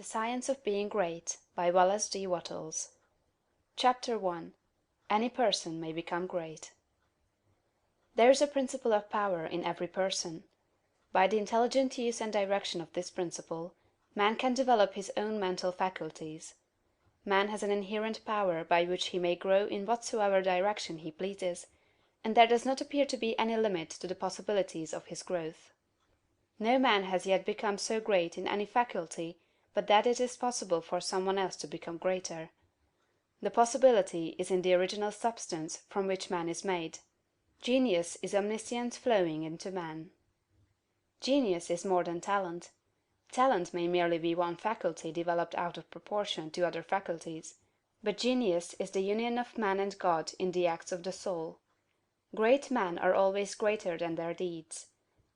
Science of Being Great by Wallace D. Wattles. Chapter 1. Any Person May Become Great. There is a principle of power in every person. By the intelligent use and direction of this principle, man can develop his own mental faculties. Man has an inherent power by which he may grow in whatsoever direction he pleases, and there does not appear to be any limit to the possibilities of his growth. No man has yet become so great in any faculty but that it is possible for some one else to become greater. The possibility is in the original substance from which man is made. Genius is omniscience flowing into man. Genius is more than talent. Talent may merely be one faculty developed out of proportion to other faculties, but genius is the union of man and God in the acts of the soul. Great men are always greater than their deeds.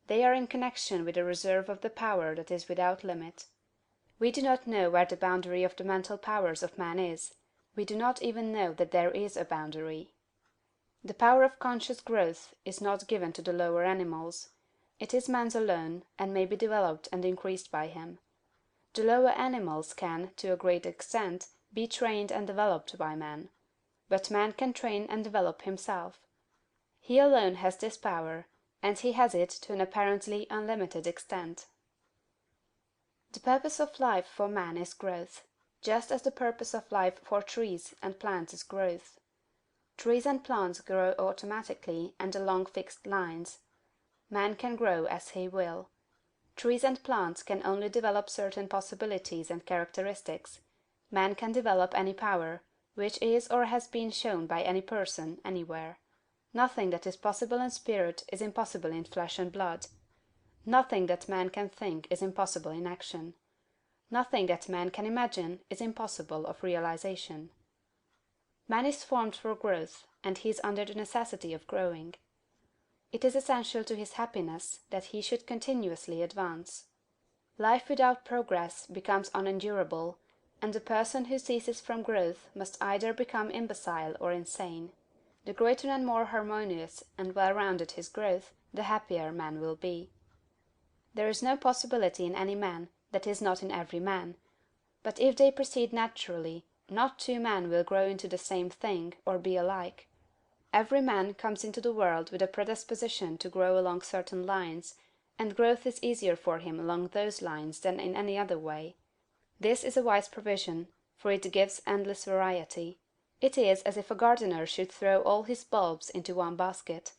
They are in connection with a reserve of the power that is without limit. We do not know where the boundary of the mental powers of man is. We do not even know that there is a boundary. The power of conscious growth is not given to the lower animals. It is man's alone, and may be developed and increased by him. The lower animals can, to a great extent, be trained and developed by man. But man can train and develop himself. He alone has this power, and he has it to an apparently unlimited extent. The purpose of life for man is growth, just as the purpose of life for trees and plants is growth. Trees and plants grow automatically and along fixed lines. Man can grow as he will. Trees and plants can only develop certain possibilities and characteristics. Man can develop any power, which is or has been shown by any person, anywhere. Nothing that is possible in spirit is impossible in flesh and blood. Nothing that man can think is impossible in action. Nothing that man can imagine is impossible of realization. Man is formed for growth, and he is under the necessity of growing. It is essential to his happiness that he should continuously advance. Life without progress becomes unendurable, and the person who ceases from growth must either become imbecile or insane. The greater and more harmonious and well-rounded his growth, the happier man will be. There is no possibility in any man that is not in every man, but if they proceed naturally, not two men will grow into the same thing or be alike. Every man comes into the world with a predisposition to grow along certain lines, and growth is easier for him along those lines than in any other way. This is a wise provision, for it gives endless variety. It is as if a gardener should throw all his bulbs into one basket.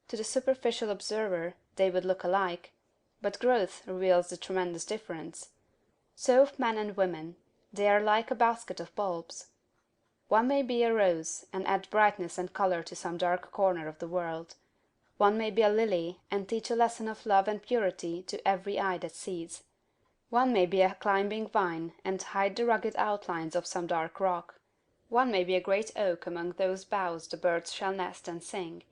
To the superficial observer they would look alike, but growth reveals the tremendous difference. So of men and women, they are like a basket of bulbs. One may be a rose, and add brightness and color to some dark corner of the world. One may be a lily, and teach a lesson of love and purity to every eye that sees. One may be a climbing vine, and hide the rugged outlines of some dark rock. One may be a great oak among whose boughs the birds shall nest and sing,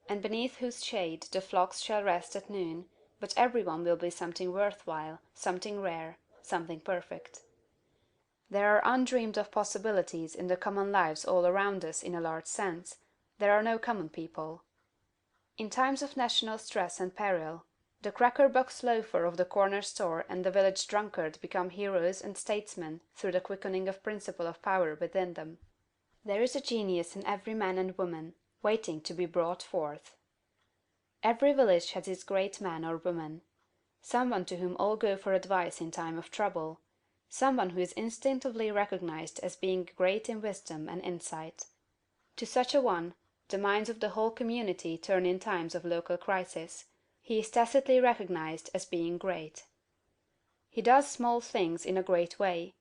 and beneath whose shade the flocks shall rest at noon, but every one will be something worthwhile, something rare, something perfect. There are undreamed of possibilities in the common lives all around us in a large sense. There are no common people. In times of national stress and peril, the cracker-box loafer of the corner store and the village drunkard become heroes and statesmen through the quickening of principle of power within them. There is a genius in every man and woman, waiting to be brought forth. Every village has its great man or woman. Someone to whom all go for advice in time of trouble. Someone who is instinctively recognized as being great in wisdom and insight. To such a one, the minds of the whole community turn in times of local crisis. He is tacitly recognized as being great. He does small things in a great way.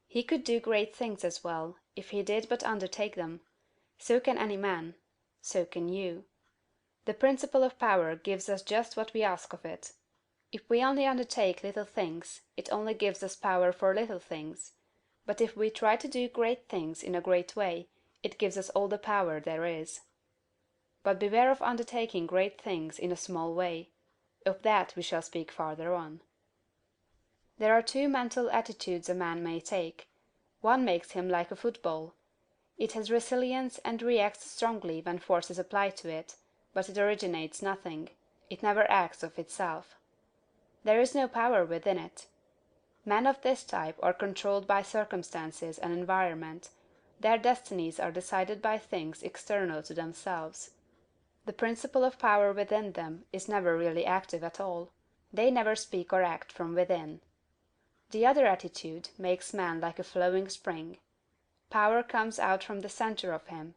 He could do great things as well, if he did but undertake them. So can any man. So can you. The principle of power gives us just what we ask of it. If we only undertake little things, it only gives us power for little things. But if we try to do great things in a great way, it gives us all the power there is. But beware of undertaking great things in a small way. Of that we shall speak farther on. There are two mental attitudes a man may take. One makes him like a football. It has resilience and reacts strongly when force is applied to it, but it originates nothing. It never acts of itself. There is no power within it. Men of this type are controlled by circumstances and environment; their destinies are decided by things external to themselves. The principle of power within them is never really active at all; they never speak or act from within. The other attitude makes man like a flowing spring. Power comes out from the centre of him.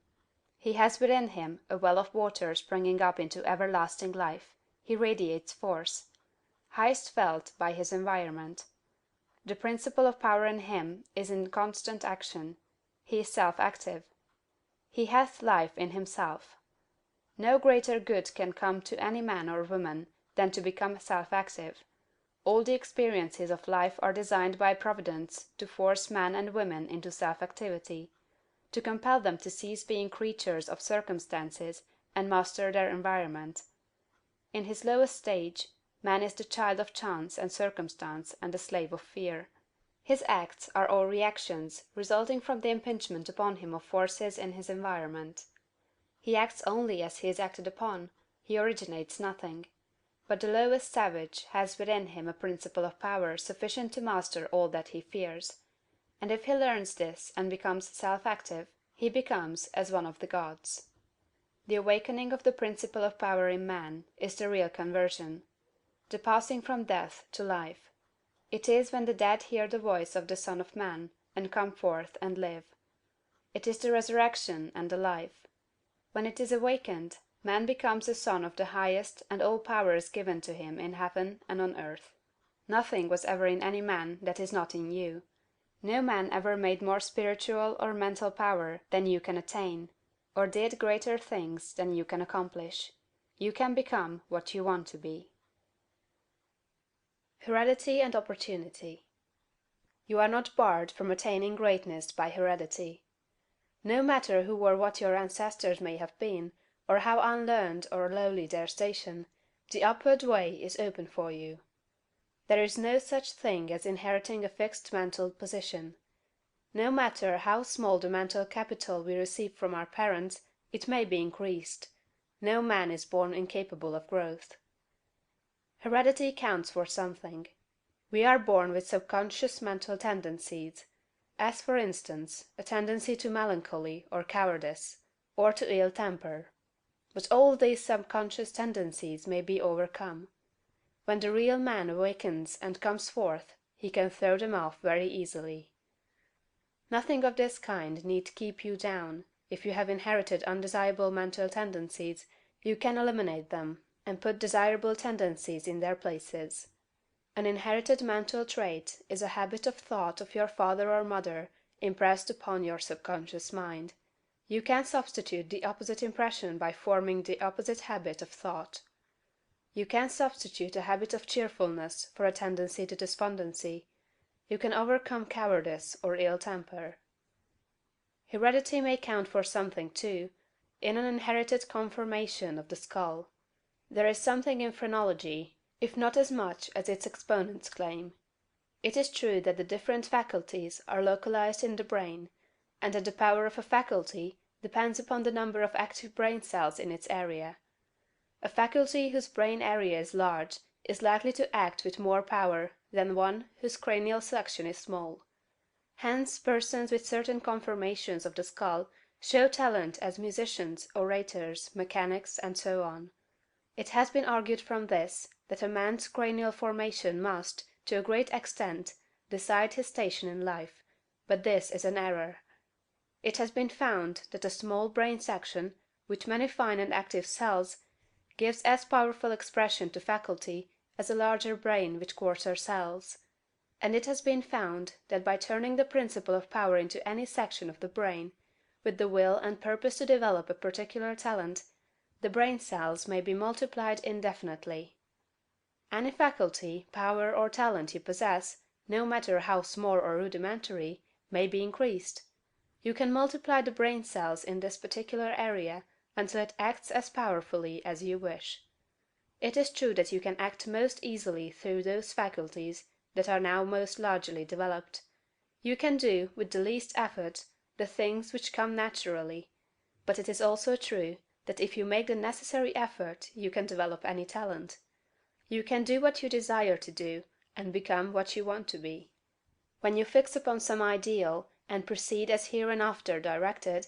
He has within him a well of water springing up into everlasting life; he radiates force. Highest felt by his environment. The principle of power in him is in constant action; he is self-active. He hath life in himself. No greater good can come to any man or woman than to become self-active. All the experiences of life are designed by Providence to force men and women into self-activity, to compel them to cease being creatures of circumstances and master their environment. In his lowest stage, man is the child of chance and circumstance and the slave of fear. His acts are all reactions resulting from the impingement upon him of forces in his environment. He acts only as he is acted upon; he originates nothing. But the lowest savage has within him a principle of power sufficient to master all that he fears; and if he learns this and becomes self-active, he becomes as one of the gods. The awakening of the principle of power in man is the real conversion, the passing from death to life. It is when the dead hear the voice of the Son of Man, and come forth and live. It is the resurrection and the life. When it is awakened, man becomes a son of the highest, and all power is given to him in heaven and on earth. Nothing was ever in any man that is not in you. No man ever made more spiritual or mental power than you can attain, or did greater things than you can accomplish. You can become what you want to be. Heredity and Opportunity. You are not barred from attaining greatness by heredity. No matter who or what your ancestors may have been, or how unlearned or lowly their station, the upward way is open for you. There is no such thing as inheriting a fixed mental position. No matter how small the mental capital we receive from our parents, it may be increased. No man is born incapable of growth. Heredity counts for something. We are born with subconscious mental tendencies, as for instance, a tendency to melancholy or cowardice, or to ill temper. But all these subconscious tendencies may be overcome. When the real man awakens and comes forth, he can throw them off very easily. Nothing of this kind need keep you down. If you have inherited undesirable mental tendencies, you can eliminate them, and put desirable tendencies in their places. An inherited mental trait is a habit of thought of your father or mother impressed upon your subconscious mind. You can substitute the opposite impression by forming the opposite habit of thought. You can substitute a habit of cheerfulness for a tendency to despondency. You can overcome cowardice or ill temper. Heredity may count for something, too, in an inherited conformation of the skull. There is something in phrenology, if not as much as its exponents claim. It is true that the different faculties are localized in the brain, and that the power of a faculty depends upon the number of active brain cells in its area. A faculty whose brain area is large is likely to act with more power than one whose cranial section is small. Hence persons with certain conformations of the skull show talent as musicians, orators, mechanics, and so on. It has been argued from this that a man's cranial formation must, to a great extent, decide his station in life, but this is an error. It has been found that a small brain section, with many fine and active cells, gives as powerful expression to faculty as a larger brain with coarser cells; and it has been found that by turning the principle of power into any section of the brain, with the will and purpose to develop a particular talent, the brain cells may be multiplied indefinitely. Any faculty, power, or talent you possess, no matter how small or rudimentary, may be increased. You can multiply the brain cells in this particular area until it acts as powerfully as you wish. It is true that you can act most easily through those faculties that are now most largely developed. You can do, with the least effort, the things which come naturally; but it is also true that if you make the necessary effort you can develop any talent. You can do what you desire to do, and become what you want to be. When you fix upon some ideal, and proceed as hereinafter directed,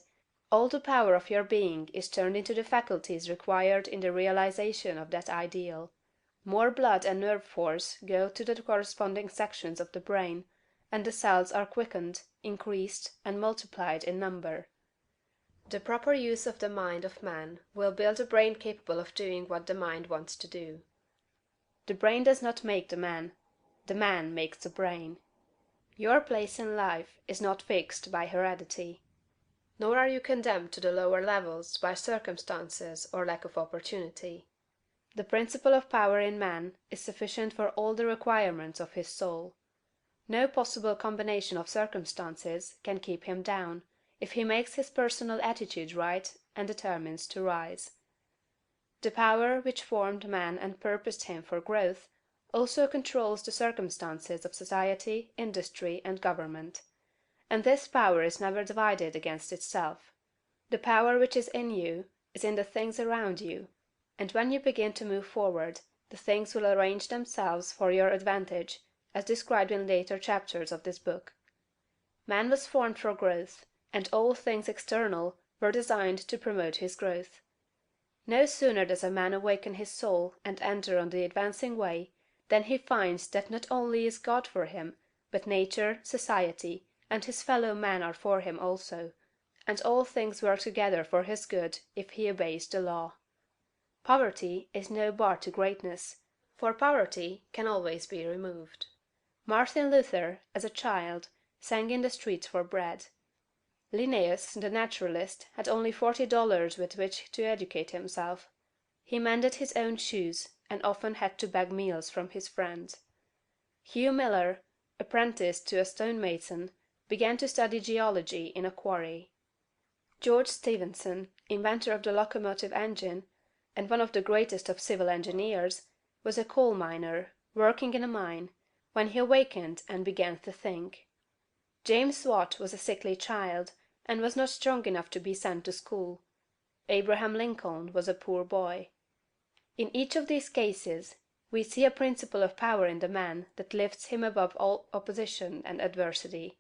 all the power of your being is turned into the faculties required in the realization of that ideal. More blood and nerve force go to the corresponding sections of the brain, and the cells are quickened, increased, and multiplied in number. The proper use of the mind of man will build a brain capable of doing what the mind wants to do. The brain does not make the man makes the brain. Your place in life is not fixed by heredity. Nor are you condemned to the lower levels by circumstances or lack of opportunity. The principle of power in man is sufficient for all the requirements of his soul. No possible combination of circumstances can keep him down, if he makes his personal attitude right and determines to rise. The power which formed man and purposed him for growth also controls the circumstances of society, industry, and government. And this power is never divided against itself. The power which is in you is in the things around you, and when you begin to move forward, the things will arrange themselves for your advantage, as described in later chapters of this book. Man was formed for growth, and all things external were designed to promote his growth. No sooner does a man awaken his soul and enter on the advancing way, than he finds that not only is God for him, but nature, society, and his fellow men are for him also, and all things work together for his good if he obeys the law. Poverty is no bar to greatness, for poverty can always be removed. Martin Luther, as a child, sang in the streets for bread. Linnaeus, the naturalist, had only $40 with which to educate himself. He mended his own shoes, and often had to beg meals from his friends. Hugh Miller, apprenticed to a stonemason, began to study geology in a quarry. George Stephenson, inventor of the locomotive engine, and one of the greatest of civil engineers, was a coal miner, working in a mine, when he awakened and began to think. James Watt was a sickly child, and was not strong enough to be sent to school. Abraham Lincoln was a poor boy. In each of these cases, we see a principle of power in the man that lifts him above all opposition and adversity.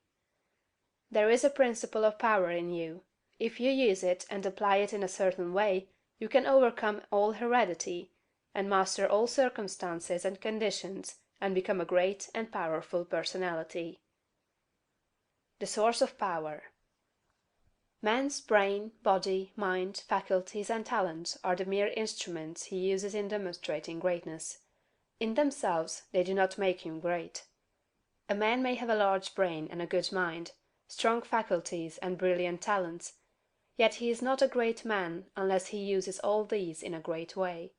There is a principle of power in you. If you use it and apply it in a certain way, you can overcome all heredity, and master all circumstances and conditions, and become a great and powerful personality. The source of power. Man's brain, body, mind, faculties, and talents are the mere instruments he uses in demonstrating greatness. In themselves they do not make him great. A man may have a large brain and a good mind, strong faculties and brilliant talents, yet he is not a great man unless he uses all these in a great way.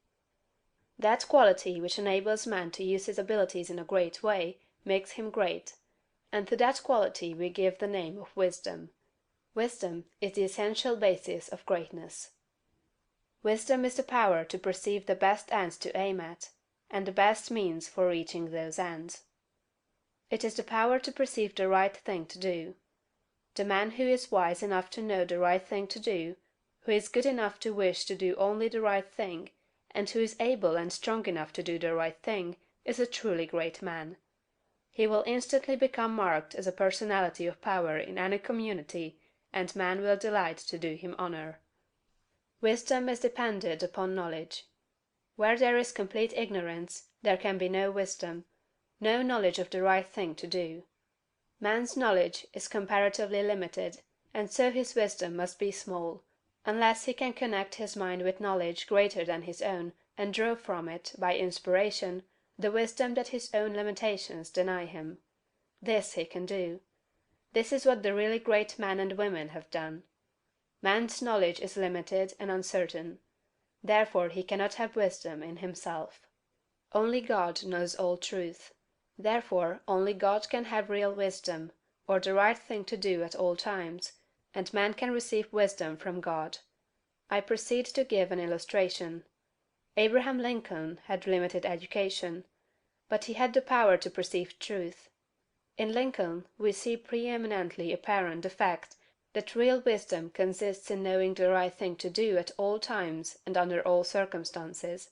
That quality which enables man to use his abilities in a great way makes him great, and to that quality we give the name of wisdom. Wisdom is the essential basis of greatness. Wisdom is the power to perceive the best ends to aim at, and the best means for reaching those ends. It is the power to perceive the right thing to do. The man who is wise enough to know the right thing to do, who is good enough to wish to do only the right thing, and who is able and strong enough to do the right thing, is a truly great man. He will instantly become marked as a personality of power in any community, and man will delight to do him honor. Wisdom is dependent upon knowledge. Where there is complete ignorance, there can be no wisdom, no knowledge of the right thing to do. Man's knowledge is comparatively limited, and so his wisdom must be small, unless he can connect his mind with knowledge greater than his own, and draw from it, by inspiration, the wisdom that his own limitations deny him. This he can do. This is what the really great men and women have done. Man's knowledge is limited and uncertain. Therefore he cannot have wisdom in himself. Only God knows all truth. Therefore only God can have real wisdom, or the right thing to do at all times, and man can receive wisdom from God. I proceed to give an illustration. Abraham Lincoln had limited education, but he had the power to perceive truth. In Lincoln we see preeminently apparent the fact that real wisdom consists in knowing the right thing to do at all times and under all circumstances.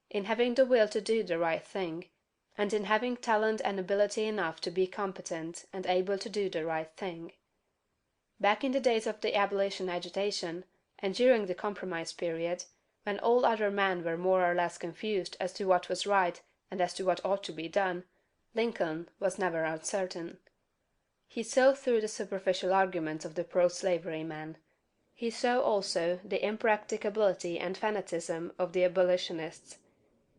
In having the will to do the right thing, and in having talent and ability enough to be competent and able to do the right thing. Back in the days of the abolition agitation, and during the compromise period, when all other men were more or less confused as to what was right and as to what ought to be done, Lincoln was never uncertain. He saw through the superficial arguments of the pro-slavery men. He saw also the impracticability and fanaticism of the abolitionists.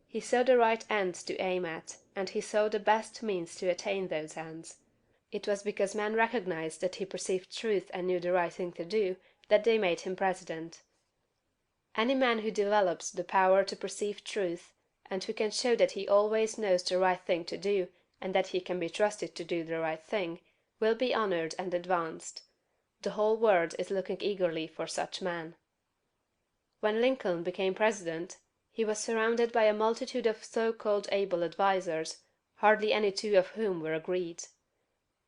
He saw the right ends to aim at, and he saw the best means to attain those ends. It was because men recognized that he perceived truth and knew the right thing to do that they made him president. Any man who develops the power to perceive truth, and who can show that he always knows the right thing to do and that he can be trusted to do the right thing, will be honored and advanced. The whole world is looking eagerly for such men. When Lincoln became president, he was surrounded by a multitude of so-called able advisers, hardly any two of whom were agreed.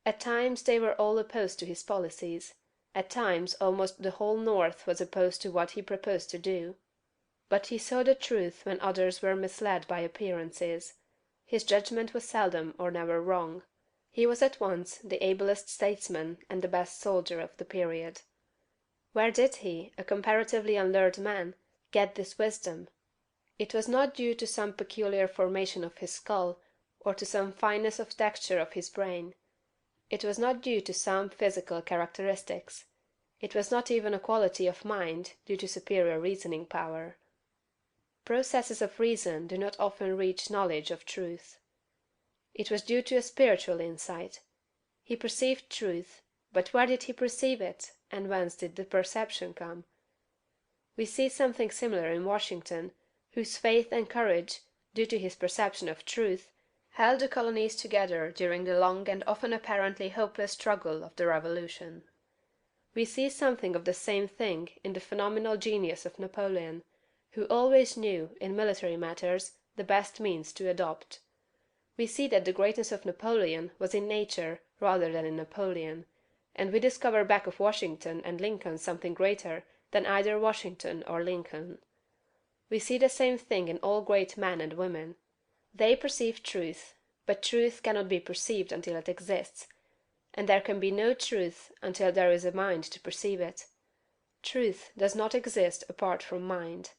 At times they were all opposed to his policies; at times almost the whole North was opposed to what he proposed to do. But he saw the truth when others were misled by appearances. His judgment was seldom or never wrong. He was at once the ablest statesman and the best soldier of the period. Where did he, a comparatively unlearned man, get this wisdom? It was not due to some peculiar formation of his skull, or to some fineness of texture of his brain. It was not due to some physical characteristics. It was not even a quality of mind due to superior reasoning power. Processes of reason do not often reach knowledge of truth. It was due to a spiritual insight. He perceived truth, but where did he perceive it, and whence did the perception come? We see something similar in Washington, whose faith and courage, due to his perception of truth, held the colonies together during the long and often apparently hopeless struggle of the Revolution. We see something of the same thing in the phenomenal genius of Napoleon, who always knew, in military matters, the best means to adopt. We see that the greatness of Napoleon was in nature rather than in Napoleon, and we discover back of Washington and Lincoln something greater than either Washington or Lincoln. We see the same thing in all great men and women. They perceive truth, but truth cannot be perceived until it exists, and there can be no truth until there is a mind to perceive it. Truth does not exist apart from mind.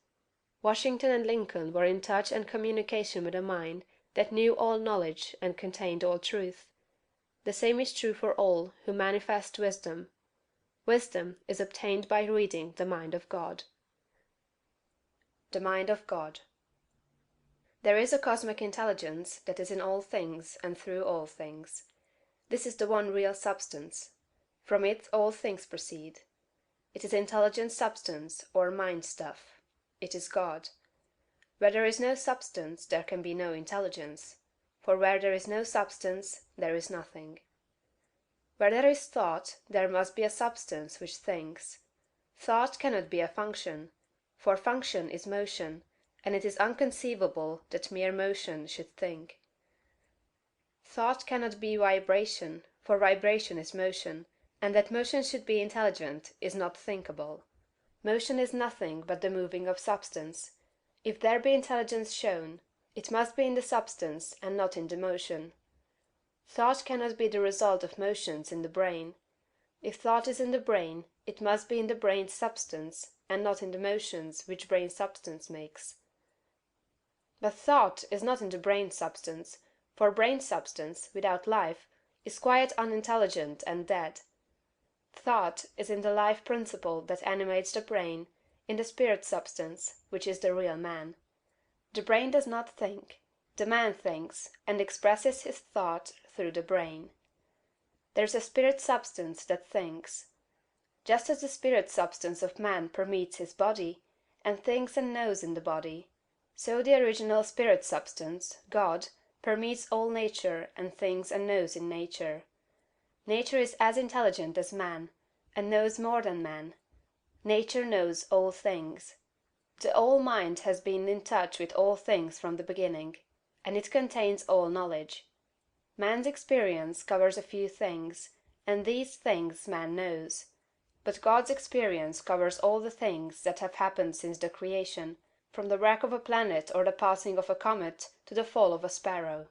Washington and Lincoln were in touch and communication with a mind that knew all knowledge and contained all truth. The same is true for all who manifest wisdom. Wisdom is obtained by reading the mind of God. The mind of God. There is a cosmic intelligence that is in all things and through all things. This is the one real substance. From it all things proceed. It is intelligent substance, or mind stuff. It is God. Where there is no substance there can be no intelligence, for where there is no substance there is nothing. Where there is thought there must be a substance which thinks. Thought cannot be a function, for function is motion, and it is unconceivable that mere motion should think. Thought cannot be vibration, for vibration is motion, and that motion should be intelligent is not thinkable. Motion is nothing but the moving of substance. If there be intelligence shown, it must be in the substance and not in the motion. Thought cannot be the result of motions in the brain. If thought is in the brain, it must be in the brain's substance, and not in the motions which brain substance makes. But thought is not in the brain substance, for brain substance, without life, is quite unintelligent and dead. Thought is in the life principle that animates the brain, in the spirit substance, which is the real man. The brain does not think; the man thinks, and expresses his thought through the brain. There is a spirit substance that thinks. Just as the spirit substance of man permeates his body, and thinks and knows in the body, so the original spirit substance, God, permeates all nature and thinks and knows in nature. Nature is as intelligent as man, and knows more than man. Nature knows all things. The All Mind has been in touch with all things from the beginning, and it contains all knowledge. Man's experience covers a few things, and these things man knows. But God's experience covers all the things that have happened since the creation, from the wreck of a planet or the passing of a comet to the fall of a sparrow.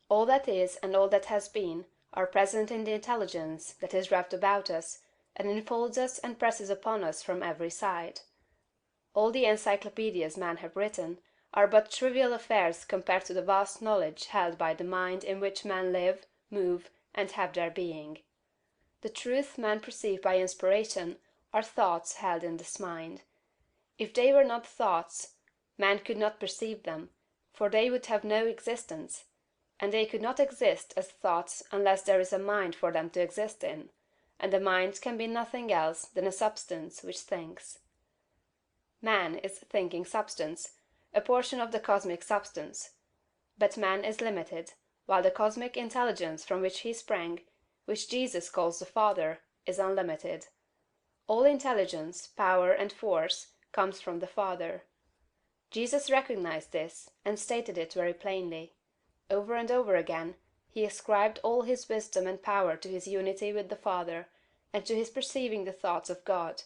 All that is and all that has been are present in the intelligence that is wrapped about us and enfolds us and presses upon us from every side. All the encyclopedias men have written are but trivial affairs compared to the vast knowledge held by the mind in which men live, move, and have their being. The truth men perceive by inspiration are thoughts held in this mind. If they were not thoughts, man could not perceive them, for they would have no existence, and they could not exist as thoughts unless there is a mind for them to exist in, and the mind can be nothing else than a substance which thinks. Man is thinking substance, a portion of the cosmic substance. But man is limited, while the cosmic intelligence from which he sprang, which Jesus calls the Father, is unlimited. All intelligence, power, and force comes from the Father. Jesus recognized this, and stated it very plainly. Over and over again, he ascribed all his wisdom and power to his unity with the Father, and to his perceiving the thoughts of God.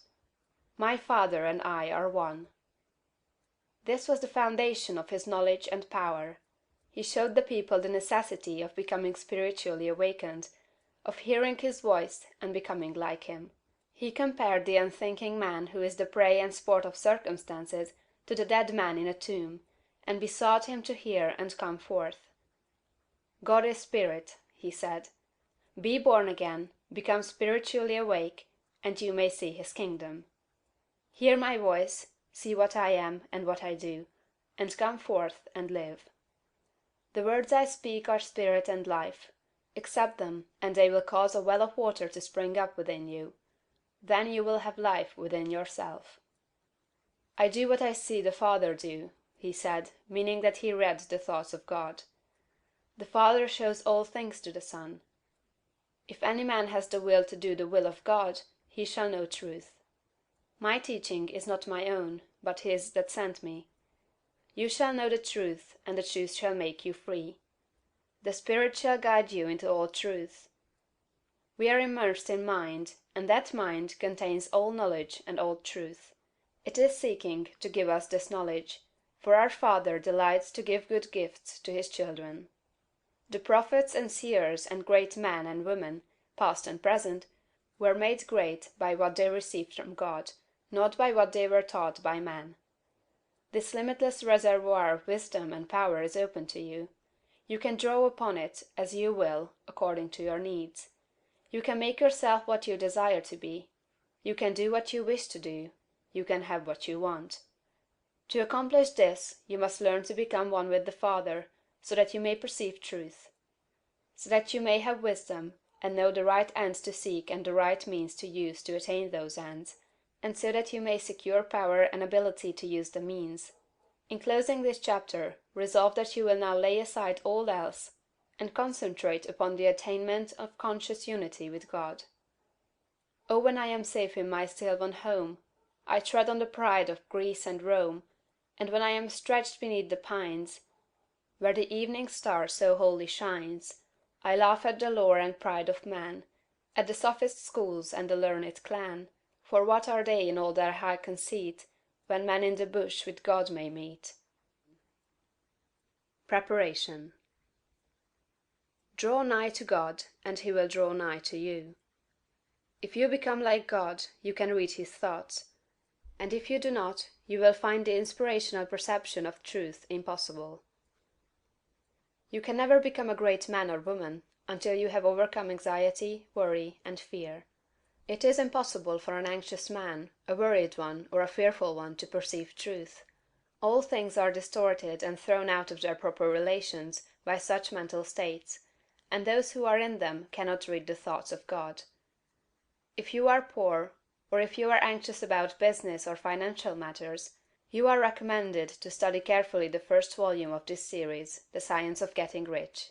My Father and I are one. This was the foundation of his knowledge and power. He showed the people the necessity of becoming spiritually awakened, of hearing his voice and becoming like him. He compared the unthinking man who is the prey and sport of circumstances to the dead man in a tomb, and besought him to hear and come forth. God is spirit, he said. Be born again, become spiritually awake, and you may see his kingdom. Hear my voice, see what I am and what I do, and come forth and live. The words I speak are spirit and life. Accept them, and they will cause a well of water to spring up within you. Then you will have life within yourself. I do what I see the Father do, he said, meaning that he read the thoughts of God. The Father shows all things to the Son. If any man has the will to do the will of God, he shall know truth. My teaching is not my own, but his that sent me. You shall know the truth, and the truth shall make you free. The Spirit shall guide you into all truth. We are immersed in mind, and that mind contains all knowledge and all truth. It is seeking to give us this knowledge, for our Father delights to give good gifts to his children. The prophets and seers and great men and women, past and present, were made great by what they received from God, not by what they were taught by man. This limitless reservoir of wisdom and power is open to you. You can draw upon it as you will, according to your needs. You can make yourself what you desire to be. You can do what you wish to do. You can have what you want. To accomplish this, you must learn to become one with the Father, so that you may perceive truth. So that you may have wisdom, and know the right ends to seek and the right means to use to attain those ends, and so that you may secure power and ability to use the means. In closing this chapter, resolve that you will now lay aside all else, and concentrate upon the attainment of conscious unity with God. Oh, when I am safe in my sylvan home, I tread on the pride of Greece and Rome, and when I am stretched beneath the pines, where the evening star so wholly shines, I laugh at the lore and pride of man, at the sophist schools and the learned clan, for what are they in all their high conceit, when man in the bush with God may meet? Preparation. Draw nigh to God, and he will draw nigh to you. If you become like God, you can read his thoughts, and if you do not, you will find the inspirational perception of truth impossible. You can never become a great man or woman until you have overcome anxiety, worry, and fear. It is impossible for an anxious man, a worried one, or a fearful one to perceive truth. All things are distorted and thrown out of their proper relations by such mental states, and those who are in them cannot read the thoughts of God. If you are poor, or if you are anxious about business or financial matters, you are recommended to study carefully the first volume of this series, The Science of Getting Rich.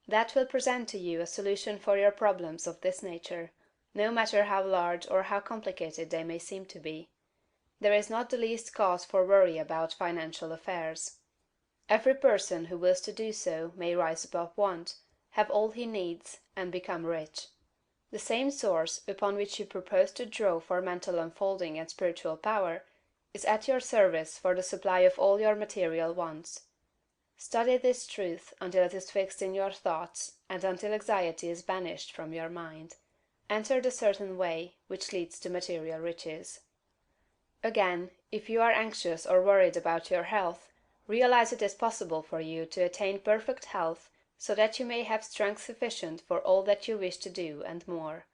That will present to you a solution for your problems of this nature, no matter how large or how complicated they may seem to be. There is not the least cause for worry about financial affairs. Every person who wills to do so may rise above want, have all he needs, and become rich. The same source upon which you propose to draw for mental unfolding and spiritual power is at your service for the supply of all your material wants. Study this truth until it is fixed in your thoughts and until anxiety is banished from your mind. Enter the certain way which leads to material riches. Again, if you are anxious or worried about your health, realize it is possible for you to attain perfect health so that you may have strength sufficient for all that you wish to do and more.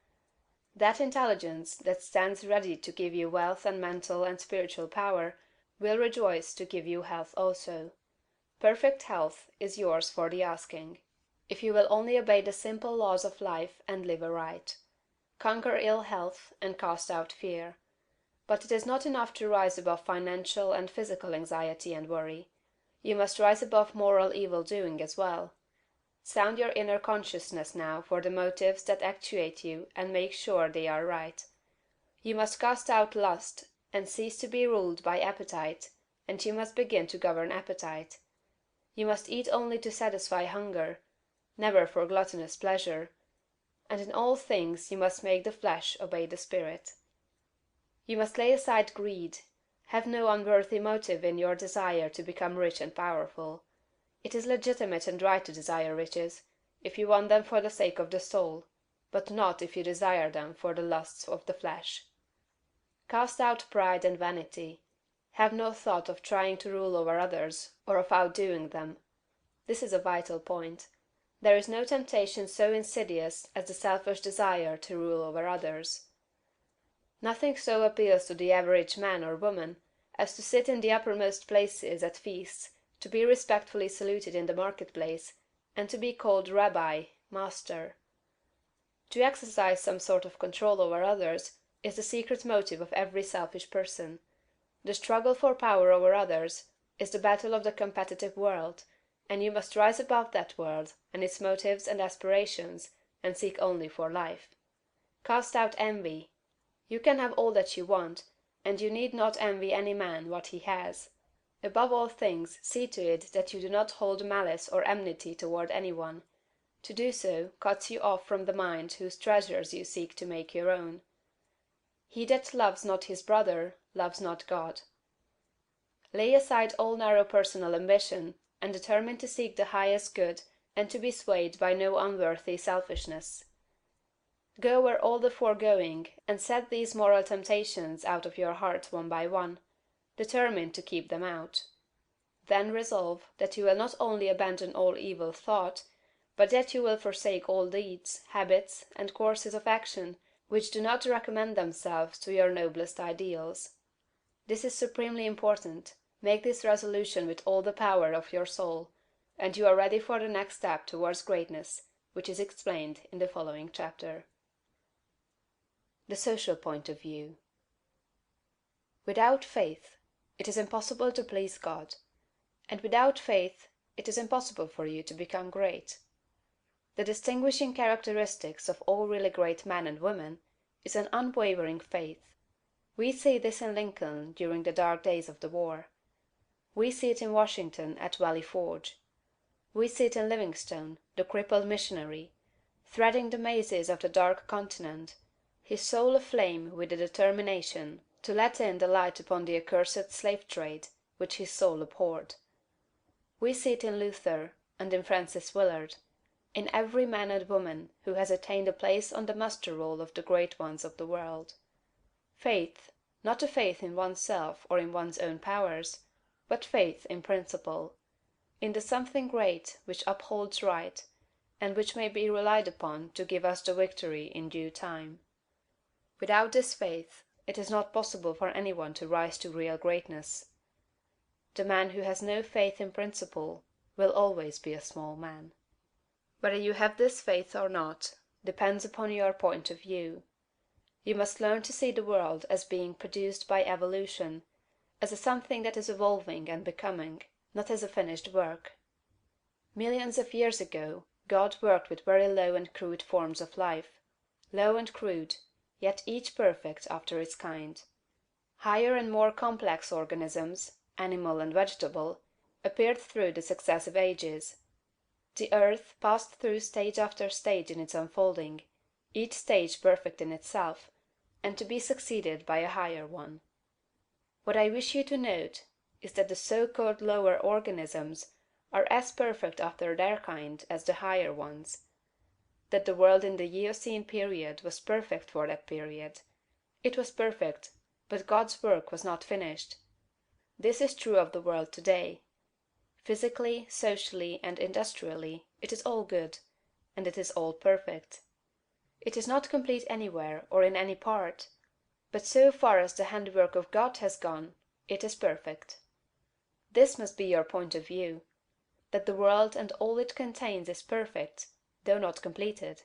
That intelligence that stands ready to give you wealth and mental and spiritual power will rejoice to give you health also. Perfect health is yours for the asking, if you will only obey the simple laws of life and live aright. Conquer ill health and cast out fear. But it is not enough to rise above financial and physical anxiety and worry. You must rise above moral evil doing as well. Sound your inner consciousness now for the motives that actuate you and make sure they are right. You must cast out lust and cease to be ruled by appetite, and you must begin to govern appetite. You must eat only to satisfy hunger, never for gluttonous pleasure, and in all things you must make the flesh obey the spirit. You must lay aside greed. Have no unworthy motive in your desire to become rich and powerful. It is legitimate and right to desire riches, if you want them for the sake of the soul, but not if you desire them for the lusts of the flesh. Cast out pride and vanity. Have no thought of trying to rule over others, or of outdoing them. This is a vital point. There is no temptation so insidious as the selfish desire to rule over others. Nothing so appeals to the average man or woman as to sit in the uppermost places at feasts, to be respectfully saluted in the marketplace, and to be called Rabbi, Master. To exercise some sort of control over others is the secret motive of every selfish person. The struggle for power over others is the battle of the competitive world, and you must rise above that world and its motives and aspirations, and seek only for life. Cast out envy. You can have all that you want, and you need not envy any man what he has. Above all things, see to it that you do not hold malice or enmity toward any one. To do so cuts you off from the mind whose treasures you seek to make your own. He that loves not his brother loves not God. Lay aside all narrow personal ambition, and determine to seek the highest good and to be swayed by no unworthy selfishness. Go over all the foregoing, and set these moral temptations out of your heart one by one, determined to keep them out. Then resolve that you will not only abandon all evil thought, but that you will forsake all deeds, habits, and courses of action which do not recommend themselves to your noblest ideals. This is supremely important. Make this resolution with all the power of your soul, and you are ready for the next step towards greatness, which is explained in the following chapter. The social point of view. Without faith, it is impossible to please God, and without faith, it is impossible for you to become great. The distinguishing characteristics of all really great men and women is an unwavering faith. We see this in Lincoln during the dark days of the war. We see it in Washington at Valley Forge. We see it in Livingstone, the crippled missionary, threading the mazes of the dark continent, his soul aflame with the determination to let in the light upon the accursed slave trade which his soul abhorred. We see it in Luther and in Francis Willard, in every man and woman who has attained a place on the muster roll of the great ones of the world. Faith, not a faith in oneself or in one's own powers, but faith in principle, in the something great which upholds right, and which may be relied upon to give us the victory in due time. Without this faith, it is not possible for anyone to rise to real greatness. The man who has no faith in principle will always be a small man. Whether you have this faith or not depends upon your point of view. You must learn to see the world as being produced by evolution, as a something that is evolving and becoming, not as a finished work. Millions of years ago, God worked with very low and crude forms of life, low and crude, yet each perfect after its kind. Higher and more complex organisms, animal and vegetable, appeared through the successive ages. The earth passed through stage after stage in its unfolding, each stage perfect in itself, and to be succeeded by a higher one. What I wish you to note is that the so-called lower organisms are as perfect after their kind as the higher ones. That the world in the Eocene period was perfect for that period. It was perfect, but God's work was not finished. This is true of the world today. Physically, socially, and industrially, it is all good, and it is all perfect. It is not complete anywhere or in any part, but so far as the handiwork of God has gone, it is perfect. This must be your point of view, that the world and all it contains is perfect, though not completed.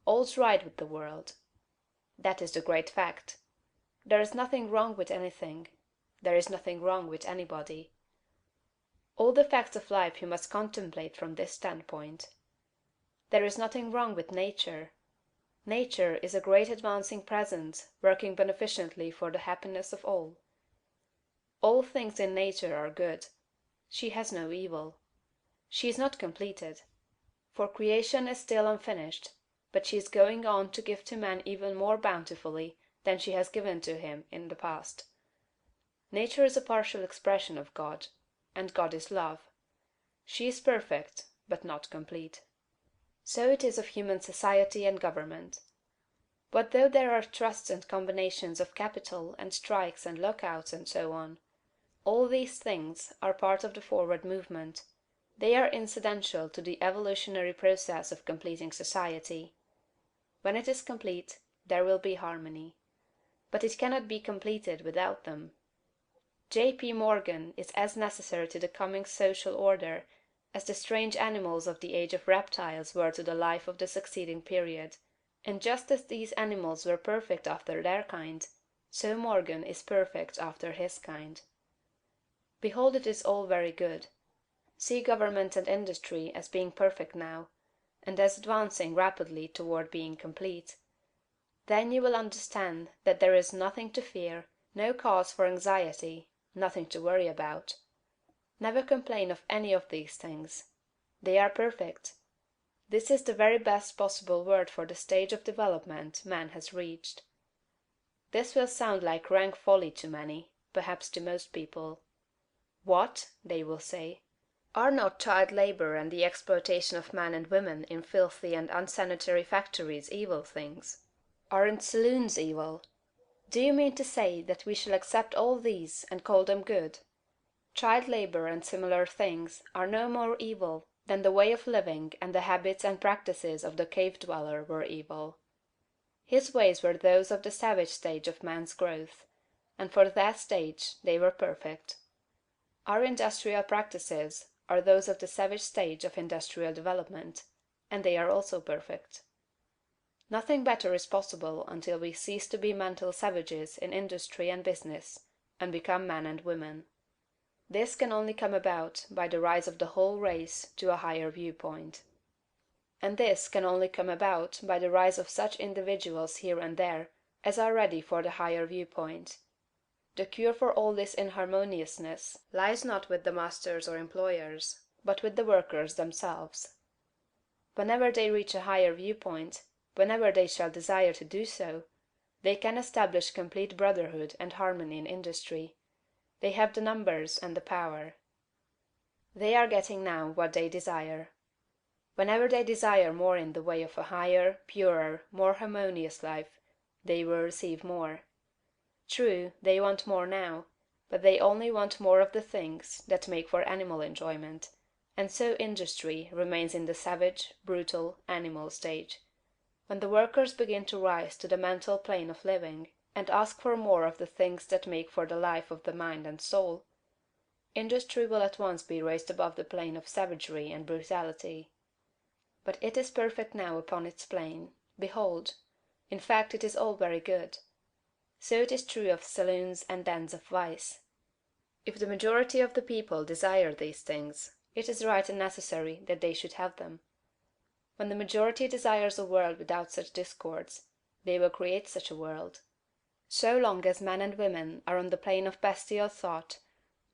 All's right with the world. That is the great fact. There is nothing wrong with anything. There is nothing wrong with anybody. All the facts of life you must contemplate from this standpoint. There is nothing wrong with nature. Nature is a great advancing presence working beneficently for the happiness of all. All things in nature are good. She has no evil. She is not completed, for creation is still unfinished, but she is going on to give to man even more bountifully than she has given to him in the past. Nature is a partial expression of God, and God is love. She is perfect, but not complete. So it is of human society and government. What though there are trusts and combinations of capital and strikes and lockouts and so on? All these things are part of the forward movement. They are incidental to the evolutionary process of completing society. When it is complete, there will be harmony. But it cannot be completed without them. J.P. Morgan is as necessary to the coming social order as the strange animals of the age of reptiles were to the life of the succeeding period. And just as these animals were perfect after their kind, so Morgan is perfect after his kind. Behold, it is all very good. See government and industry as being perfect now, and as advancing rapidly toward being complete. Then you will understand that there is nothing to fear, no cause for anxiety, nothing to worry about. Never complain of any of these things. They are perfect. This is the very best possible word for the stage of development man has reached. This will sound like rank folly to many, perhaps to most people. What? They will say. Are not child labor and the exploitation of men and women in filthy and unsanitary factories evil things? Aren't saloons evil? Do you mean to say that we shall accept all these and call them good? Child labor and similar things are no more evil than the way of living and the habits and practices of the cave dweller were evil. His ways were those of the savage stage of man's growth, and for that stage they were perfect. Our industrial practices are those of the savage stage of industrial development, and they are also perfect. Nothing better is possible until we cease to be mental savages in industry and business, and become men and women. This can only come about by the rise of the whole race to a higher viewpoint. And this can only come about by the rise of such individuals here and there as are ready for the higher viewpoint. The cure for all this inharmoniousness lies not with the masters or employers, but with the workers themselves. Whenever they reach a higher viewpoint, whenever they shall desire to do so, they can establish complete brotherhood and harmony in industry. They have the numbers and the power. They are getting now what they desire. Whenever they desire more in the way of a higher, purer, more harmonious life, they will receive more. True, they want more now, but they only want more of the things that make for animal enjoyment, and so industry remains in the savage, brutal, animal stage. When the workers begin to rise to the mental plane of living, and ask for more of the things that make for the life of the mind and soul, industry will at once be raised above the plane of savagery and brutality. But it is perfect now upon its plane. Behold! In fact, it is all very good. So it is true of saloons and dens of vice. If the majority of the people desire these things, it is right and necessary that they should have them. When the majority desires a world without such discords, they will create such a world. So long as men and women are on the plane of bestial thought,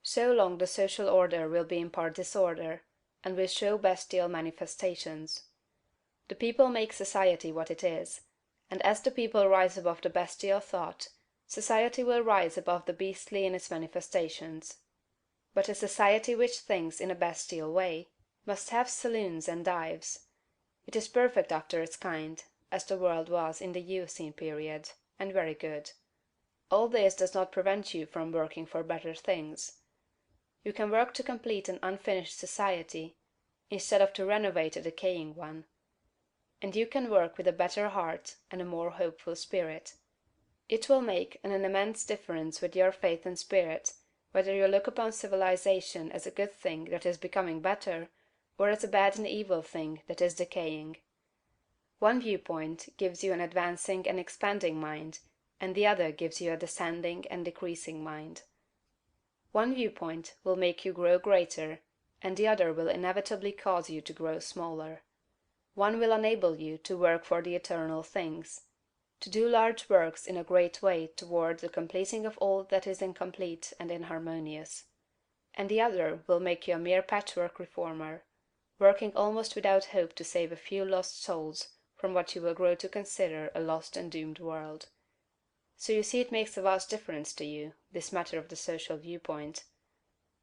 so long the social order will be in part disorder, and will show bestial manifestations. The people make society what it is, and as the people rise above the bestial thought, society will rise above the beastly in its manifestations. but a society which thinks in a bestial way, must have saloons and dives. It is perfect after its kind, as the world was in the Eocene period, and very good. All this does not prevent you from working for better things. You can work to complete an unfinished society, instead of to renovate a decaying one. And you can work with a better heart and a more hopeful spirit. It will make an immense difference with your faith and spirit, whether you look upon civilization as a good thing that is becoming better, or as a bad and evil thing that is decaying. One viewpoint gives you an advancing and expanding mind, and the other gives you a descending and decreasing mind. One viewpoint will make you grow greater, and the other will inevitably cause you to grow smaller. One will enable you to work for the eternal things, to do large works in a great way toward the completing of all that is incomplete and inharmonious; and the other will make you a mere patchwork reformer, working almost without hope to save a few lost souls from what you will grow to consider a lost and doomed world. So you see it makes a vast difference to you, this matter of the social viewpoint.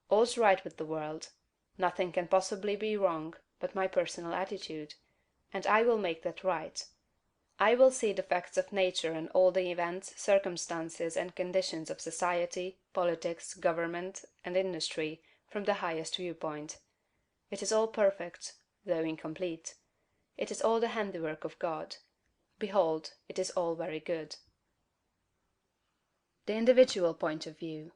All's right with the world. Nothing can possibly be wrong but my personal attitude, and I will make that right. I will see the facts of nature and all the events, circumstances, and conditions of society, politics, government, and industry from the highest viewpoint. It is all perfect, though incomplete. It is all the handiwork of God. Behold, it is all very good. The individual point of view.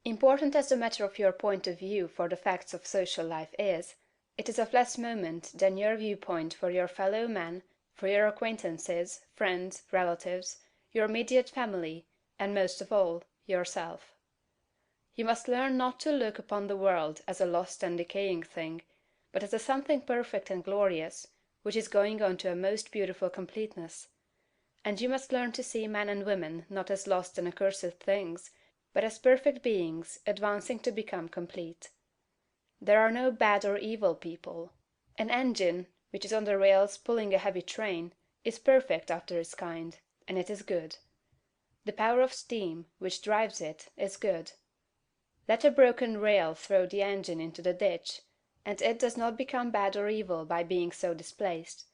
Important as the matter of your point of view for the facts of social life is, it is of less moment than your viewpoint for your fellow men, for your acquaintances, friends, relatives, your immediate family, and most of all, yourself. You must learn not to look upon the world as a lost and decaying thing, but as a something perfect and glorious, which is going on to a most beautiful completeness. And you must learn to see men and women not as lost and accursed things, but as perfect beings advancing to become complete. There are no bad or evil people. An engine, which is on the rails pulling a heavy train, is perfect after its kind, and it is good. The power of steam, which drives it, is good. Let a broken rail throw the engine into the ditch, and it does not become bad or evil by being so displaced.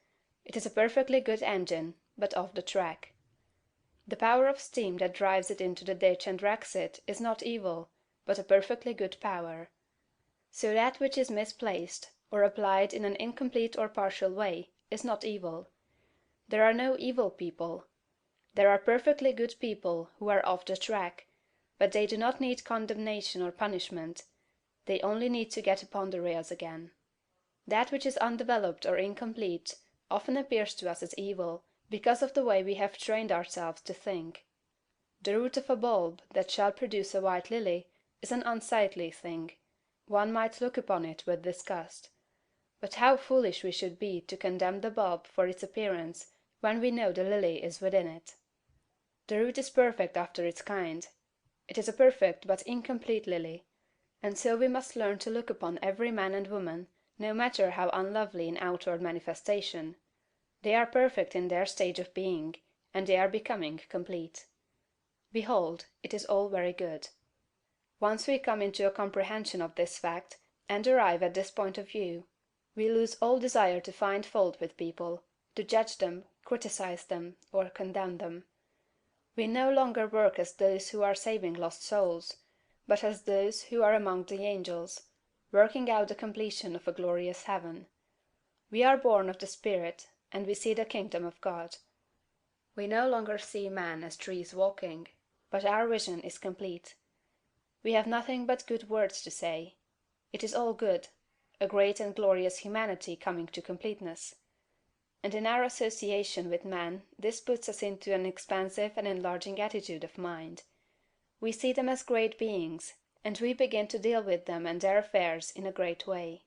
It is a perfectly good engine, but off the track. The power of steam that drives it into the ditch and wrecks it is not evil, but a perfectly good power. So that which is misplaced, or applied in an incomplete or partial way, is not evil. There are no evil people. There are perfectly good people who are off the track, but they do not need condemnation or punishment, they only need to get upon the rails again. That which is undeveloped or incomplete often appears to us as evil, because of the way we have trained ourselves to think. The root of a bulb that shall produce a white lily is an unsightly thing. One might look upon it with disgust. But how foolish we should be to condemn the bulb for its appearance when we know the lily is within it. The root is perfect after its kind. It is a perfect but incomplete lily, and so we must learn to look upon every man and woman, no matter how unlovely in outward manifestation. They are perfect in their stage of being, and they are becoming complete. Behold, it is all very good. Once we come into a comprehension of this fact, and arrive at this point of view, we lose all desire to find fault with people, to judge them, criticize them, or condemn them. We no longer work as those who are saving lost souls, but as those who are among the angels, working out the completion of a glorious heaven. We are born of the Spirit, and we see the kingdom of God. We no longer see men as trees walking, but our vision is complete. We have nothing but good words to say. It is all good, a great and glorious humanity coming to completeness. And in our association with men this puts us into an expansive and enlarging attitude of mind. We see them as great beings, and we begin to deal with them and their affairs in a great way.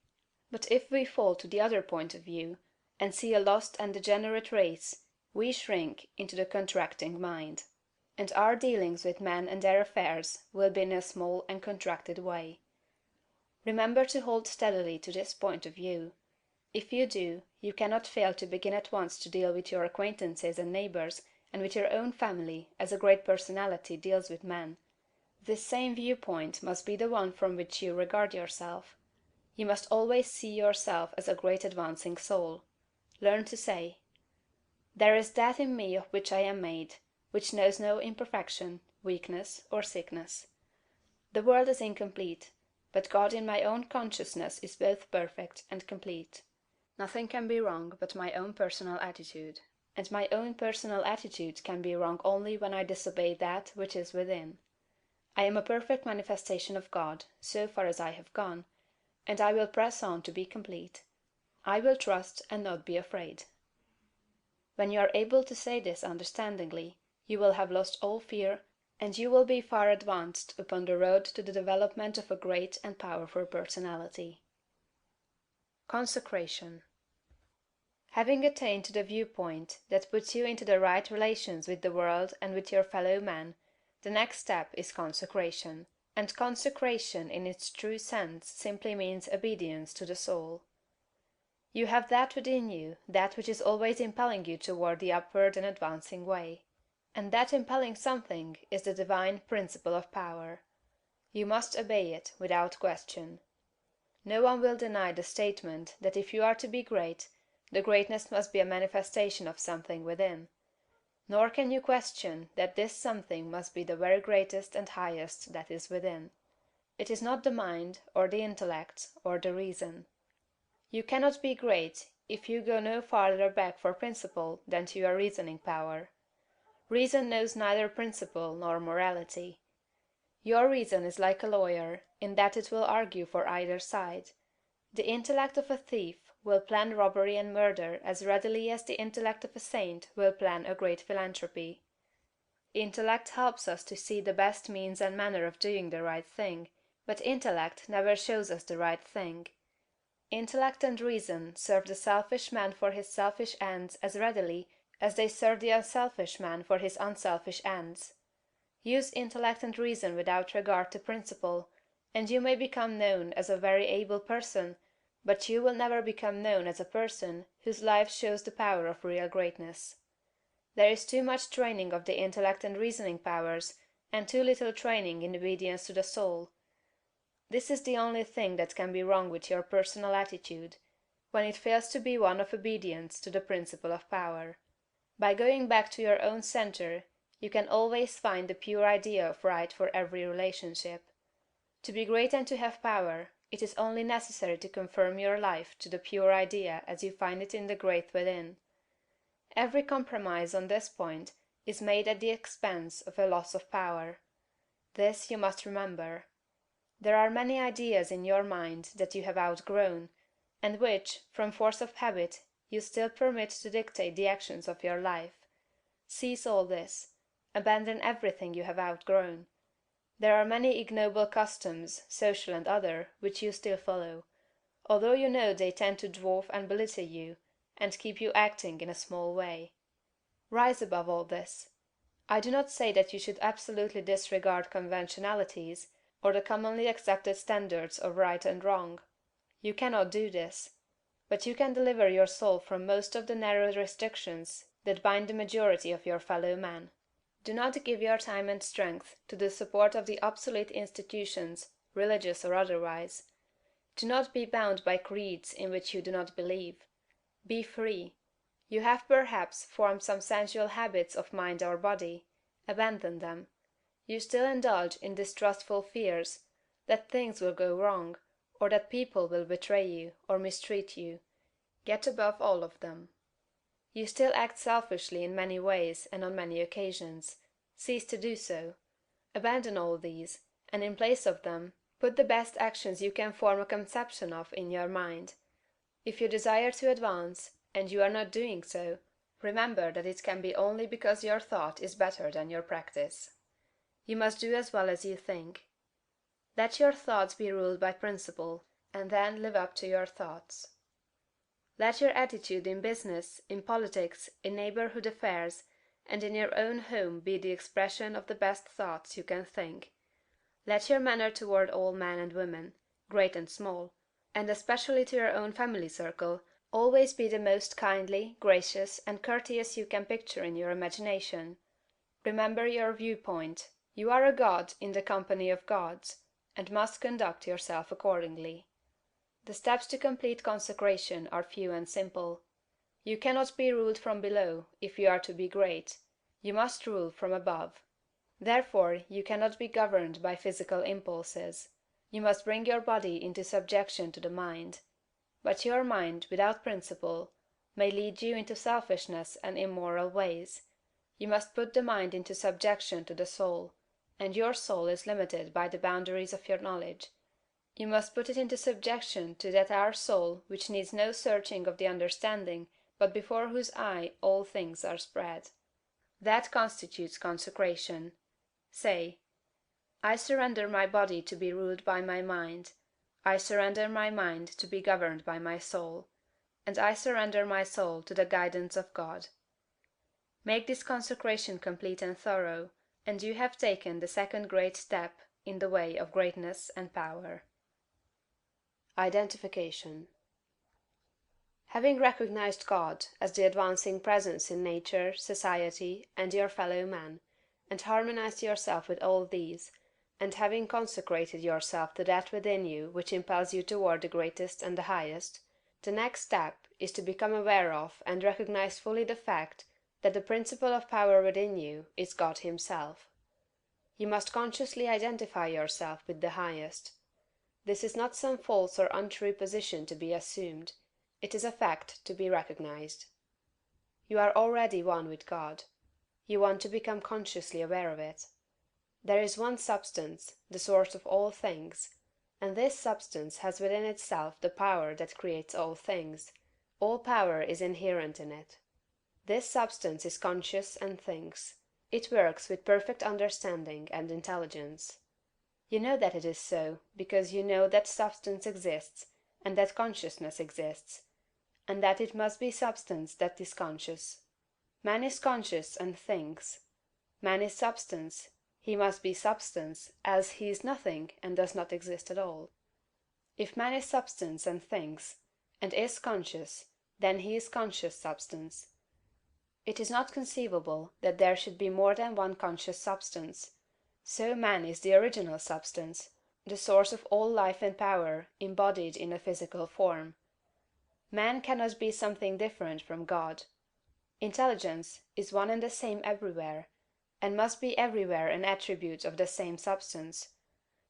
But if we fall to the other point of view, and see a lost and degenerate race, we shrink into the contracting mind, and our dealings with men and their affairs will be in a small and contracted way. Remember to hold steadily to this point of view. If you do, you cannot fail to begin at once to deal with your acquaintances and neighbors and with your own family as a great personality deals with men. This same viewpoint must be the one from which you regard yourself. You must always see yourself as a great advancing soul. Learn to say, "There is that in me of which I am made, which knows no imperfection, weakness, or sickness. The world is incomplete, but God in my own consciousness is both perfect and complete. Nothing can be wrong but my own personal attitude, and my own personal attitude can be wrong only when I disobey that which is within. I am a perfect manifestation of God, so far as I have gone, and I will press on to be complete. I will trust and not be afraid." When you are able to say this understandingly, you will have lost all fear, and you will be far advanced upon the road to the development of a great and powerful personality. Consecration. Having attained to the viewpoint that puts you into the right relations with the world and with your fellow men, the next step is consecration, and consecration in its true sense simply means obedience to the soul. You have that within you, that which is always impelling you toward the upward and advancing way. And that impelling something is the divine principle of power. You must obey it without question. No one will deny the statement that if you are to be great, the greatness must be a manifestation of something within. Nor can you question that this something must be the very greatest and highest that is within. It is not the mind, or the intellect, or the reason. You cannot be great if you go no farther back for principle than to your reasoning power. Reason knows neither principle nor morality. Your reason is like a lawyer, in that it will argue for either side. The intellect of a thief will plan robbery and murder as readily as the intellect of a saint will plan a great philanthropy. Intellect helps us to see the best means and manner of doing the right thing, but intellect never shows us the right thing. Intellect and reason serve the selfish man for his selfish ends as readily as they serve the unselfish man for his unselfish ends. Use intellect and reason without regard to principle, and you may become known as a very able person, but you will never become known as a person whose life shows the power of real greatness. There is too much training of the intellect and reasoning powers, and too little training in obedience to the soul. This is the only thing that can be wrong with your personal attitude, when it fails to be one of obedience to the principle of power. By going back to your own center, you can always find the pure idea of right for every relationship. To be great and to have power, it is only necessary to conform your life to the pure idea as you find it in the great within. Every compromise on this point is made at the expense of a loss of power. This you must remember. There are many ideas in your mind that you have outgrown, and which, from force of habit, you still permit to dictate the actions of your life. Cease all this. Abandon everything you have outgrown. There are many ignoble customs, social and other, which you still follow, although you know they tend to dwarf and belittle you, and keep you acting in a small way. Rise above all this. I do not say that you should absolutely disregard conventionalities, or the commonly accepted standards of right and wrong. You cannot do this. But you can deliver your soul from most of the narrow restrictions that bind the majority of your fellow men. Do not give your time and strength to the support of the obsolete institutions, religious or otherwise. Do not be bound by creeds in which you do not believe. Be free. You have perhaps formed some sensual habits of mind or body. Abandon them. You still indulge in distrustful fears that things will go wrong, or that people will betray you, or mistreat you. Get above all of them. You still act selfishly in many ways and on many occasions. Cease to do so. Abandon all these, and in place of them, put the best actions you can form a conception of in your mind. If you desire to advance, and you are not doing so, remember that it can be only because your thought is better than your practice. You must do as well as you think. Let your thoughts be ruled by principle, and then live up to your thoughts. Let your attitude in business, in politics, in neighborhood affairs, and in your own home be the expression of the best thoughts you can think. Let your manner toward all men and women, great and small, and especially to your own family circle, always be the most kindly, gracious, and courteous you can picture in your imagination. Remember your viewpoint. You are a god in the company of gods, and must conduct yourself accordingly. The steps to complete consecration are few and simple. You cannot be ruled from below if you are to be great; you must rule from above. Therefore you cannot be governed by physical impulses. You must bring your body into subjection to the mind. But your mind, without principle, may lead you into selfishness and immoral ways. You must put the mind into subjection to the soul, and your soul is limited by the boundaries of your knowledge. You must put it into subjection to that our soul which needs no searching of the understanding, but before whose eye all things are spread. That constitutes consecration. Say, I surrender my body to be ruled by my mind, I surrender my mind to be governed by my soul, and I surrender my soul to the guidance of God. Make this consecration complete and thorough, and you have taken the second great step in the way of greatness and power. Identification. Having recognized God as the advancing presence in nature, society, and your fellow men, and harmonized yourself with all these, and having consecrated yourself to that within you which impels you toward the greatest and the highest, the next step is to become aware of and recognize fully the fact that the principle of power within you is God himself. You must consciously identify yourself with the highest. This is not some false or untrue position to be assumed; it is a fact to be recognized. You are already one with God. You want to become consciously aware of it. There is one substance, the source of all things, and this substance has within itself the power that creates all things. All power is inherent in it. This substance is conscious and thinks. It works with perfect understanding and intelligence. You know that it is so, because you know that substance exists, and that consciousness exists, and that it must be substance that is conscious. Man is conscious and thinks. Man is substance; he must be substance, else he is nothing and does not exist at all. If man is substance and thinks, and is conscious, then he is conscious substance. It is not conceivable that there should be more than one conscious substance; so man is the original substance, the source of all life and power embodied in a physical form. Man cannot be something different from God. Intelligence is one and the same everywhere, and must be everywhere an attribute of the same substance.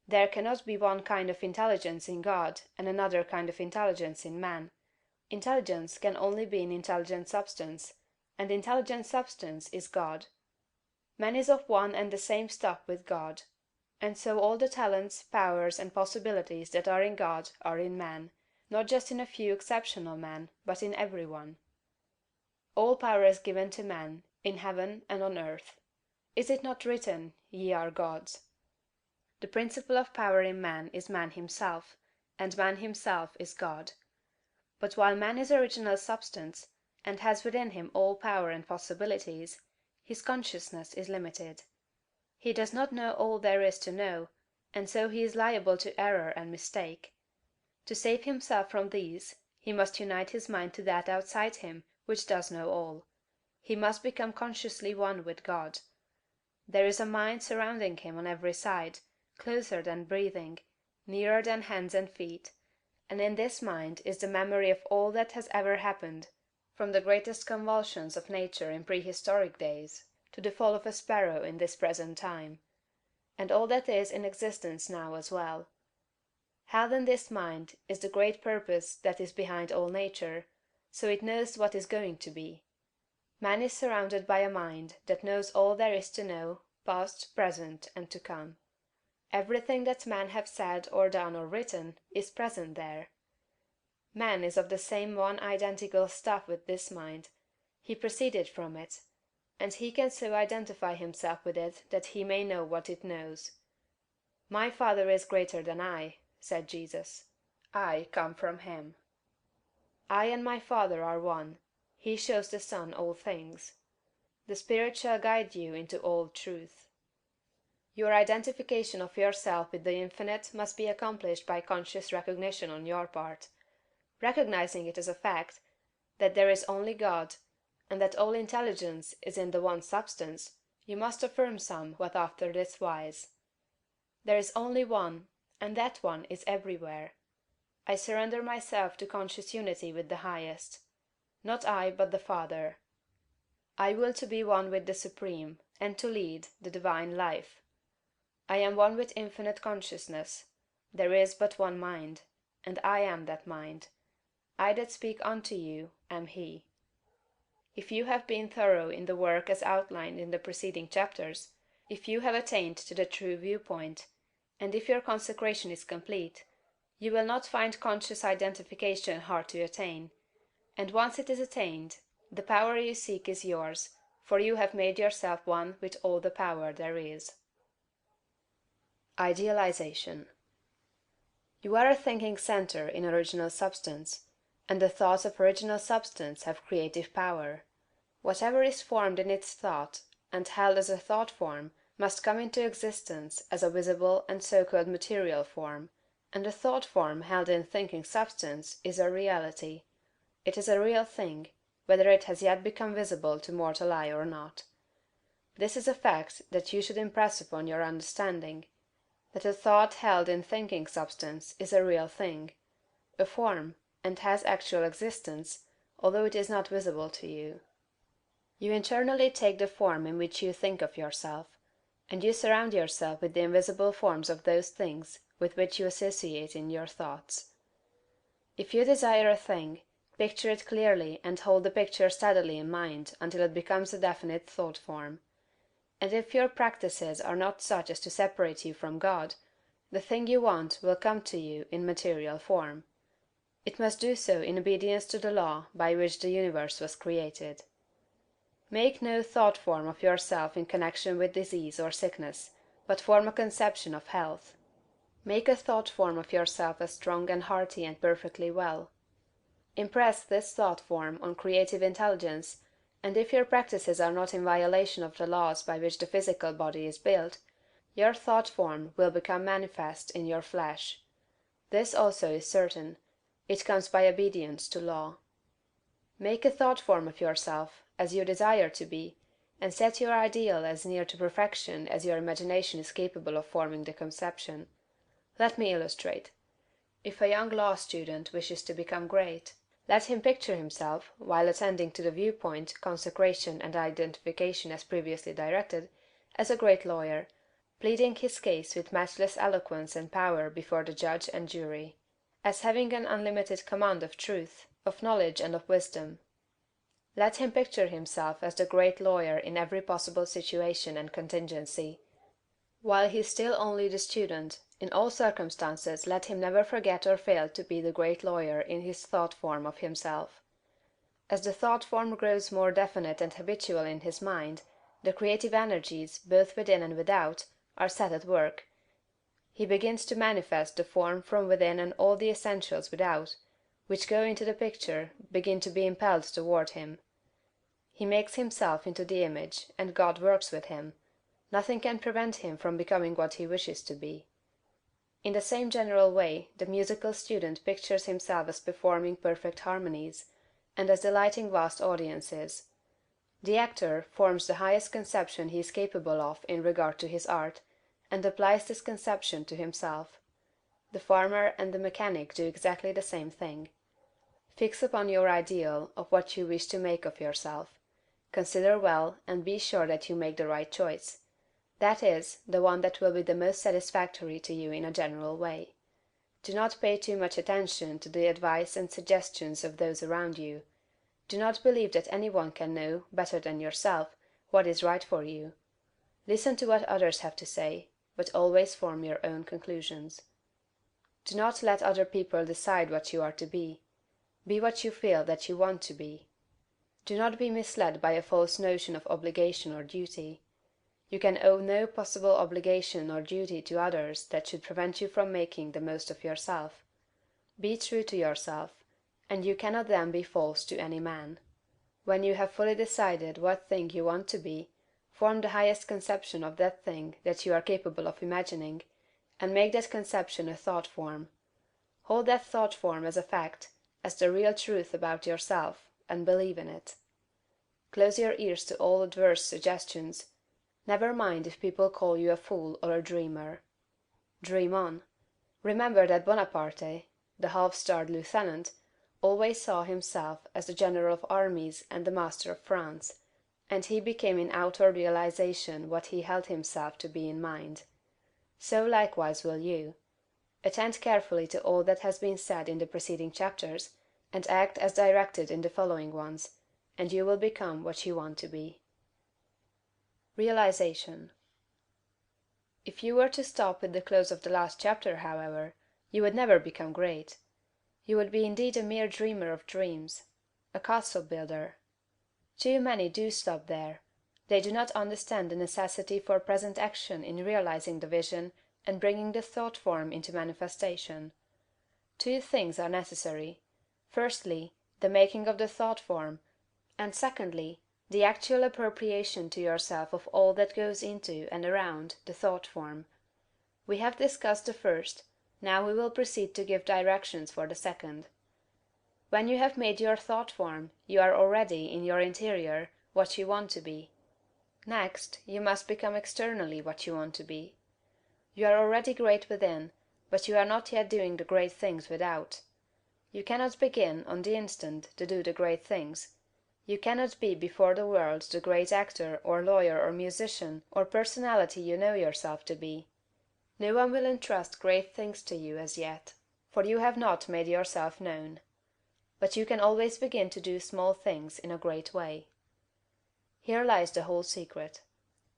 There cannot be one kind of intelligence in God and another kind of intelligence in man. Intelligence can only be in intelligent substance, and intelligent substance is God. Man is of one and the same stuff with God, and so all the talents, powers, and possibilities that are in God are in man, not just in a few exceptional men, but in every one. All power is given to man, in heaven and on earth. Is it not written, Ye are gods? The principle of power in man is man himself, and man himself is God. But while man is original substance, and has within him all power and possibilities, his consciousness is limited. He does not know all there is to know, and so he is liable to error and mistake. To save himself from these, he must unite his mind to that outside him which does know all. He must become consciously one with God. There is a mind surrounding him on every side, closer than breathing, nearer than hands and feet, and in this mind is the memory of all that has ever happened, from the greatest convulsions of nature in prehistoric days to the fall of a sparrow in this present time, and all that is in existence now as well. Held in this mind is the great purpose that is behind all nature, so it knows what is going to be. Man is surrounded by a mind that knows all there is to know, past, present, and to come. Everything that men have said or done or written is present there. Man is of the same one identical stuff with this mind; he proceeded from it, and he can so identify himself with it that he may know what it knows. My Father is greater than I, said Jesus. I come from him. I and my Father are one. He shows the Son all things. The Spirit shall guide you into all truth. Your identification of yourself with the infinite must be accomplished by conscious recognition on your part. Recognizing it as a fact, that there is only God, and that all intelligence is in the one substance, You must affirm somewhat after this wise: There is only one, and that one is everywhere. I surrender myself to conscious unity with the Highest. Not I, but the Father. I will to be one with the Supreme, and to lead the divine life. I am one with infinite consciousness. There is but one mind, and I am that mind. I that speak unto you am He. If you have been thorough in the work as outlined in the preceding chapters, if you have attained to the true viewpoint, and if your consecration is complete, you will not find conscious identification hard to attain, and once it is attained, the power you seek is yours, for you have made yourself one with all the power there is. Idealization. You are a thinking centre in original substance, and the thoughts of original substance have creative power. Whatever is formed in its thought, and held as a thought form, must come into existence as a visible and so-called material form, and a thought form held in thinking substance is a reality. It is a real thing, whether it has yet become visible to mortal eye or not. This is a fact that you should impress upon your understanding, that a thought held in thinking substance is a real thing, a form, and has actual existence, although it is not visible to you. You internally take the form in which you think of yourself, and you surround yourself with the invisible forms of those things with which you associate in your thoughts. If you desire a thing, picture it clearly and hold the picture steadily in mind until it becomes a definite thought form. And if your practices are not such as to separate you from God, the thing you want will come to you in material form. It must do so in obedience to the law by which the universe was created. Make no thought form of yourself in connection with disease or sickness, but form a conception of health. Make a thought form of yourself as strong and hearty and perfectly well. Impress this thought form on creative intelligence, and if your practices are not in violation of the laws by which the physical body is built, your thought form will become manifest in your flesh. This also is certain: it comes by obedience to law. Make a thought form of yourself, as you desire to be, and set your ideal as near to perfection as your imagination is capable of forming the conception. Let me illustrate. If a young law student wishes to become great, let him picture himself, while attending to the viewpoint, consecration, and identification as previously directed, as a great lawyer, pleading his case with matchless eloquence and power before the judge and jury, as having an unlimited command of truth, of knowledge, and of wisdom. Let him picture himself as the great lawyer in every possible situation and contingency. While he is still only the student, in all circumstances let him never forget or fail to be the great lawyer in his thought form of himself. As the thought form grows more definite and habitual in his mind, the creative energies, both within and without, are set at work. He begins to manifest the form from within, and all the essentials without, which go into the picture, begin to be impelled toward him. He makes himself into the image, and God works with him. Nothing can prevent him from becoming what he wishes to be. In the same general way, the musical student pictures himself as performing perfect harmonies, and as delighting vast audiences. The actor forms the highest conception he is capable of in regard to his art, and applies this conception to himself. The farmer and the mechanic do exactly the same thing. Fix upon your ideal of what you wish to make of yourself. Consider well, and be sure that you make the right choice. That is, the one that will be the most satisfactory to you in a general way. Do not pay too much attention to the advice and suggestions of those around you. Do not believe that any one can know, better than yourself, what is right for you. Listen to what others have to say, but always form your own conclusions. Do not let other people decide what you are to be. Be what you feel that you want to be. Do not be misled by a false notion of obligation or duty. You can owe no possible obligation or duty to others that should prevent you from making the most of yourself. Be true to yourself, and you cannot then be false to any man. When you have fully decided what thing you want to be, form the highest conception of that thing that you are capable of imagining, and make that conception a thought form. Hold that thought form as a fact, as the real truth about yourself, and believe in it. Close your ears to all adverse suggestions. Never mind if people call you a fool or a dreamer. Dream on. Remember that Bonaparte, the half-starved lieutenant, always saw himself as the general of armies and the master of France, and he became in outward realization what he held himself to be in mind. So likewise will you. Attend carefully to all that has been said in the preceding chapters, and act as directed in the following ones, and you will become what you want to be. Realization. If you were to stop with the close of the last chapter, however, you would never become great. You would be indeed a mere dreamer of dreams, a castle builder. Too many do stop there. They do not understand the necessity for present action in realizing the vision and bringing the thought form into manifestation. Two things are necessary: firstly, the making of the thought form, and secondly, the actual appropriation to yourself of all that goes into and around the thought form. We have discussed the first, now we will proceed to give directions for the second. When you have made your thought form, you are already, in your interior, what you want to be. Next, you must become externally what you want to be. You are already great within, but you are not yet doing the great things without. You cannot begin, on the instant, to do the great things. You cannot be before the world the great actor or lawyer or musician or personality you know yourself to be. No one will entrust great things to you as yet, for you have not made yourself known. But you can always begin to do small things in a great way. Here lies the whole secret.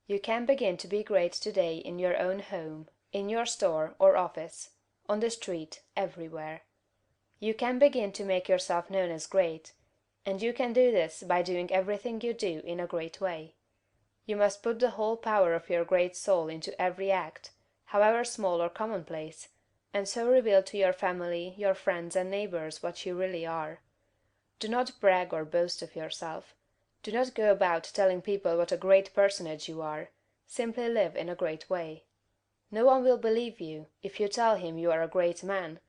You can begin to be great today in your own home, in your store or office, on the street, everywhere. You can begin to make yourself known as great, and you can do this by doing everything you do in a great way. You must put the whole power of your great soul into every act, however small or commonplace, and so reveal to your family, your friends and neighbors what you really are. Do not brag or boast of yourself. Do not go about telling people what a great personage you are. Simply live in a great way. No one will believe you if you tell him you are a great man,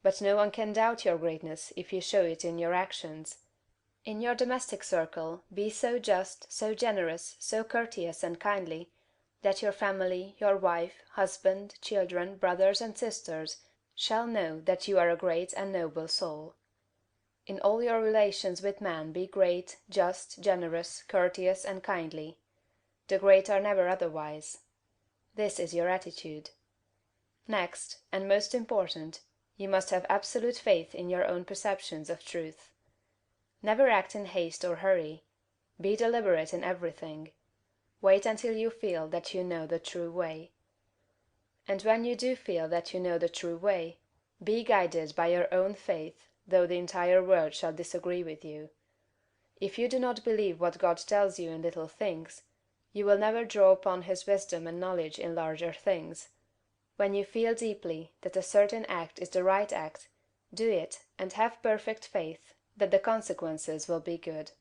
but no one can doubt your greatness if you show it in your actions. In your domestic circle, be so just, so generous, so courteous and kindly, that your family, your wife, husband, children, brothers and sisters, shall know that you are a great and noble soul. In all your relations with men be great, just, generous, courteous and kindly. The great are never otherwise. This is your attitude. Next, and most important, you must have absolute faith in your own perceptions of truth. Never act in haste or hurry. Be deliberate in everything. Wait until you feel that you know the true way. And when you do feel that you know the true way, be guided by your own faith, though the entire world shall disagree with you. If you do not believe what God tells you in little things, you will never draw upon his wisdom and knowledge in larger things. When you feel deeply that a certain act is the right act, do it, and have perfect faith that the consequences will be good.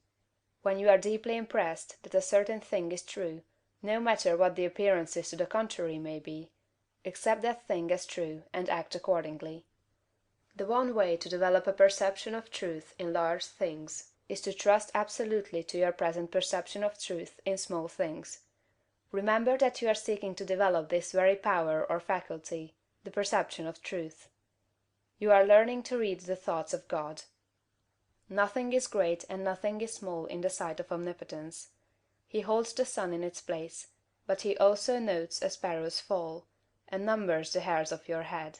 When you are deeply impressed that a certain thing is true, no matter what the appearances to the contrary may be, accept that thing as true and act accordingly. The one way to develop a perception of truth in large things is to trust absolutely to your present perception of truth in small things. Remember that you are seeking to develop this very power or faculty, the perception of truth. You are learning to read the thoughts of God. Nothing is great and nothing is small in the sight of Omnipotence. He holds the sun in its place, but he also notes a sparrow's fall, and numbers the hairs of your head.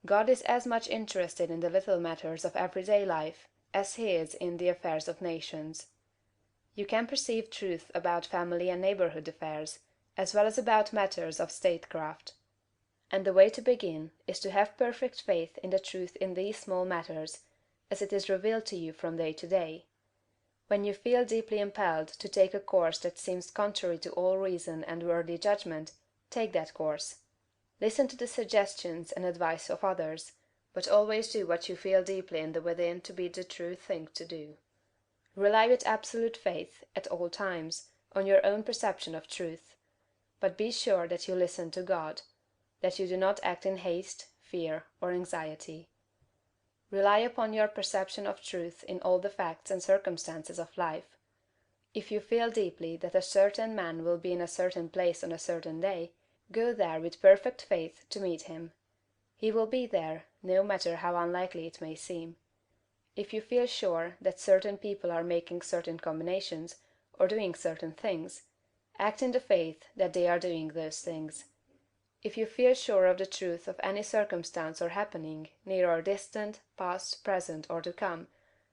God is as much interested in the little matters of everyday life as he is in the affairs of nations. You can perceive truth about family and neighborhood affairs, as well as about matters of statecraft. And the way to begin is to have perfect faith in the truth in these small matters, as it is revealed to you from day to day. When you feel deeply impelled to take a course that seems contrary to all reason and worthy judgment, take that course. Listen to the suggestions and advice of others, but always do what you feel deeply in the within to be the true thing to do. Rely with absolute faith, at all times, on your own perception of truth, but be sure that you listen to God, that you do not act in haste, fear, or anxiety. Rely upon your perception of truth in all the facts and circumstances of life. If you feel deeply that a certain man will be in a certain place on a certain day, go there with perfect faith to meet him. He will be there, no matter how unlikely it may seem. If you feel sure that certain people are making certain combinations, or doing certain things, act in the faith that they are doing those things. If you feel sure of the truth of any circumstance or happening, near or distant, past, present, or to come,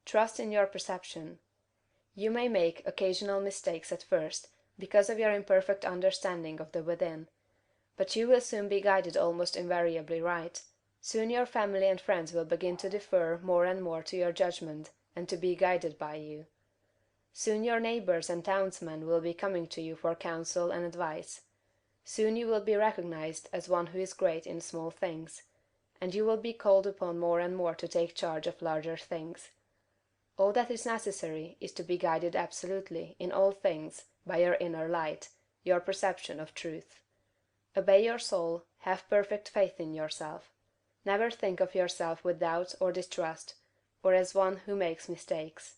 trust in your perception. You may make occasional mistakes at first, because of your imperfect understanding of the within, but you will soon be guided almost invariably right. Soon your family and friends will begin to defer more and more to your judgment, and to be guided by you. Soon your neighbors and townsmen will be coming to you for counsel and advice. Soon you will be recognized as one who is great in small things, and you will be called upon more and more to take charge of larger things. All that is necessary is to be guided absolutely, in all things, by your inner light, your perception of truth. Obey your soul, have perfect faith in yourself. Never think of yourself with doubt or distrust, or as one who makes mistakes.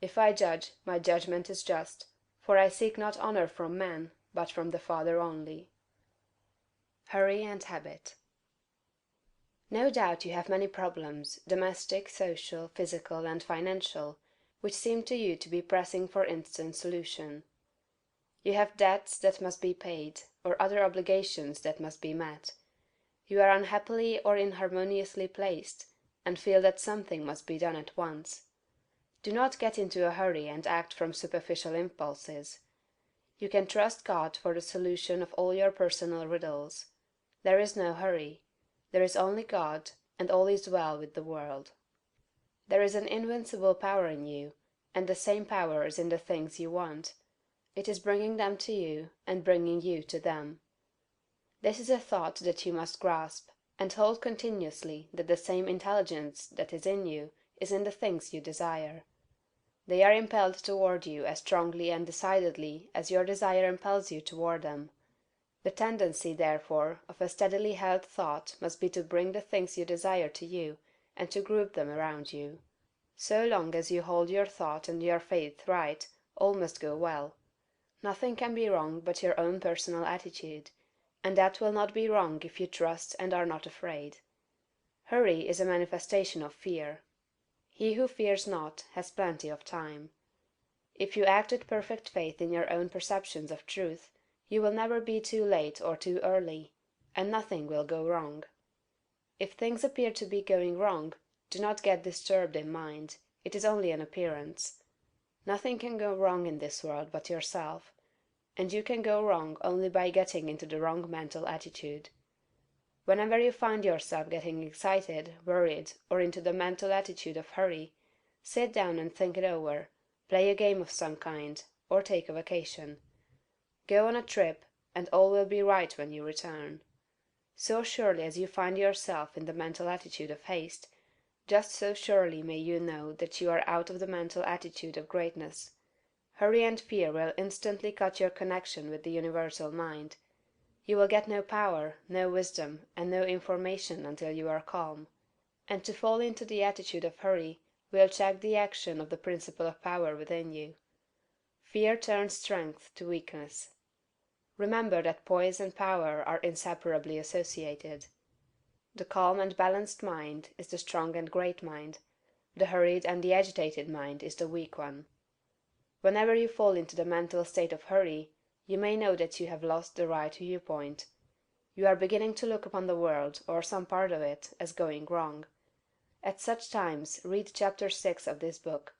If I judge, my judgment is just, for I seek not honor from man, but from the Father only. Hurry and Habit. No doubt you have many problems, domestic, social, physical, and financial, which seem to you to be pressing for instant solution. You have debts that must be paid, or other obligations that must be met. You are unhappily or inharmoniously placed, and feel that something must be done at once. Do not get into a hurry and act from superficial impulses. You can trust God for the solution of all your personal riddles. There is no hurry. There is only God, and all is well with the world. There is an invincible power in you, and the same power is in the things you want. It is bringing them to you, and bringing you to them. This is a thought that you must grasp, and hold continuously that the same intelligence that is in you is in the things you desire. They are impelled toward you as strongly and decidedly as your desire impels you toward them. The tendency, therefore, of a steadily held thought must be to bring the things you desire to you, and to group them around you. So long as you hold your thought and your faith right, all must go well. Nothing can be wrong but your own personal attitude, and that will not be wrong if you trust and are not afraid. Hurry is a manifestation of fear. He who fears not has plenty of time. If you act with perfect faith in your own perceptions of truth, you will never be too late or too early, and nothing will go wrong. If things appear to be going wrong, do not get disturbed in mind, it is only an appearance. Nothing can go wrong in this world but yourself, and you can go wrong only by getting into the wrong mental attitude. Whenever you find yourself getting excited, worried, or into the mental attitude of hurry, sit down and think it over, play a game of some kind, or take a vacation. Go on a trip, and all will be right when you return. So surely as you find yourself in the mental attitude of haste, just so surely may you know that you are out of the mental attitude of greatness. Hurry and fear will instantly cut your connection with the universal mind. You will get no power, no wisdom, and no information until you are calm. And to fall into the attitude of hurry will check the action of the principle of power within you. Fear turns strength to weakness. Remember that poise and power are inseparably associated. The calm and balanced mind is the strong and great mind, the hurried and the agitated mind is the weak one. Whenever you fall into the mental state of hurry, you may know that you have lost the right viewpoint. You are beginning to look upon the world, or some part of it, as going wrong. At such times read chapter 6 of this book.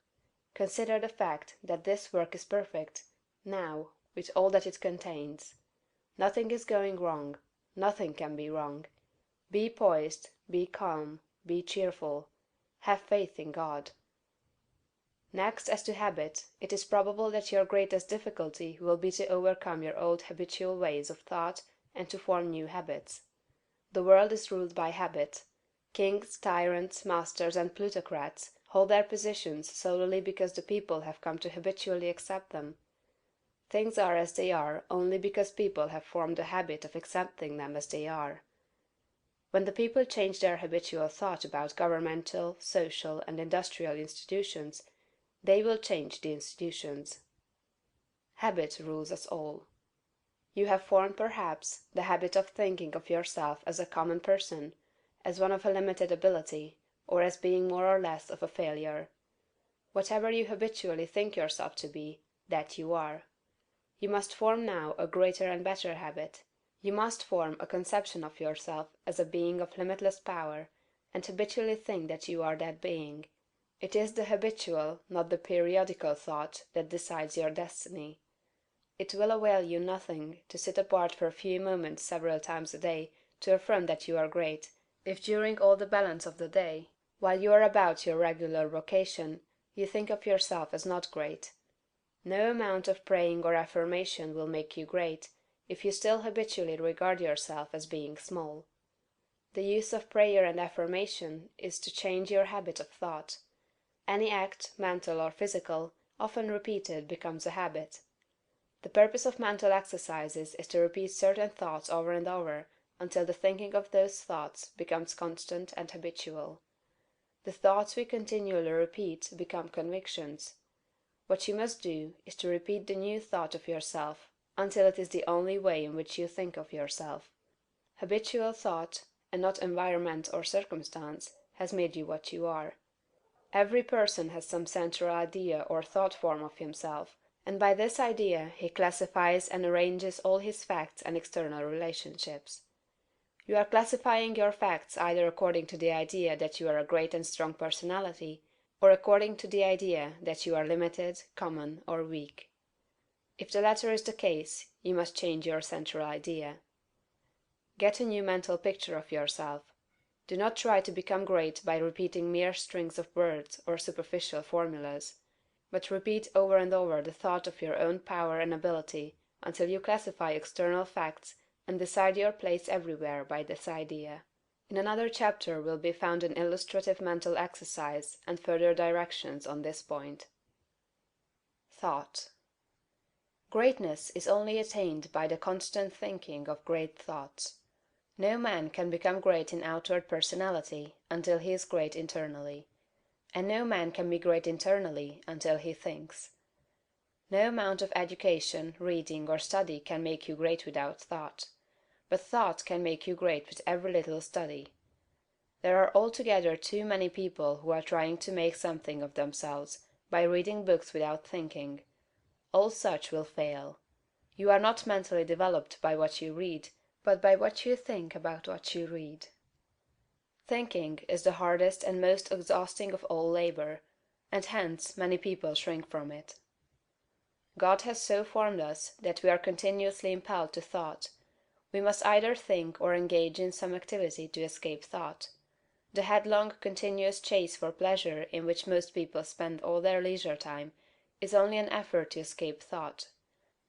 Consider the fact that this work is perfect, now, with all that it contains. Nothing is going wrong, nothing can be wrong. Be poised, be calm, be cheerful. Have faith in God. Next, as to habit, it is probable that your greatest difficulty will be to overcome your old habitual ways of thought and to form new habits. The world is ruled by habit. Kings, tyrants, masters, and plutocrats hold their positions solely because the people have come to habitually accept them. Things are as they are only because people have formed the habit of accepting them as they are. When the people change their habitual thought about governmental, social, and industrial institutions, they will change the institutions. Habit rules us all. You have formed, perhaps, the habit of thinking of yourself as a common person, as one of a limited ability, or as being more or less of a failure. Whatever you habitually think yourself to be, that you are. You must form now a greater and better habit. You must form a conception of yourself as a being of limitless power, and habitually think that you are that being. It is the habitual, not the periodical thought that decides your destiny. It will avail you nothing to sit apart for a few moments several times a day to affirm that you are great, if during all the balance of the day, while you are about your regular vocation, you think of yourself as not great. No amount of praying or affirmation will make you great, if you still habitually regard yourself as being small. The use of prayer and affirmation is to change your habit of thought. Any act, mental or physical, often repeated becomes a habit. The purpose of mental exercises is to repeat certain thoughts over and over until the thinking of those thoughts becomes constant and habitual. The thoughts we continually repeat become convictions. What you must do is to repeat the new thought of yourself until it is the only way in which you think of yourself. Habitual thought, and not environment or circumstance, has made you what you are. Every person has some central idea or thought form of himself, and by this idea he classifies and arranges all his facts and external relationships. You are classifying your facts either according to the idea that you are a great and strong personality, or according to the idea that you are limited, common, or weak. If the latter is the case, you must change your central idea. Get a new mental picture of yourself. Do not try to become great by repeating mere strings of words or superficial formulas, but repeat over and over the thought of your own power and ability until you classify external facts and decide your place everywhere by this idea. In another chapter will be found an illustrative mental exercise and further directions on this point. Thought. Greatness is only attained by the constant thinking of great thoughts. No man can become great in outward personality until he is great internally. And no man can be great internally until he thinks. No amount of education, reading, or study can make you great without thought. But thought can make you great with every little study. There are altogether too many people who are trying to make something of themselves by reading books without thinking. All such will fail. You are not mentally developed by what you read, but by what you think about what you read. Thinking is the hardest and most exhausting of all labor, and hence many people shrink from it. God has so formed us that we are continuously impelled to thought. We must either think or engage in some activity to escape thought. The headlong, continuous chase for pleasure in which most people spend all their leisure time is only an effort to escape thought.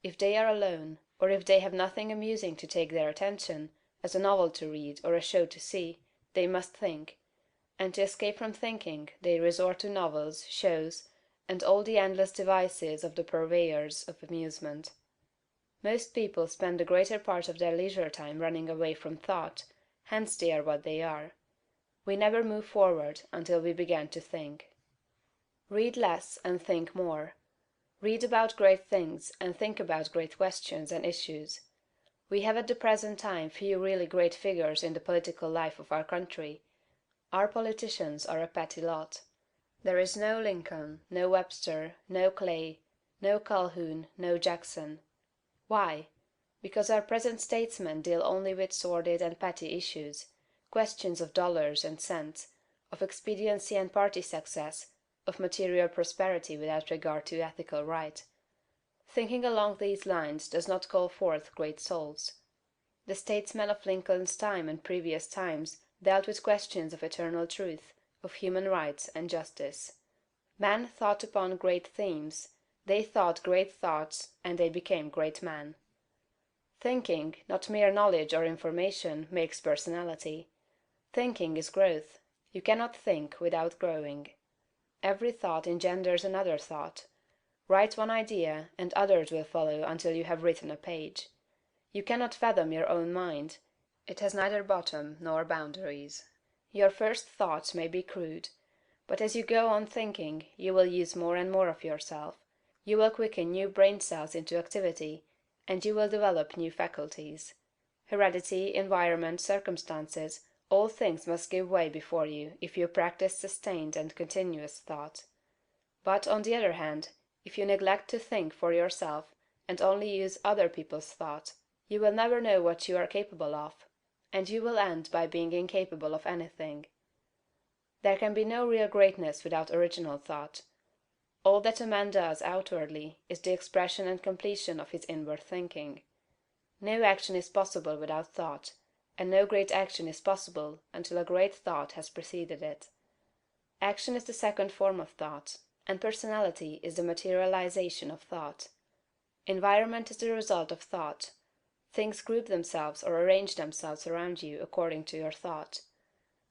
If they are alone, or if they have nothing amusing to take their attention, as a novel to read or a show to see, they must think; and to escape from thinking they resort to novels, shows, and all the endless devices of the purveyors of amusement. Most people spend the greater part of their leisure time running away from thought, hence they are what they are. We never move forward until we begin to think. Read less and think more. Read about great things and think about great questions and issues. We have at the present time few really great figures in the political life of our country. Our politicians are a petty lot. There is no Lincoln, no Webster, no Clay, no Calhoun, no Jackson. Why? Because our present statesmen deal only with sordid and petty issues, questions of dollars and cents, of expediency and party success, of material prosperity without regard to ethical right. Thinking along these lines does not call forth great souls. The statesmen of Lincoln's time and previous times dealt with questions of eternal truth, of human rights and justice. Men thought upon great themes, they thought great thoughts, and they became great men. Thinking, not mere knowledge or information, makes personality. Thinking is growth. You cannot think without growing. Every thought engenders another thought. Write one idea, and others will follow until you have written a page. You cannot fathom your own mind. It has neither bottom nor boundaries. Your first thoughts may be crude, but as you go on thinking you will use more and more of yourself. You will quicken new brain cells into activity, and you will develop new faculties. Heredity, environment, circumstances, all things must give way before you if you practice sustained and continuous thought. But, on the other hand, if you neglect to think for yourself, and only use other people's thought, you will never know what you are capable of, and you will end by being incapable of anything. There can be no real greatness without original thought. All that a man does outwardly is the expression and completion of his inward thinking. No action is possible without thought, and no great action is possible until a great thought has preceded it. Action is the second form of thought, and personality is the materialization of thought. Environment is the result of thought. Things group themselves or arrange themselves around you according to your thought.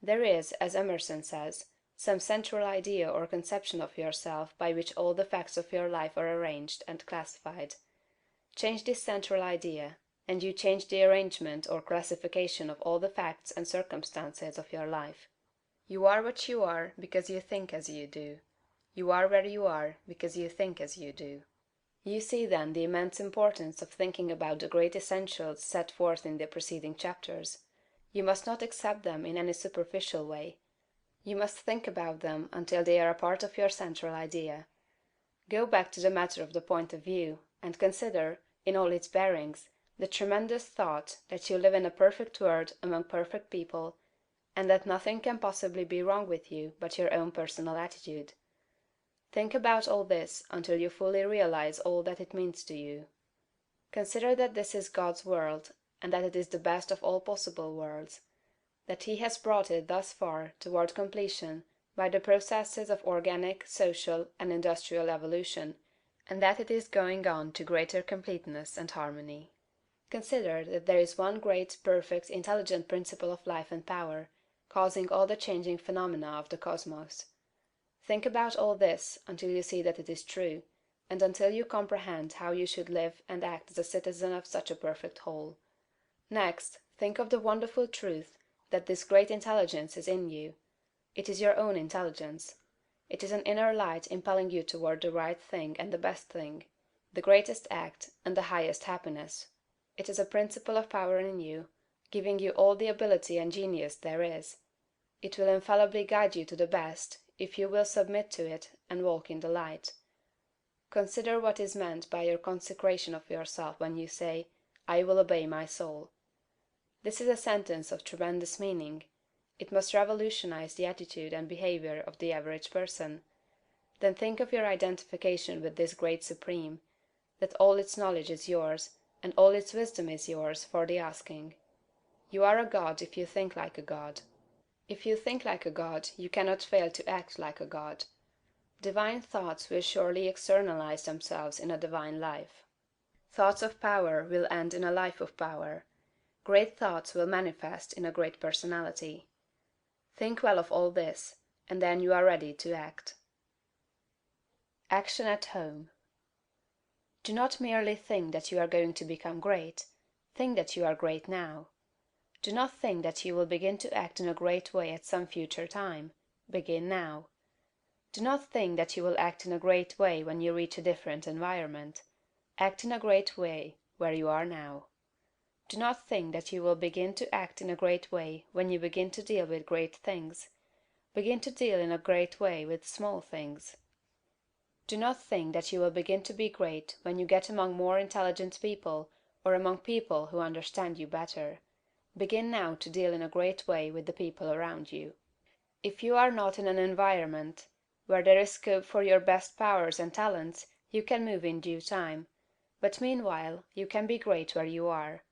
There is, as Emerson says, some central idea or conception of yourself by which all the facts of your life are arranged and classified. Change this central idea, and you change the arrangement or classification of all the facts and circumstances of your life. You are what you are because you think as you do. You are where you are because you think as you do. You see then the immense importance of thinking about the great essentials set forth in the preceding chapters. You must not accept them in any superficial way. You must think about them until they are a part of your central idea. Go back to the matter of the point of view, and consider, in all its bearings, the tremendous thought that you live in a perfect world among perfect people, and that nothing can possibly be wrong with you but your own personal attitude. Think about all this until you fully realize all that it means to you. Consider that this is God's world, and that it is the best of all possible worlds, that He has brought it thus far toward completion by the processes of organic, social, and industrial evolution, and that it is going on to greater completeness and harmony. Consider that there is one great, perfect, intelligent principle of life and power, causing all the changing phenomena of the cosmos. Think about all this until you see that it is true, and until you comprehend how you should live and act as a citizen of such a perfect whole. Next, think of the wonderful truth that this great intelligence is in you. It is your own intelligence. It is an inner light impelling you toward the right thing and the best thing, the greatest act and the highest happiness. It is a principle of power in you, giving you all the ability and genius there is. It will infallibly guide you to the best, if you will submit to it and walk in the light. Consider what is meant by your consecration of yourself when you say, "I will obey my soul." This is a sentence of tremendous meaning. It must revolutionize the attitude and behavior of the average person. Then think of your identification with this great Supreme, that all its knowledge is yours, and all its wisdom is yours for the asking. You are a god if you think like a god. If you think like a god, you cannot fail to act like a god. Divine thoughts will surely externalize themselves in a divine life. Thoughts of power will end in a life of power. Great thoughts will manifest in a great personality. Think well of all this, and then you are ready to act. Action at home. Do not merely think that you are going to become great. Think that you are great now. Do not think that you will begin to act in a great way at some future time. Begin now. Do not think that you will act in a great way when you reach a different environment. Act in a great way where you are now. Do not think that you will begin to act in a great way when you begin to deal with great things. Begin to deal in a great way with small things. Do not think that you will begin to be great when you get among more intelligent people or among people who understand you better. Begin now to deal in a great way with the people around you. If you are not in an environment where there is scope for your best powers and talents, you can move in due time, but meanwhile you can be great where you are.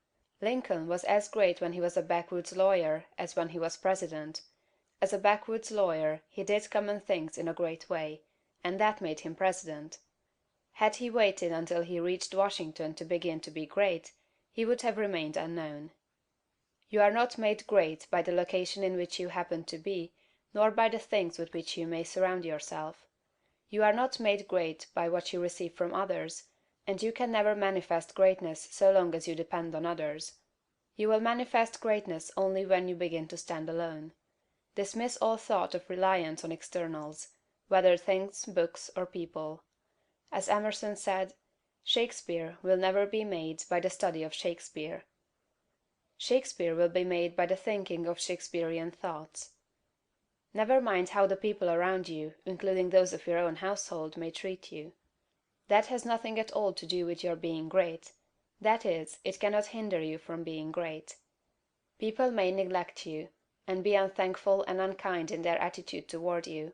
Lincoln was as great when he was a backwoods lawyer as when he was president. As a backwoods lawyer he did common things in a great way, and that made him president. Had he waited until he reached Washington to begin to be great, he would have remained unknown. You are not made great by the location in which you happen to be, nor by the things with which you may surround yourself. You are not made great by what you receive from others, and you can never manifest greatness so long as you depend on others. You will manifest greatness only when you begin to stand alone. Dismiss all thought of reliance on externals, whether things, books, or people. As Emerson said, Shakespeare will never be made by the study of Shakespeare. Shakespeare will be made by the thinking of Shakespearean thoughts. Never mind how the people around you, including those of your own household, may treat you. That has nothing at all to do with your being great. That is, it cannot hinder you from being great. People may neglect you, and be unthankful and unkind in their attitude toward you.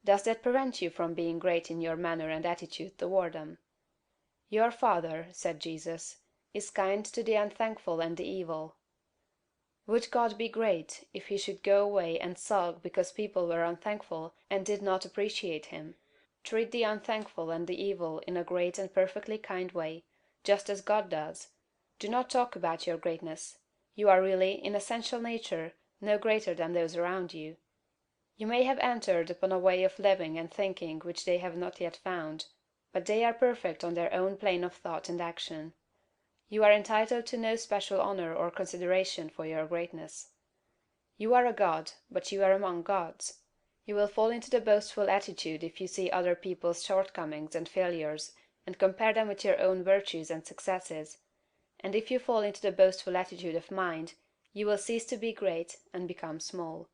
Does that prevent you from being great in your manner and attitude toward them? Your Father, said Jesus, is kind to the unthankful and the evil. Would God be great if he should go away and sulk because people were unthankful and did not appreciate him? Treat the unthankful and the evil in a great and perfectly kind way, just as God does. Do not talk about your greatness. You are really, in essential nature, no greater than those around you. You may have entered upon a way of living and thinking which they have not yet found, but they are perfect on their own plane of thought and action. You are entitled to no special honor or consideration for your greatness. You are a god, but you are among gods. You will fall into the boastful attitude if you see other people's shortcomings and failures and compare them with your own virtues and successes, and if you fall into the boastful attitude of mind, you will cease to be great and become small.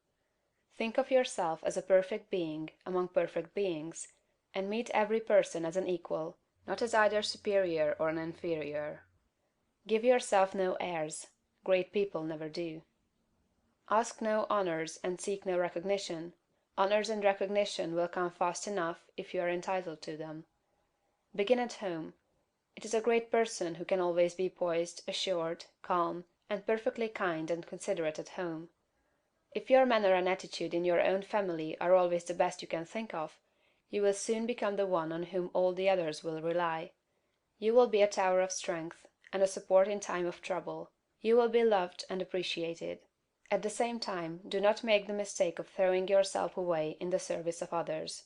Think of yourself as a perfect being among perfect beings, and meet every person as an equal, not as either superior or an inferior. Give yourself no airs. Great people never do. Ask no honors and seek no recognition. Honors and recognition will come fast enough if you are entitled to them. Begin at home. It is a great person who can always be poised, assured, calm, and perfectly kind and considerate at home. If your manner and attitude in your own family are always the best you can think of, you will soon become the one on whom all the others will rely. You will be a tower of strength, and a support in time of trouble. You will be loved and appreciated. At the same time, do not make the mistake of throwing yourself away in the service of others.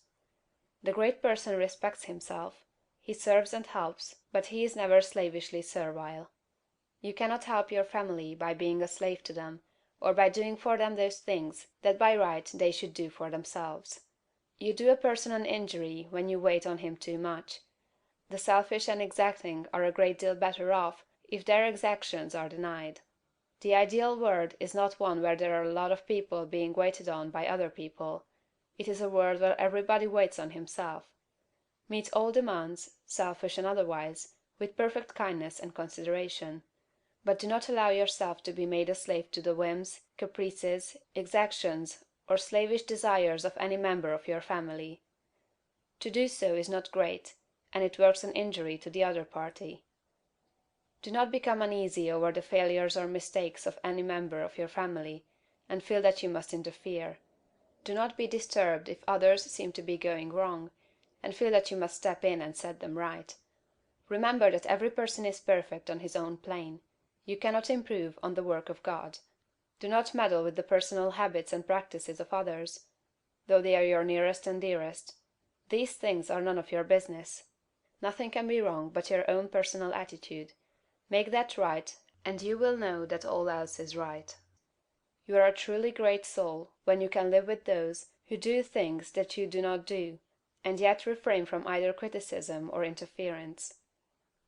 The great person respects himself. He serves and helps, but he is never slavishly servile. You cannot help your family by being a slave to them, or by doing for them those things that by right they should do for themselves. You do a person an injury when you wait on him too much. The selfish and exacting are a great deal better off if their exactions are denied. The ideal world is not one where there are a lot of people being waited on by other people. It is a world where everybody waits on himself. Meet all demands, selfish and otherwise, with perfect kindness and consideration. But do not allow yourself to be made a slave to the whims, caprices, exactions, or slavish desires of any member of your family. To do so is not great, and it works an injury to the other party. Do not become uneasy over the failures or mistakes of any member of your family, and feel that you must interfere. Do not be disturbed if others seem to be going wrong, and feel that you must step in and set them right. Remember that every person is perfect on his own plane. You cannot improve on the work of God. Do not meddle with the personal habits and practices of others, though they are your nearest and dearest. These things are none of your business. Nothing can be wrong but your own personal attitude. Make that right, and you will know that all else is right. You are a truly great soul when you can live with those who do things that you do not do, and yet refrain from either criticism or interference.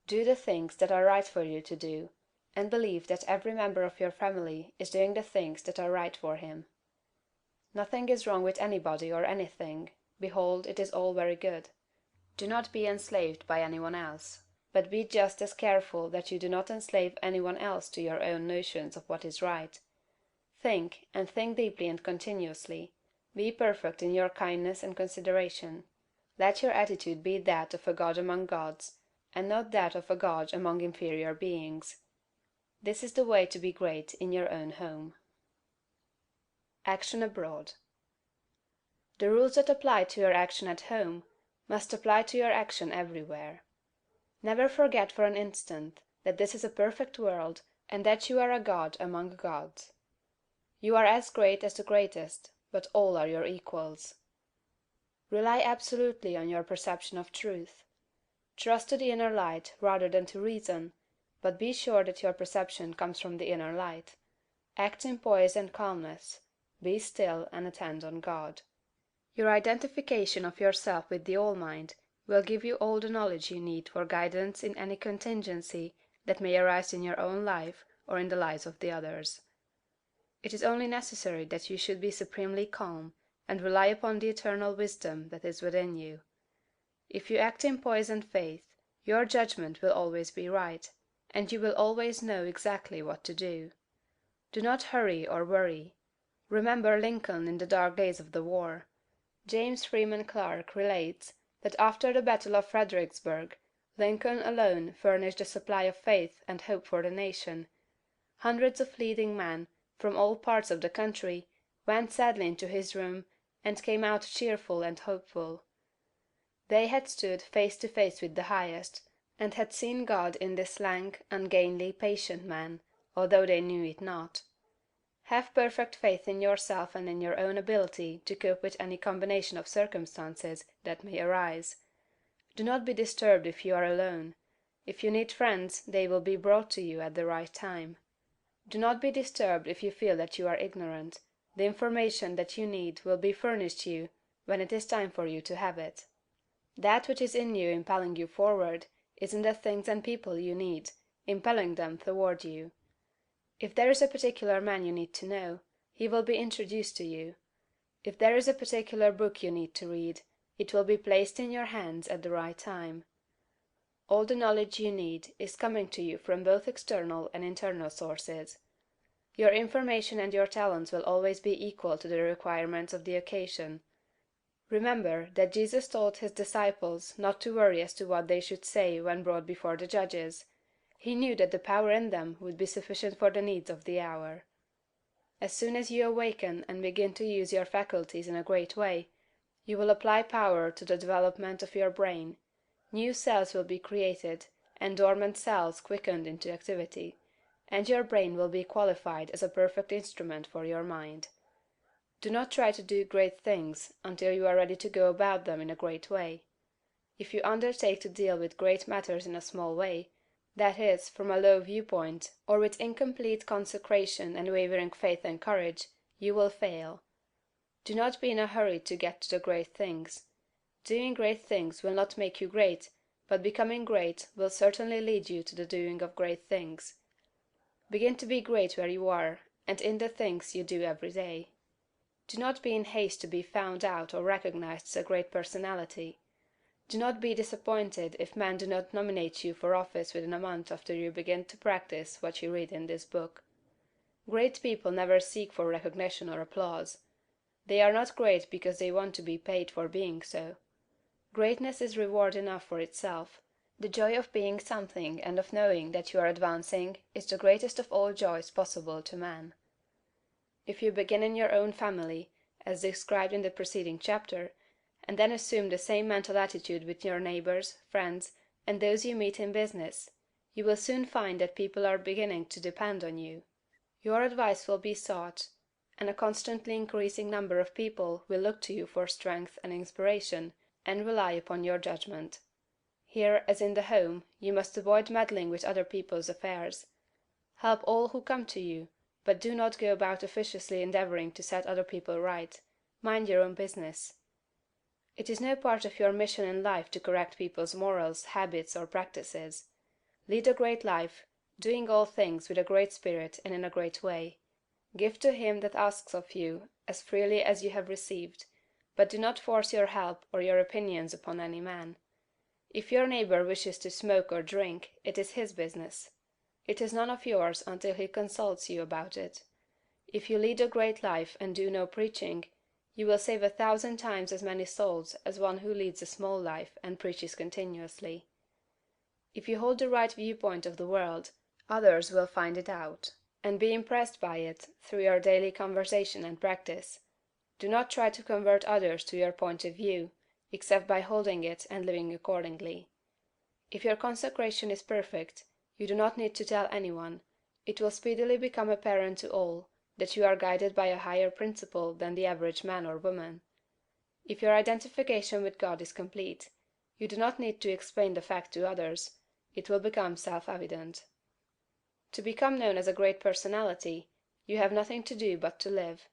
Do the things that are right for you to do, and believe that every member of your family is doing the things that are right for him. Nothing is wrong with anybody or anything. Behold, it is all very good. Do not be enslaved by anyone else, but be just as careful that you do not enslave anyone else to your own notions of what is right. Think, and think deeply and continuously. Be perfect in your kindness and consideration. Let your attitude be that of a god among gods, and not that of a god among inferior beings. This is the way to be great in your own home. Action abroad. The rules that apply to your action at home must apply to your action everywhere. Never forget for an instant that this is a perfect world, and that you are a god among gods. You are as great as the greatest, but all are your equals. Rely absolutely on your perception of truth. Trust to the inner light rather than to reason, but be sure that your perception comes from the inner light. Act in poise and calmness. Be still and attend on God. Your identification of yourself with the All-Mind will give you all the knowledge you need for guidance in any contingency that may arise in your own life or in the lives of the others. It is only necessary that you should be supremely calm, and rely upon the eternal wisdom that is within you. If you act in poise and faith, your judgment will always be right, and you will always know exactly what to do. Do not hurry or worry. Remember Lincoln in the dark days of the war. James Freeman Clarke relates that after the battle of Fredericksburg, Lincoln alone furnished a supply of faith and hope for the nation. Hundreds of leading men, from all parts of the country, went sadly into his room and came out cheerful and hopeful. They had stood face to face with the Highest, and had seen God in this lank, ungainly, patient man, although they knew it not. Have perfect faith in yourself and in your own ability to cope with any combination of circumstances that may arise. Do not be disturbed if you are alone. If you need friends, they will be brought to you at the right time. Do not be disturbed if you feel that you are ignorant. The information that you need will be furnished you when it is time for you to have it. That which is in you impelling you forward is in the things and people you need, impelling them toward you. If there is a particular man you need to know, he will be introduced to you. If there is a particular book you need to read, it will be placed in your hands at the right time. All the knowledge you need is coming to you from both external and internal sources. Your information and your talents will always be equal to the requirements of the occasion. Remember that Jesus told his disciples not to worry as to what they should say when brought before the judges. He knew that the power in them would be sufficient for the needs of the hour. As soon as you awaken and begin to use your faculties in a great way, you will apply power to the development of your brain. New cells will be created, and dormant cells quickened into activity, and your brain will be qualified as a perfect instrument for your mind. Do not try to do great things until you are ready to go about them in a great way. If you undertake to deal with great matters in a small way, that is, from a low viewpoint, or with incomplete consecration and wavering faith and courage, you will fail. Do not be in a hurry to get to the great things. Doing great things will not make you great, but becoming great will certainly lead you to the doing of great things. Begin to be great where you are, and in the things you do every day. Do not be in haste to be found out or recognized as a great personality. Do not be disappointed if men do not nominate you for office within a month after you begin to practice what you read in this book. Great people never seek for recognition or applause. They are not great because they want to be paid for being so. Greatness is reward enough for itself. The joy of being something and of knowing that you are advancing is the greatest of all joys possible to man. If you begin in your own family, as described in the preceding chapter, and then assume the same mental attitude with your neighbors, friends, and those you meet in business, you will soon find that people are beginning to depend on you. Your advice will be sought, and a constantly increasing number of people will look to you for strength and inspiration, and rely upon your judgment. Here, as in the home, you must avoid meddling with other people's affairs. Help all who come to you, but do not go about officiously endeavoring to set other people right. Mind your own business. It is no part of your mission in life to correct people's morals, habits, or practices. Lead a great life, doing all things with a great spirit and in a great way. Give to him that asks of you as freely as you have received, but do not force your help or your opinions upon any man. If your neighbor wishes to smoke or drink, it is his business. It is none of yours until he consults you about it. If you lead a great life and do no preaching, you will save 1,000 times as many souls as one who leads a small life and preaches continuously. If you hold the right viewpoint of the world, others will find it out, and be impressed by it through your daily conversation and practice. Do not try to convert others to your point of view, except by holding it and living accordingly. If your consecration is perfect, you do not need to tell anyone. It will speedily become apparent to all that you are guided by a higher principle than the average man or woman. If your identification with God is complete, you do not need to explain the fact to others. It will become self-evident. To become known as a great personality, you have nothing to do but to live.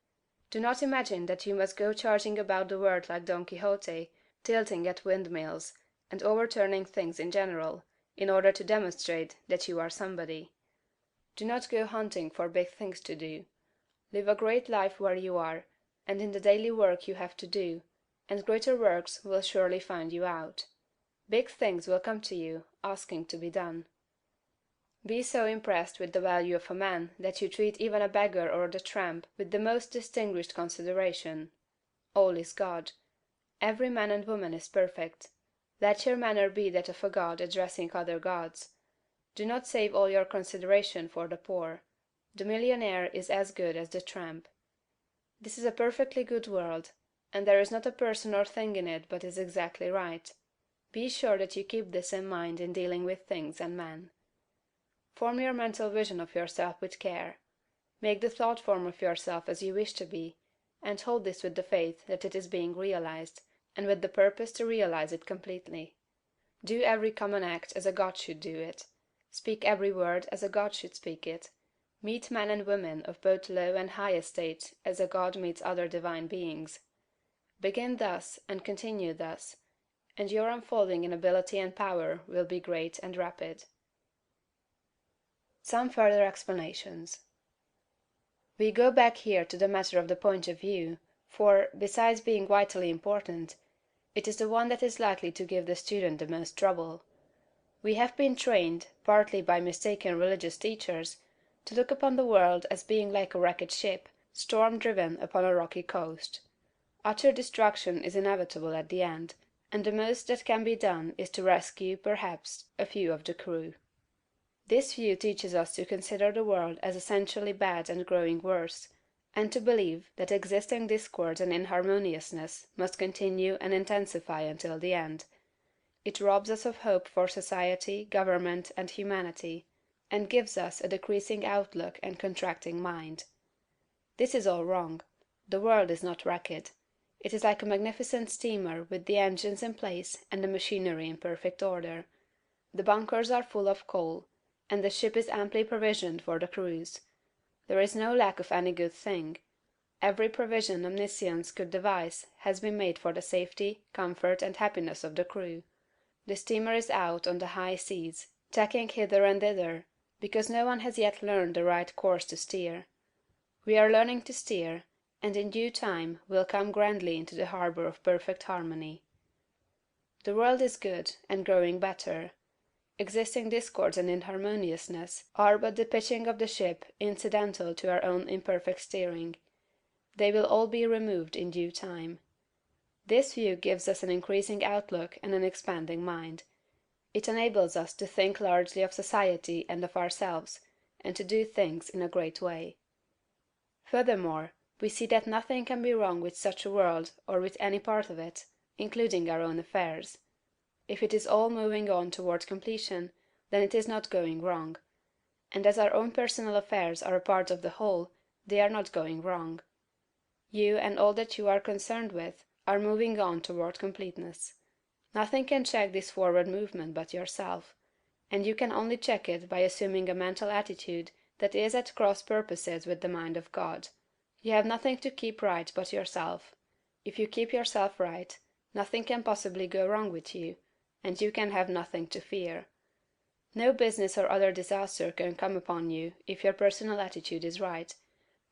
Do not imagine that you must go charging about the world like Don Quixote, tilting at windmills, and overturning things in general, in order to demonstrate that you are somebody. Do not go hunting for big things to do. Live a great life where you are, and in the daily work you have to do, and greater works will surely find you out. Big things will come to you, asking to be done. Be so impressed with the value of a man that you treat even a beggar or the tramp with the most distinguished consideration. All is God. Every man and woman is perfect. Let your manner be that of a god addressing other gods. Do not save all your consideration for the poor. The millionaire is as good as the tramp. This is a perfectly good world, and there is not a person or thing in it but is exactly right. Be sure that you keep this in mind in dealing with things and men. Form your mental vision of yourself with care. Make the thought form of yourself as you wish to be, and hold this with the faith that it is being realized, and with the purpose to realize it completely. Do every common act as a god should do it. Speak every word as a god should speak it. Meet men and women of both low and high estate as a god meets other divine beings. Begin thus and continue thus, and your unfolding in ability and power will be great and rapid. Some further explanations. We go back here to the matter of the point of view, for, besides being vitally important, it is the one that is likely to give the student the most trouble. We have been trained, partly by mistaken religious teachers, to look upon the world as being like a wrecked ship, storm-driven upon a rocky coast. Utter destruction is inevitable at the end, and the most that can be done is to rescue, perhaps, a few of the crew. This view teaches us to consider the world as essentially bad and growing worse, and to believe that existing discord and inharmoniousness must continue and intensify until the end. It robs us of hope for society, government, and humanity, and gives us a decreasing outlook and contracting mind. This is all wrong. The world is not wrecked. It is like a magnificent steamer with the engines in place and the machinery in perfect order. The bunkers are full of coal, and the ship is amply provisioned for the cruise. There is no lack of any good thing. Every provision omniscience could devise has been made for the safety, comfort, and happiness of the crew. The steamer is out on the high seas, tacking hither and thither, because no one has yet learned the right course to steer. We are learning to steer, and in due time will come grandly into the harbor of perfect harmony. The world is good, and growing better. Existing discords and inharmoniousness are but the pitching of the ship incidental to our own imperfect steering. They will all be removed in due time. This view gives us an increasing outlook and an expanding mind. It enables us to think largely of society and of ourselves, and to do things in a great way. Furthermore, we see that nothing can be wrong with such a world or with any part of it, including our own affairs. If it is all moving on toward completion, then it is not going wrong. And as our own personal affairs are a part of the whole, they are not going wrong. You and all that you are concerned with are moving on toward completeness. Nothing can check this forward movement but yourself, and you can only check it by assuming a mental attitude that is at cross purposes with the mind of God. You have nothing to keep right but yourself. If you keep yourself right, nothing can possibly go wrong with you, and you can have nothing to fear. No business or other disaster can come upon you if your personal attitude is right,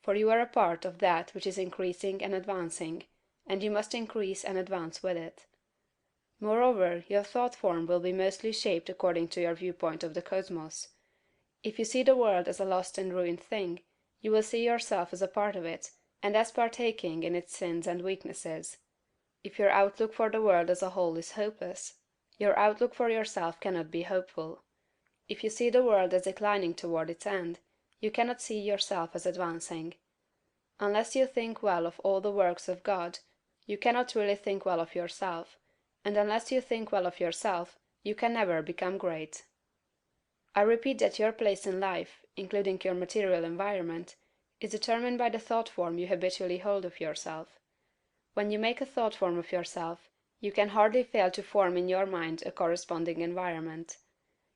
for you are a part of that which is increasing and advancing, and you must increase and advance with it. Moreover, your thought form will be mostly shaped according to your viewpoint of the cosmos. If you see the world as a lost and ruined thing, you will see yourself as a part of it, and as partaking in its sins and weaknesses. If your outlook for the world as a whole is hopeless, your outlook for yourself cannot be hopeful. If you see the world as declining toward its end, you cannot see yourself as advancing. Unless you think well of all the works of God, you cannot really think well of yourself, and unless you think well of yourself, you can never become great. I repeat that your place in life, including your material environment, is determined by the thought form you habitually hold of yourself. When you make a thought form of yourself, you can hardly fail to form in your mind a corresponding environment.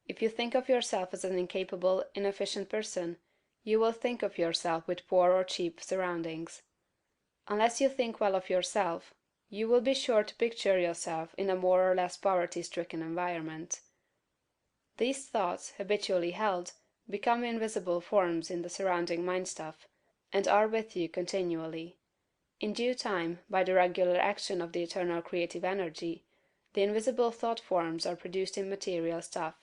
If you think of yourself as an incapable, inefficient person, you will think of yourself with poor or cheap surroundings. Unless you think well of yourself, you will be sure to picture yourself in a more or less poverty-stricken environment. These thoughts, habitually held, become invisible forms in the surrounding mind-stuff, and are with you continually. In due time, by the regular action of the eternal creative energy, the invisible thought forms are produced in material stuff,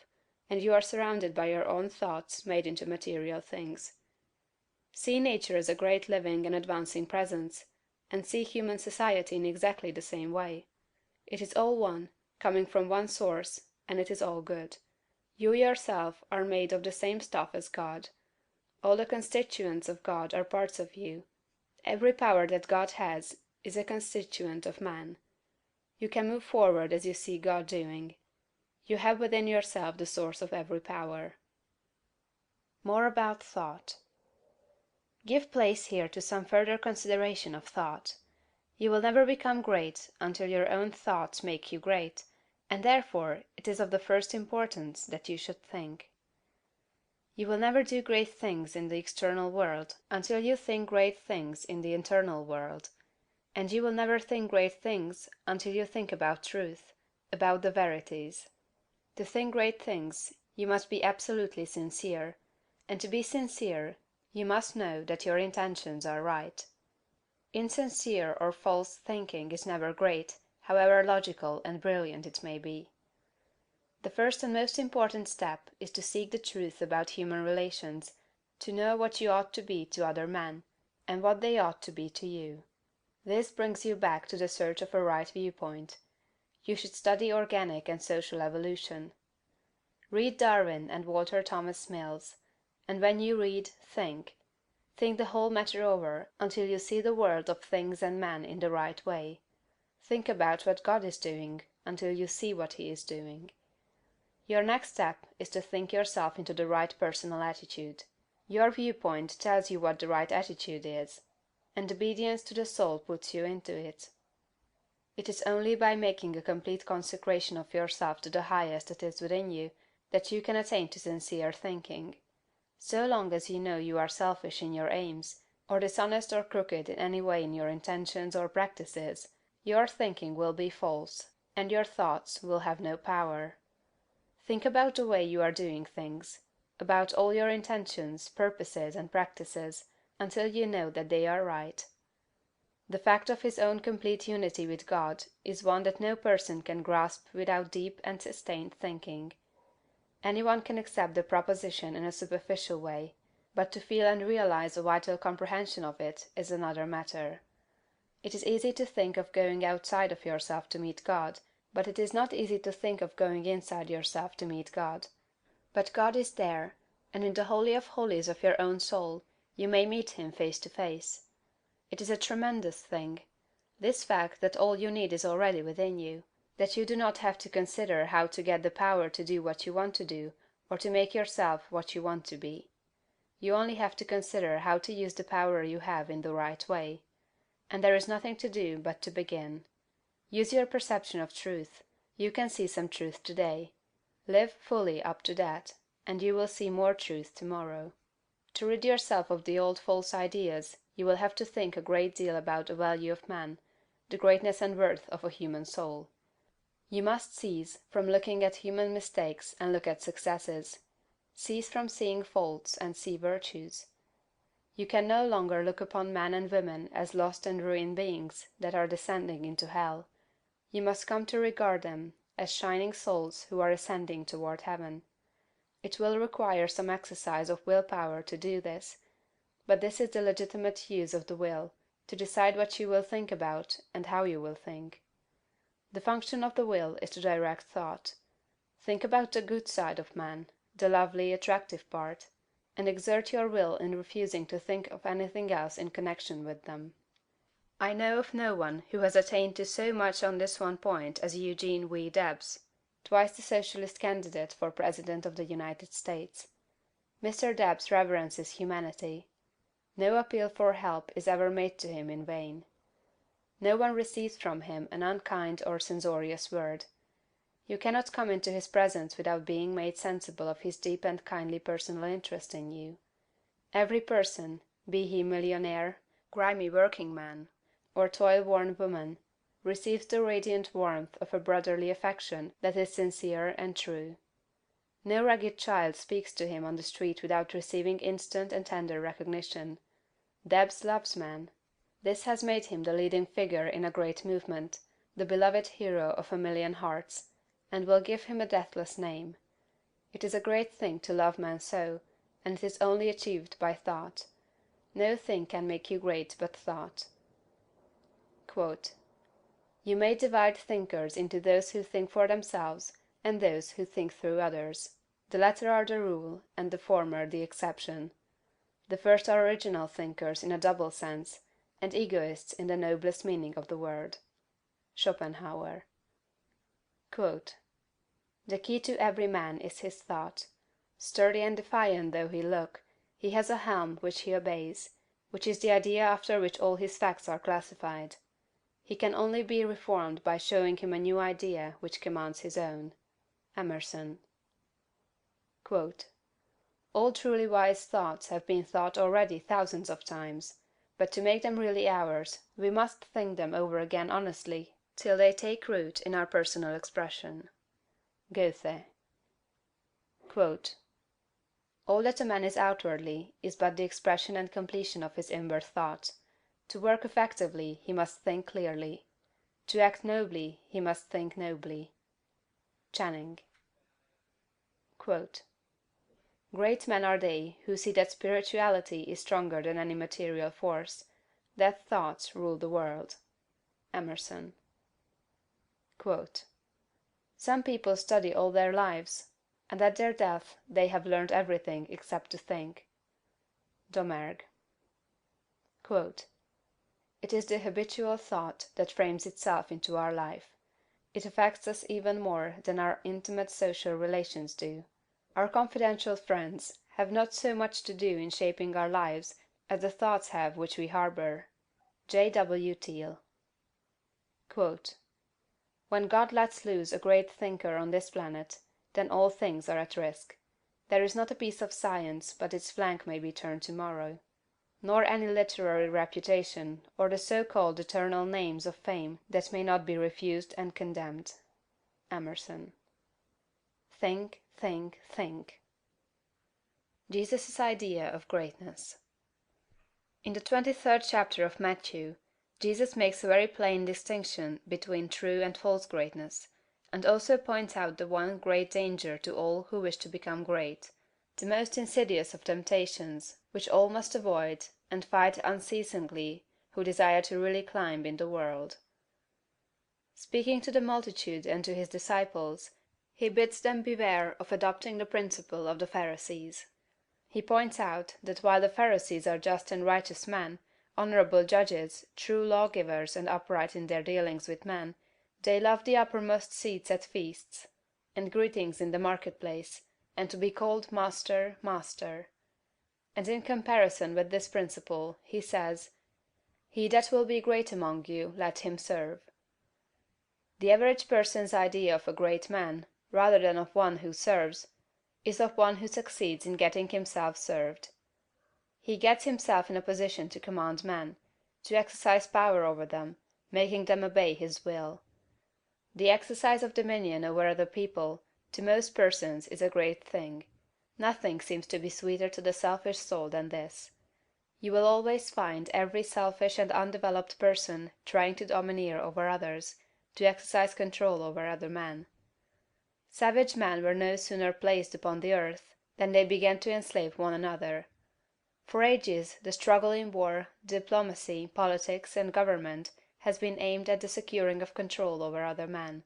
and you are surrounded by your own thoughts made into material things. See nature as a great living and advancing presence, and see human society in exactly the same way. It is all one, coming from one source, and it is all good. You yourself are made of the same stuff as God. All the constituents of God are parts of you. Every power that God has is a constituent of man. You can move forward as you see God doing. You have within yourself the source of every power. More about thought. Give place here to some further consideration of thought. You will never become great until your own thoughts make you great, and therefore it is of the first importance that you should think. You will never do great things in the external world until you think great things in the internal world, and you will never think great things until you think about truth, about the verities. To think great things, you must be absolutely sincere, and to be sincere, you must know that your intentions are right. Insincere or false thinking is never great, however logical and brilliant it may be. The first and most important step is to seek the truth about human relations, to know what you ought to be to other men, and what they ought to be to you. This brings you back to the search of a right viewpoint. You should study organic and social evolution. Read Darwin and Walter Thomas Mills, and when you read, think. Think the whole matter over until you see the world of things and men in the right way. Think about what God is doing until you see what He is doing. Your next step is to think yourself into the right personal attitude. Your viewpoint tells you what the right attitude is, and obedience to the soul puts you into it. It is only by making a complete consecration of yourself to the highest that is within you that you can attain to sincere thinking. So long as you know you are selfish in your aims, or dishonest or crooked in any way in your intentions or practices, your thinking will be false, and your thoughts will have no power. Think about the way you are doing things, about all your intentions, purposes, and practices, until you know that they are right. The fact of his own complete unity with God is one that no person can grasp without deep and sustained thinking. Anyone can accept the proposition in a superficial way, but to feel and realize a vital comprehension of it is another matter. It is easy to think of going outside of yourself to meet God, but it is not easy to think of going inside yourself to meet God. But God is there, and in the holy of holies of your own soul you may meet Him face to face. It is a tremendous thing, this fact that all you need is already within you, that you do not have to consider how to get the power to do what you want to do, or to make yourself what you want to be. You only have to consider how to use the power you have in the right way. And there is nothing to do but to begin. Use your perception of truth. You can see some truth today. Live fully up to that, and you will see more truth tomorrow. To rid yourself of the old false ideas, you will have to think a great deal about the value of man, the greatness and worth of a human soul. You must cease from looking at human mistakes and look at successes. Cease from seeing faults and see virtues. You can no longer look upon men and women as lost and ruined beings that are descending into hell. You must come to regard them as shining souls who are ascending toward heaven. It will require some exercise of will power to do this, but this is the legitimate use of the will, to decide what you will think about and how you will think. The function of the will is to direct thought. Think about the good side of man, the lovely, attractive part, and exert your will in refusing to think of anything else in connection with them. I know of no one who has attained to so much on this one point as Eugene V. Debs, twice the Socialist candidate for President of the United States. Mr. Debs reverences humanity. No appeal for help is ever made to him in vain. No one receives from him an unkind or censorious word. You cannot come into his presence without being made sensible of his deep and kindly personal interest in you. Every person, be he millionaire, grimy working man, or toil-worn woman, receives the radiant warmth of a brotherly affection that is sincere and true. No ragged child speaks to him on the street without receiving instant and tender recognition. Debs loves man. This has made him the leading figure in a great movement, the beloved hero of a million hearts, and will give him a deathless name. It is a great thing to love man so, and it is only achieved by thought. No thing can make you great but thought. You may divide thinkers into those who think for themselves and those who think through others. The latter are the rule, and the former the exception. The first are original thinkers in a double sense, and egoists in the noblest meaning of the word. Schopenhauer. The key to every man is his thought. Sturdy and defiant though he look, he has a helm which he obeys, which is the idea after which all his facts are classified. He can only be reformed by showing him a new idea which commands his own. Emerson. All truly wise thoughts have been thought already thousands of times, but to make them really ours, we must think them over again honestly, till they take root in our personal expression. Goethe. All that a man is outwardly is but the expression and completion of his inward thought. To work effectively he must think clearly. To act nobly he must think nobly. Channing. Great men are they who see that spirituality is stronger than any material force, that thoughts rule the world. Emerson. Some people study all their lives, and at their death they have learned everything except to think. Domergue. It is the habitual thought that frames itself into our life. It affects us even more than our intimate social relations do. Our confidential friends have not so much to do in shaping our lives as the thoughts have which we harbor. J. W. Teal. When God lets loose a great thinker on this planet, then all things are at risk. There is not a piece of science but its flank may be turned tomorrow. Nor any literary reputation, or the so-called eternal names of fame that may not be refused and condemned. Emerson. Think, think, think. Jesus' idea of greatness. In the 23rd chapter of Matthew, Jesus makes a very plain distinction between true and false greatness, and also points out the one great danger to all who wish to become great, the most insidious of temptations, which all must avoid and fight unceasingly who desire to really climb in the world. Speaking to the multitude and to his disciples, he bids them beware of adopting the principle of the Pharisees. He points out that while the Pharisees are just and righteous men, honorable judges, true lawgivers and upright in their dealings with men, they love the uppermost seats at feasts, and greetings in the marketplace, and to be called Master, Master. And in comparison with this principle, he says, "He that will be great among you, let him serve." The average person's idea of a great man, rather than of one who serves, is of one who succeeds in getting himself served. He gets himself in a position to command men, to exercise power over them, making them obey his will. The exercise of dominion over other people, to most persons, is a great thing. Nothing seems to be sweeter to the selfish soul than this. You will always find every selfish and undeveloped person trying to domineer over others, to exercise control over other men. Savage men were no sooner placed upon the earth than they began to enslave one another. For ages the struggle in war, diplomacy, politics, and government has been aimed at the securing of control over other men.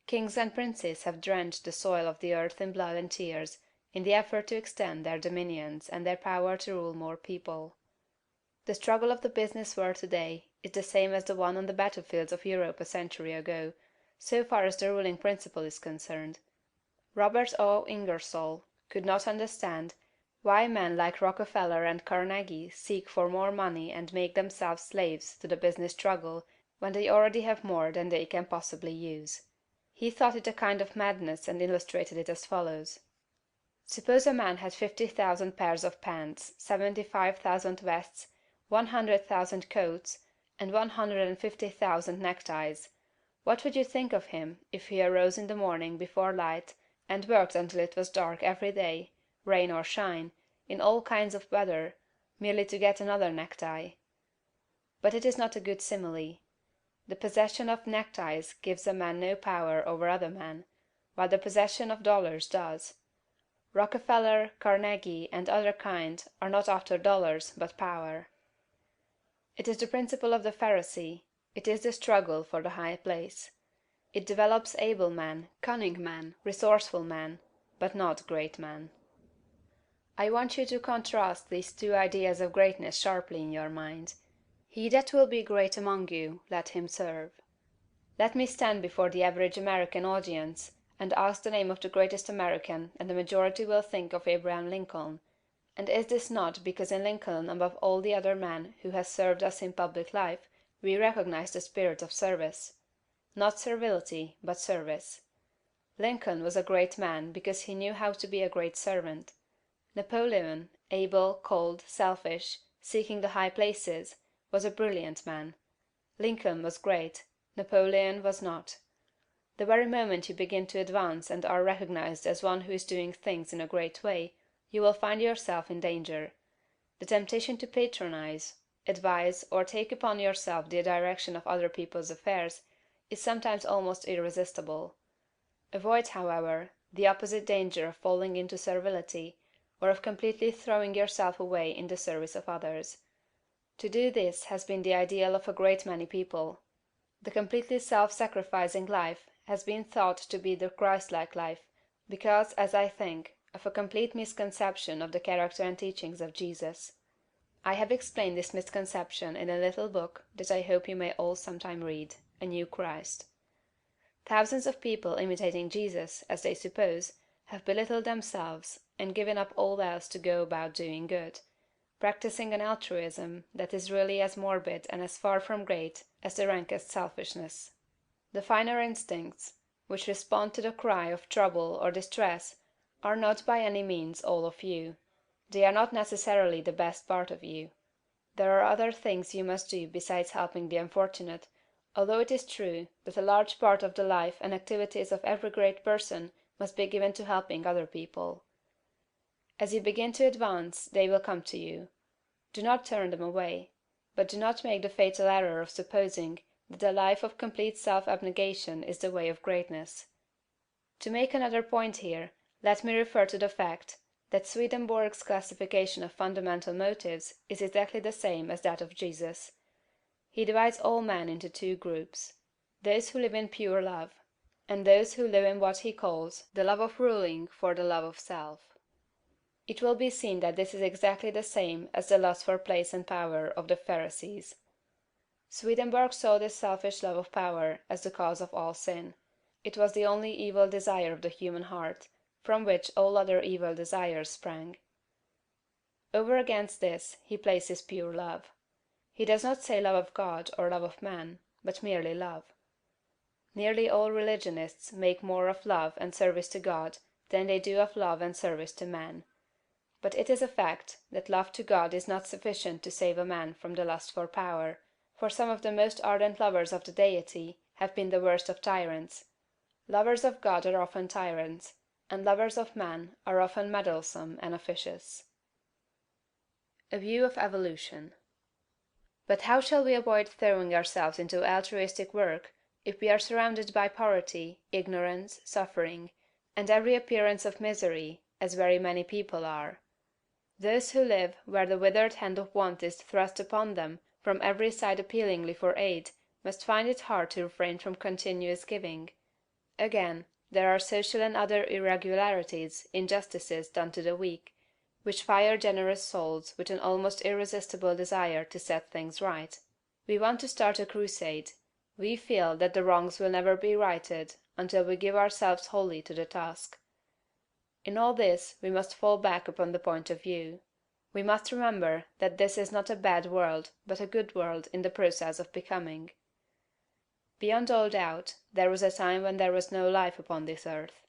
Kings and princes have drenched the soil of the earth in blood and tears in the effort to extend their dominions and their power to rule more people. The struggle of the business world today is the same as the one on the battlefields of Europe a century ago, so far as the ruling principle is concerned. Robert O. Ingersoll could not understand why men like Rockefeller and Carnegie seek for more money and make themselves slaves to the business struggle when they already have more than they can possibly use. He thought it a kind of madness and illustrated it as follows. Suppose a man had 50,000 pairs of pants, 75,000 vests, 100,000 coats, and 150,000 neckties. What would you think of him if he arose in the morning before light, and worked until it was dark every day, rain or shine, in all kinds of weather, merely to get another necktie? But it is not a good simile. The possession of neckties gives a man no power over other men, while the possession of dollars does. Rockefeller, Carnegie, and other kind are not after dollars, but power. It is the principle of the Pharisee. It is the struggle for the high place. It develops able men, cunning men, resourceful men, but not great men. I want you to contrast these two ideas of greatness sharply in your mind. He that will be great among you, let him serve. Let me stand before the average American audience and ask the name of the greatest American, and the majority will think of Abraham Lincoln. And is this not because in Lincoln, above all the other men who has served us in public life, we recognize the spirit of service? Not servility, but service. Lincoln was a great man because he knew how to be a great servant. Napoleon, able, cold, selfish, seeking the high places, was a brilliant man. Lincoln was great, Napoleon was not. The very moment you begin to advance and are recognized as one who is doing things in a great way, you will find yourself in danger. The temptation to patronize, advise, or take upon yourself the direction of other people's affairs is sometimes almost irresistible. Avoid, however, the opposite danger of falling into servility, or of completely throwing yourself away in the service of others. To do this has been the ideal of a great many people. The completely self-sacrificing life has been thought to be the Christ-like life, because, as I think, of a complete misconception of the character and teachings of Jesus. I have explained this misconception in a little book that I hope you may all sometime read, A New Christ. Thousands of people imitating Jesus, as they suppose, have belittled themselves, and given up all else to go about doing good, practicing an altruism that is really as morbid and as far from great as the rankest selfishness. The finer instincts, which respond to the cry of trouble or distress, are not by any means all of you. They are not necessarily the best part of you. There are other things you must do besides helping the unfortunate, although it is true that a large part of the life and activities of every great person must be given to helping other people. As you begin to advance, they will come to you. Do not turn them away, but do not make the fatal error of supposing that a life of complete self-abnegation is the way of greatness. To make another point here, let me refer to the fact that Swedenborg's classification of fundamental motives is exactly the same as that of Jesus. He divides all men into two groups: those who live in pure love, and those who live in what he calls the love of ruling for the love of self. It will be seen that this is exactly the same as the lust for place and power of the Pharisees. Swedenborg saw this selfish love of power as the cause of all sin. It was the only evil desire of the human heart, from which all other evil desires sprang. Over against this he places pure love. He does not say love of God or love of man, but merely love. Nearly all religionists make more of love and service to God than they do of love and service to man. But it is a fact that love to God is not sufficient to save a man from the lust for power, for some of the most ardent lovers of the Deity have been the worst of tyrants. Lovers of God are often tyrants, and lovers of man are often meddlesome and officious. A view of evolution. But how shall we avoid throwing ourselves into altruistic work if we are surrounded by poverty, ignorance, suffering, and every appearance of misery, as very many people are? Those who live where the withered hand of want is thrust upon them from every side appealingly for aid must find it hard to refrain from continuous giving. Again, there are social and other irregularities, injustices done to the weak, which fire generous souls with an almost irresistible desire to set things right. We want to start a crusade. We feel that the wrongs will never be righted until we give ourselves wholly to the task. In all this we must fall back upon the point of view. We must remember that this is not a bad world, but a good world in the process of becoming. Beyond all doubt, there was a time when there was no life upon this earth.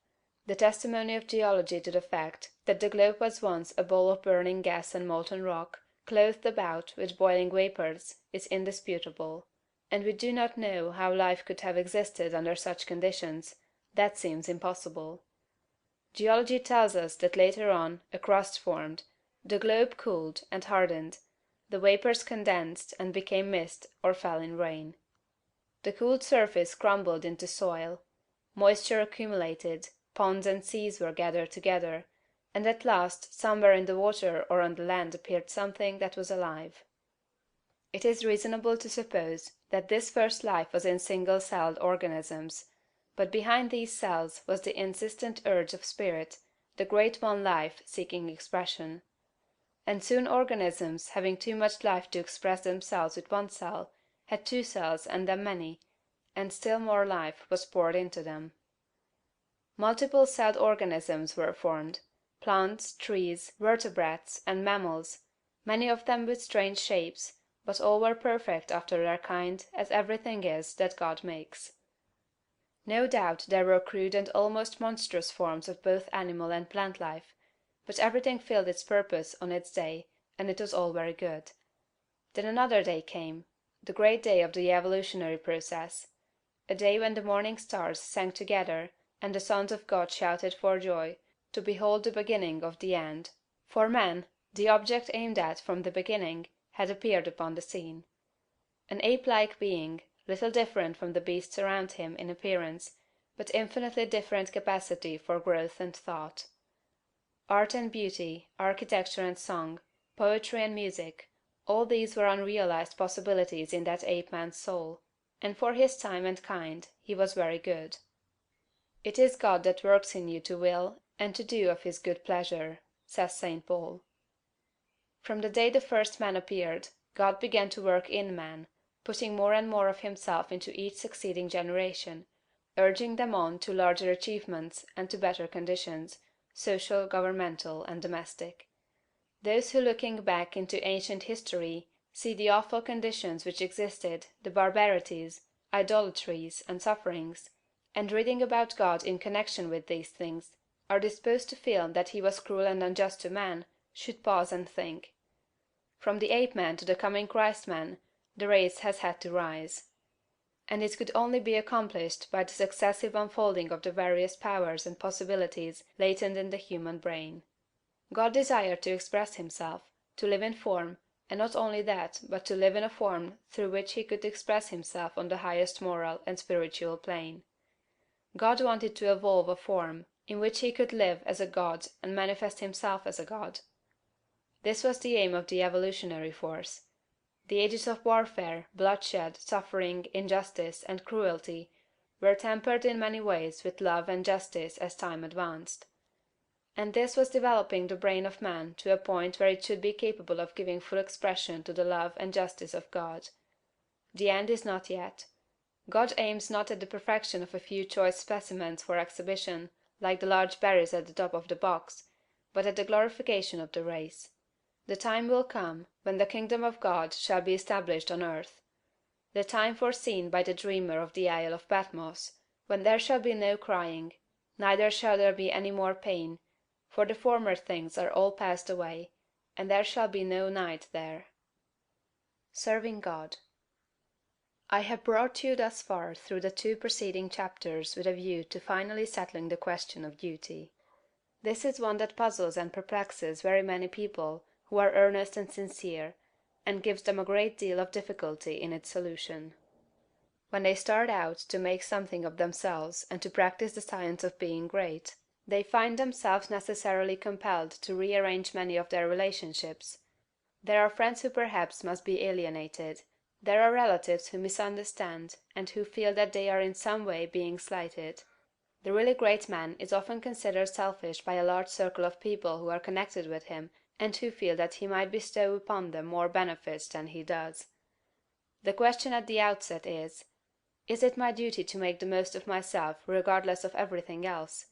The testimony of geology to the fact that the globe was once a ball of burning gas and molten rock clothed about with boiling vapors, is indisputable; and we do not know how life could have existed under such conditions. That seems impossible. Geology tells us that later on a crust formed, the globe cooled and hardened, the vapors condensed and became mist or fell in rain. The cooled surface crumbled into soil, moisture accumulated, ponds and seas were gathered together, and at last somewhere in the water or on the land appeared something that was alive. It is reasonable to suppose that this first life was in single-celled organisms, but behind these cells was the insistent urge of spirit, the great One Life seeking expression. And soon organisms, having too much life to express themselves with one cell, had two cells and then many, and still more life was poured into them. Multiple-celled organisms were formed, plants, trees, vertebrates, and mammals, many of them with strange shapes, but all were perfect after their kind, as everything is that God makes. No doubt there were crude and almost monstrous forms of both animal and plant life, but everything filled its purpose on its day, and it was all very good. Then another day came, the great day of the evolutionary process, a day when the morning stars sang together, and the sons of God shouted for joy to behold the beginning of the end, for man, the object aimed at from the beginning, had appeared upon the scene. An ape-like being, little different from the beasts around him in appearance, but infinitely different capacity for growth and thought. Art and beauty, architecture and song, poetry and music, all these were unrealized possibilities in that ape-man's soul, and for his time and kind he was very good. It is God that works in you to will and to do of his good pleasure, says St. Paul. From the day the first man appeared, God began to work in man, putting more and more of himself into each succeeding generation, urging them on to larger achievements and to better conditions, social, governmental, and domestic. Those who looking back into ancient history see the awful conditions which existed, the barbarities, idolatries, and sufferings, and reading about God in connection with these things, are disposed to feel that he was cruel and unjust to man, should pause and think. From the ape-man to the coming Christ-man, the race has had to rise. And it could only be accomplished by the successive unfolding of the various powers and possibilities latent in the human brain. God desired to express himself, to live in form, and not only that, but to live in a form through which he could express himself on the highest moral and spiritual plane. God wanted to evolve a form in which he could live as a God and manifest himself as a God. This was the aim of the evolutionary force. The ages of warfare, bloodshed, suffering, injustice, and cruelty were tempered in many ways with love and justice as time advanced. And this was developing the brain of man to a point where it should be capable of giving full expression to the love and justice of God. The end is not yet. God aims not at the perfection of a few choice specimens for exhibition, like the large berries at the top of the box, but at the glorification of the race. The time will come when the kingdom of God shall be established on earth. The time foreseen by the dreamer of the Isle of Patmos, when there shall be no crying, neither shall there be any more pain, for the former things are all passed away, and there shall be no night there. Serving God. I have brought you thus far through the 2 preceding chapters with a view to finally settling the question of duty. This is one that puzzles and perplexes very many people who are earnest and sincere, and gives them a great deal of difficulty in its solution. When they start out to make something of themselves and to practice the science of being great, they find themselves necessarily compelled to rearrange many of their relationships. There are friends who perhaps must be alienated. There are relatives who misunderstand and who feel that they are in some way being slighted. The really great man is often considered selfish by a large circle of people who are connected with him and who feel that he might bestow upon them more benefits than he does. The question at the outset is it my duty to make the most of myself regardless of everything else?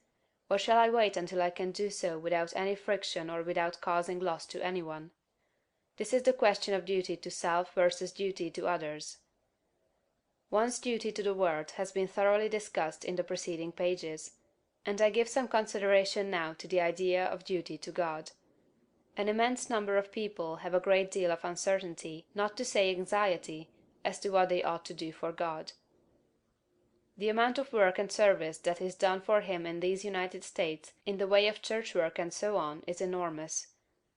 Or shall I wait until I can do so without any friction or without causing loss to any one? This is the question of duty to self versus duty to others. One's duty to the world has been thoroughly discussed in the preceding pages, and I give some consideration now to the idea of duty to God. An immense number of people have a great deal of uncertainty, not to say anxiety, as to what they ought to do for God. The amount of work and service that is done for him in these United States in the way of church work and so on is enormous.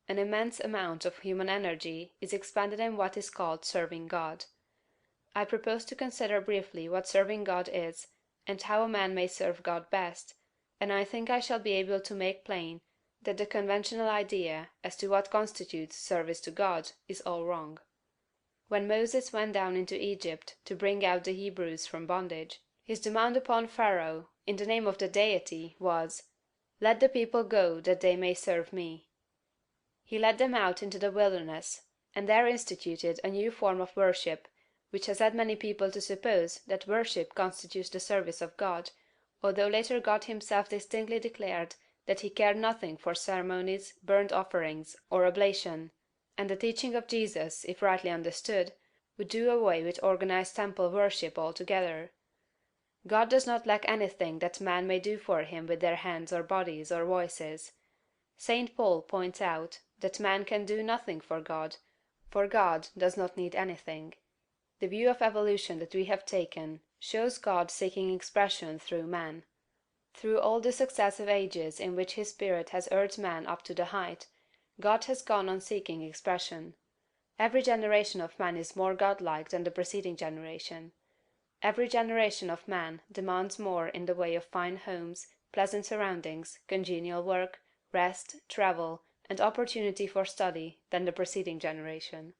An immense amount of human energy is expended in what is called serving God. I propose to consider briefly what serving God is, and how a man may serve God best, and I think I shall be able to make plain that the conventional idea as to what constitutes service to God is all wrong. When Moses went down into Egypt to bring out the Hebrews from bondage, his demand upon Pharaoh, in the name of the Deity, was, "Let the people go that they may serve me." He led them out into the wilderness, and there instituted a new form of worship, which has led many people to suppose that worship constitutes the service of God, although later God himself distinctly declared that he cared nothing for ceremonies, burnt offerings, or oblation, and the teaching of Jesus, if rightly understood, would do away with organized temple worship altogether. God does not lack anything that man may do for him with their hands or bodies or voices. St. Paul points out that man can do nothing for God does not need anything. The view of evolution that we have taken shows God seeking expression through man. Through all the successive ages in which his Spirit has urged man up to the height, God has gone on seeking expression. Every generation of man is more godlike than the preceding generation. Every generation of man demands more in the way of fine homes, pleasant surroundings, congenial work, rest, travel, and opportunity for study than the preceding generation.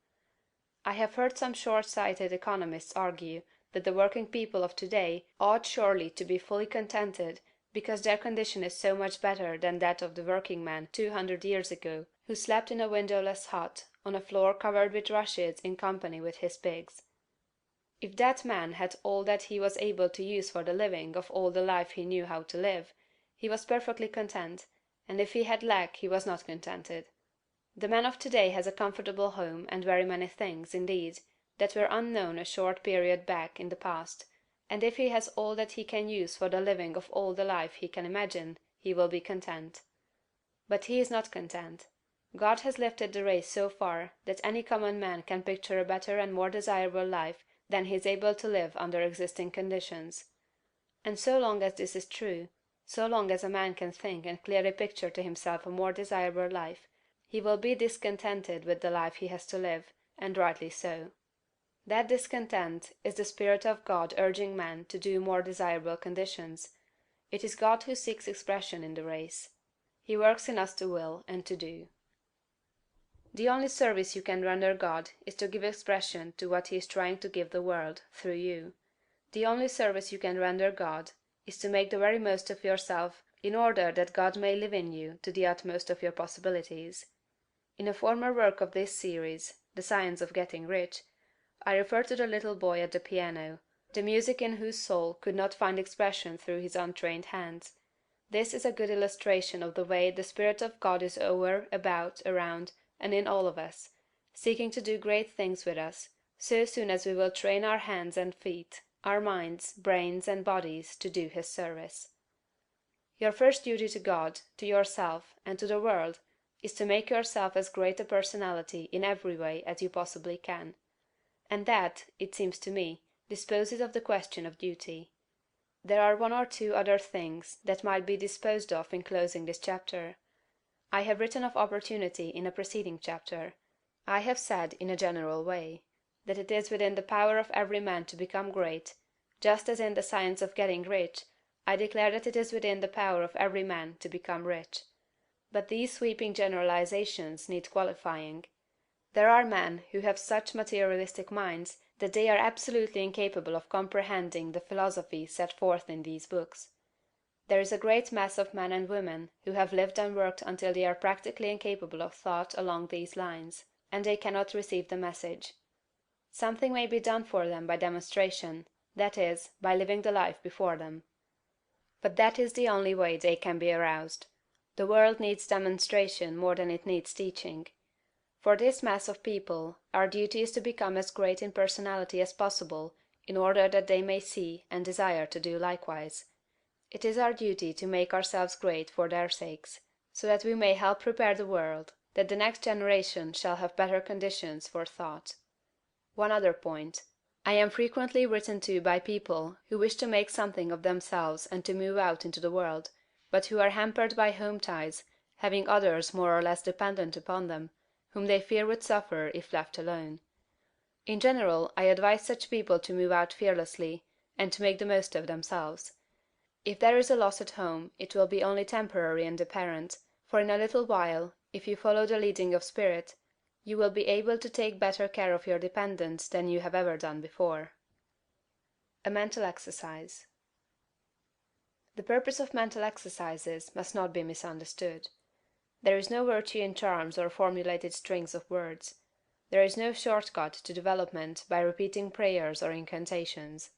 I have heard some short-sighted economists argue that the working people of today ought surely to be fully contented because their condition is so much better than that of the working man 200 years ago, who slept in a windowless hut on a floor covered with rushes in company with his pigs. If that man had all that he was able to use for the living of all the life he knew how to live, he was perfectly content, and if he had lack he was not contented. The man of today has a comfortable home and very many things, indeed, that were unknown a short period back in the past, and if he has all that he can use for the living of all the life he can imagine, he will be content. But he is not content. God has lifted the race so far that any common man can picture a better and more desirable life than he is able to live under existing conditions. And so long as this is true, so long as a man can think and clearly picture to himself a more desirable life, he will be discontented with the life he has to live, and rightly so. That discontent is the Spirit of God urging man to do more desirable conditions. It is God who seeks expression in the race. He works in us to will and to do. The only service you can render God is to give expression to what he is trying to give the world through you. The only service you can render God is to make the very most of yourself in order that God may live in you to the utmost of your possibilities. In a former work of this series, The Science of Getting Rich, I refer to the little boy at the piano, the music in whose soul could not find expression through his untrained hands. This is a good illustration of the way the Spirit of God is over, about, around, and in all of us, seeking to do great things with us, so soon as we will train our hands and feet, our minds, brains, and bodies to do his service. Your first duty to God, to yourself, and to the world is to make yourself as great a personality in every way as you possibly can. And that, it seems to me, disposes of the question of duty. There are one or two other things that might be disposed of in closing this chapter. I have written of opportunity in a preceding chapter. I have said, in a general way, that it is within the power of every man to become great, just as in the science of getting rich, I declare that it is within the power of every man to become rich. But these sweeping generalizations need qualifying. There are men who have such materialistic minds that they are absolutely incapable of comprehending the philosophy set forth in these books. There is a great mass of men and women who have lived and worked until they are practically incapable of thought along these lines, and they cannot receive the message. Something may be done for them by demonstration, that is, by living the life before them. But that is the only way they can be aroused. The world needs demonstration more than it needs teaching. For this mass of people, our duty is to become as great in personality as possible, in order that they may see and desire to do likewise. It is our duty to make ourselves great for their sakes, so that we may help prepare the world, that the next generation shall have better conditions for thought. One other point. I am frequently written to by people who wish to make something of themselves and to move out into the world, but who are hampered by home ties, having others more or less dependent upon them, whom they fear would suffer if left alone. In general, I advise such people to move out fearlessly, and to make the most of themselves. If there is a loss at home, it will be only temporary and apparent, for in a little while, if you follow the leading of spirit, you will be able to take better care of your dependents than you have ever done before. A mental exercise. The purpose of mental exercises must not be misunderstood. There is no virtue in charms or formulated strings of words. There is no short cut to development by repeating prayers or incantations.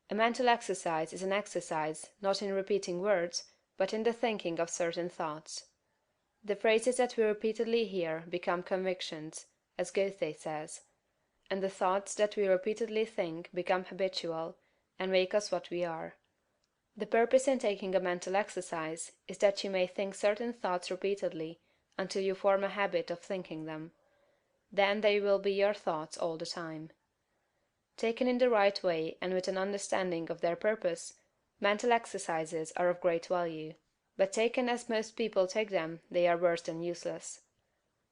A mental exercise is an exercise, not in repeating words, but in the thinking of certain thoughts. The phrases that we repeatedly hear become convictions, as Goethe says, and the thoughts that we repeatedly think become habitual, and make us what we are. The purpose in taking a mental exercise is that you may think certain thoughts repeatedly until you form a habit of thinking them. Then they will be your thoughts all the time. Taken in the right way and with an understanding of their purpose, mental exercises are of great value, but taken as most people take them they are worse than useless.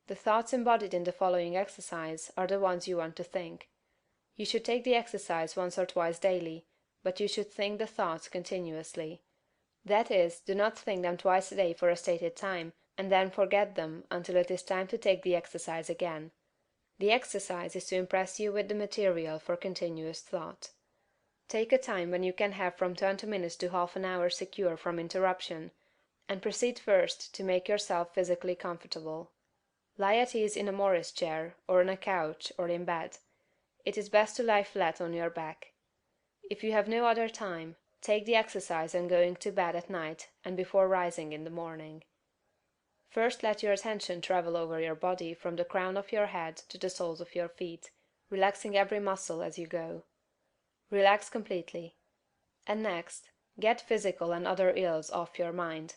The thoughts embodied in the following exercise are the ones you want to think. You should take the exercise once or twice daily, but you should think the thoughts continuously. That is, do not think them twice a day for a stated time, and then forget them until it is time to take the exercise again. The exercise is to impress you with the material for continuous thought. Take a time when you can have from 20 minutes to half an hour secure from interruption, and proceed first to make yourself physically comfortable. Lie at ease in a Morris chair, or on a couch, or in bed. It is best to lie flat on your back. If you have no other time, take the exercise on going to bed at night and before rising in the morning. First let your attention travel over your body from the crown of your head to the soles of your feet, relaxing every muscle as you go. Relax completely. And next, get physical and other ills off your mind.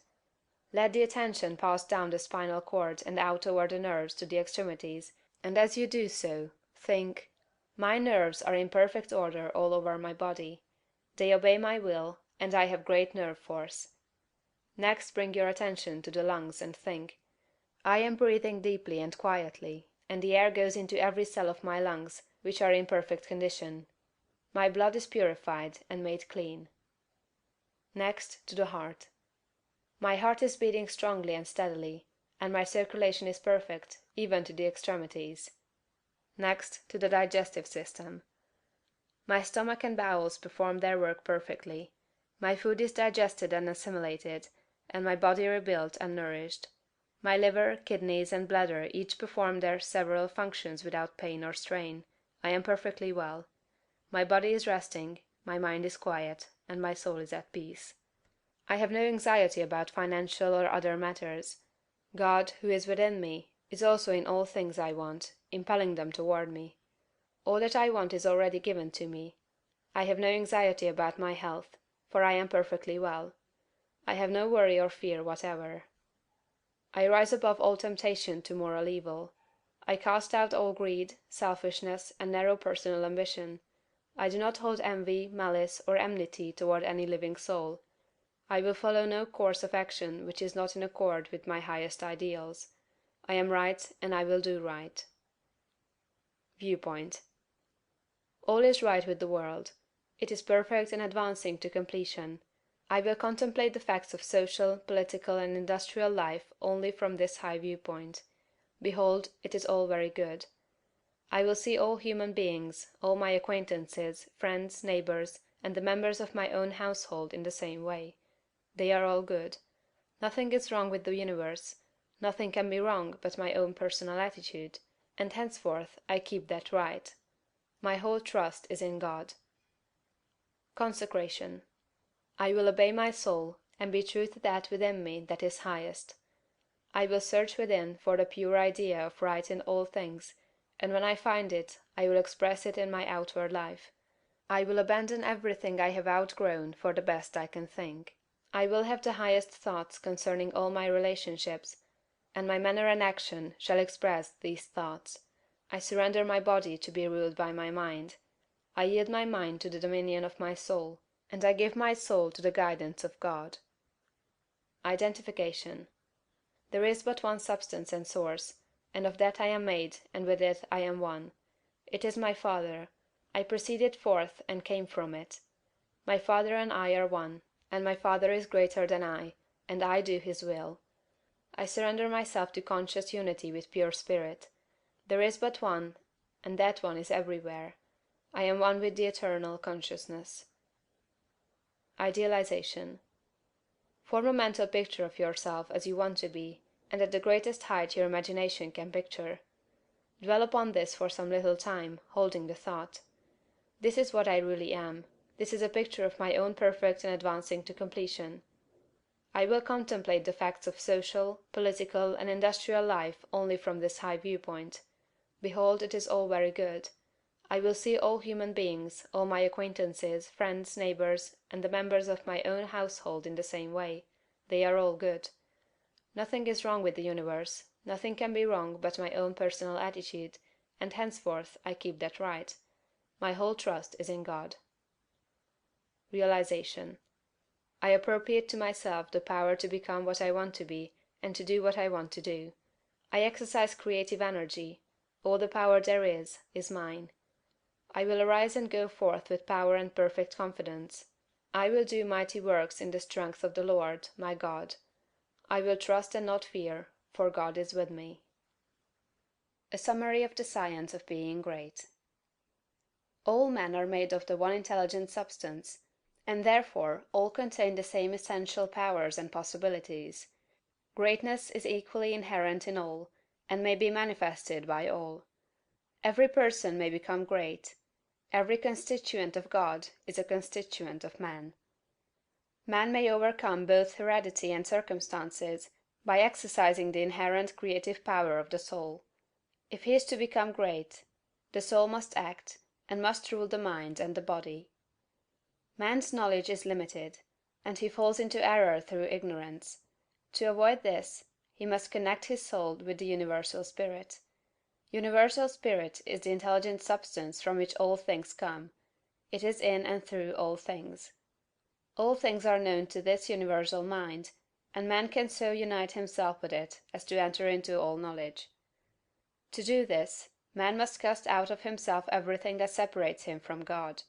Let the attention pass down the spinal cord and out over the nerves to the extremities, and as you do so, think, "My nerves are in perfect order all over my body. They obey my will, and I have great nerve force." Next bring your attention to the lungs and think, "I am breathing deeply and quietly, and the air goes into every cell of my lungs, which are in perfect condition. My blood is purified and made clean." Next to the heart. "My heart is beating strongly and steadily, and my circulation is perfect, even to the extremities." Next to the digestive system. "My stomach and bowels perform their work perfectly. My food is digested and assimilated, and my body rebuilt and nourished. My liver, kidneys, and bladder each perform their several functions without pain or strain. I am perfectly well. My body is resting, my mind is quiet, and my soul is at peace. I have no anxiety about financial or other matters. God, who is within me, is also in all things I want, impelling them toward me. All that I want is already given to me. I have no anxiety about my health, for I am perfectly well. I have no worry or fear whatever. I rise above all temptation to moral evil. I cast out all greed, selfishness, and narrow personal ambition. I do not hold envy, malice, or enmity toward any living soul. I will follow no course of action which is not in accord with my highest ideals. I am right, and I will do right." Viewpoint. All is right with the world. It is perfect and advancing to completion. I will contemplate the facts of social, political, and industrial life only from this high viewpoint. Behold, it is all very good. I will see all human beings, all my acquaintances, friends, neighbors, and the members of my own household in the same way. They are all good. Nothing is wrong with the universe. Nothing can be wrong but my own personal attitude, and henceforth I keep that right. My whole trust is in God. Consecration. I will obey my soul, and be true to that within me that is highest. I will search within for the pure idea of right in all things, and when I find it, I will express it in my outward life. I will abandon everything I have outgrown for the best I can think. I will have the highest thoughts concerning all my relationships, and my manner and action shall express these thoughts. I surrender my body to be ruled by my mind. I yield my mind to the dominion of my soul, and I give my soul to the guidance of God. Identification. There is but one substance and source, and of that I am made, and with it I am one. It is my Father. I proceeded forth and came from it. My Father and I are one, and my Father is greater than I, and I do his will. I surrender myself to conscious unity with pure spirit. There is but one, and that one is everywhere. I am one with the eternal consciousness. Idealization. Form a mental picture of yourself as you want to be, and at the greatest height your imagination can picture. Dwell upon this for some little time, holding the thought. This is what I really am. This is a picture of my own perfect and advancing to completion. I will contemplate the facts of social, political, and industrial life only from this high viewpoint. Behold, it is all very good. I will see all human beings, all my acquaintances, friends, neighbors, and the members of my own household in the same way. They are all good. Nothing is wrong with the universe, nothing can be wrong but my own personal attitude, and henceforth I keep that right. My whole trust is in God. Realization. I appropriate to myself the power to become what I want to be, and to do what I want to do. I exercise creative energy. All the power there is mine. I will arise and go forth with power and perfect confidence. I will do mighty works in the strength of the Lord, my God. I will trust and not fear, for God is with me. A summary of the science of being great. All men are made of the one intelligent substance, and therefore all contain the same essential powers and possibilities. Greatness is equally inherent in all, and may be manifested by all. Every person may become great. Every constituent of God is a constituent of man. Man may overcome both heredity and circumstances by exercising the inherent creative power of the soul. If he is to become great, the soul must act, and must rule the mind and the body. Man's knowledge is limited, and he falls into error through ignorance. To avoid this, he must connect his soul with the universal spirit. Universal spirit is the intelligent substance from which all things come. It is in and through all things. All things are known to this universal mind, and man can so unite himself with it as to enter into all knowledge. To do this, man must cast out of himself everything that separates him from God.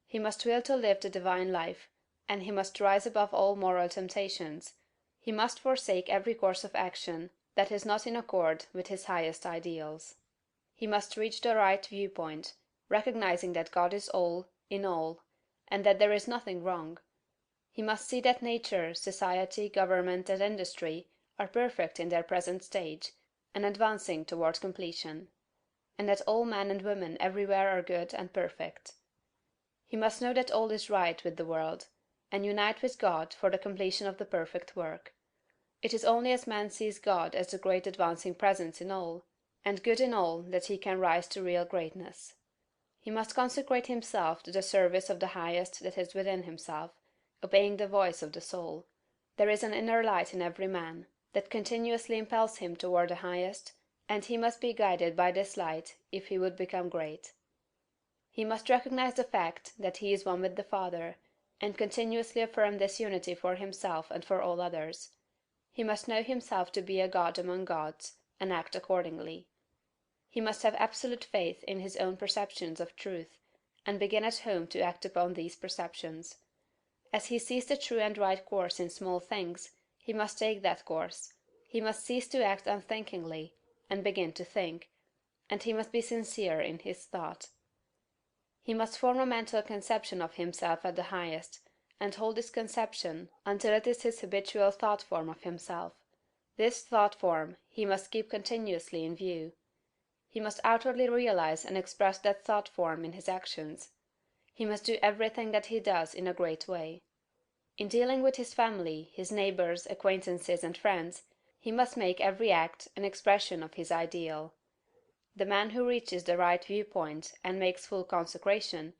He must will to live the divine life, and he must rise above all moral temptations. He must forsake every course of action that is not in accord with his highest ideals. He must reach the right viewpoint, recognizing that God is all, in all, and that there is nothing wrong. He must see that nature, society, government, and industry are perfect in their present stage, and advancing toward completion, and that all men and women everywhere are good and perfect. He must know that all is right with the world, and unite with God for the completion of the perfect work. It is only as man sees God as the great advancing presence in all, and good in all, that he can rise to real greatness. He must consecrate himself to the service of the highest that is within himself, obeying the voice of the soul. There is an inner light in every man, that continuously impels him toward the highest, and he must be guided by this light if he would become great. He must recognize the fact that he is one with the Father, and continuously affirm this unity for himself and for all others. He must know himself to be a God among gods, and act accordingly. He must have absolute faith in his own perceptions of truth, and begin at home to act upon these perceptions. As he sees the true and right course in small things, he must take that course. He must cease to act unthinkingly, and begin to think, and he must be sincere in his thought. He must form a mental conception of himself at the highest, and hold this conception until it is his habitual thought form of himself. This thought form he must keep continuously in view. He must outwardly realize and express that thought form in his actions. He must do everything that he does in a great way. In dealing with his family, his neighbors, acquaintances, and friends, he must make every act an expression of his ideal. The man who reaches the right viewpoint and makes full consecration,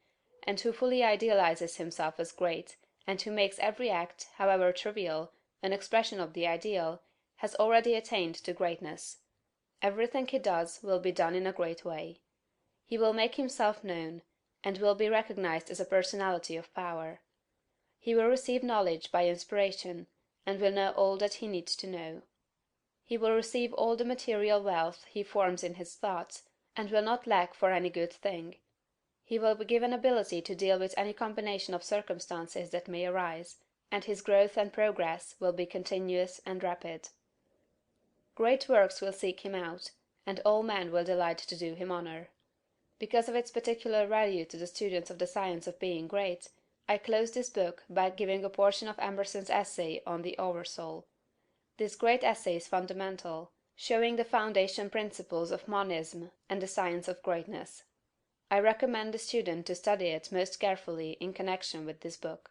and who fully idealizes himself as great, and who makes every act, however trivial, an expression of the ideal, has already attained to greatness. Everything he does will be done in a great way. He will make himself known, and will be recognized as a personality of power. He will receive knowledge by inspiration, and will know all that he needs to know. He will receive all the material wealth he forms in his thoughts, and will not lack for any good thing. He will be given ability to deal with any combination of circumstances that may arise, and his growth and progress will be continuous and rapid. Great works will seek him out, and all men will delight to do him honor. Because of its particular value to the students of the science of being great, I close this book by giving a portion of Emerson's essay on the Oversoul. This great essay is fundamental, showing the foundation principles of monism and the science of greatness. I recommend the student to study it most carefully in connection with this book.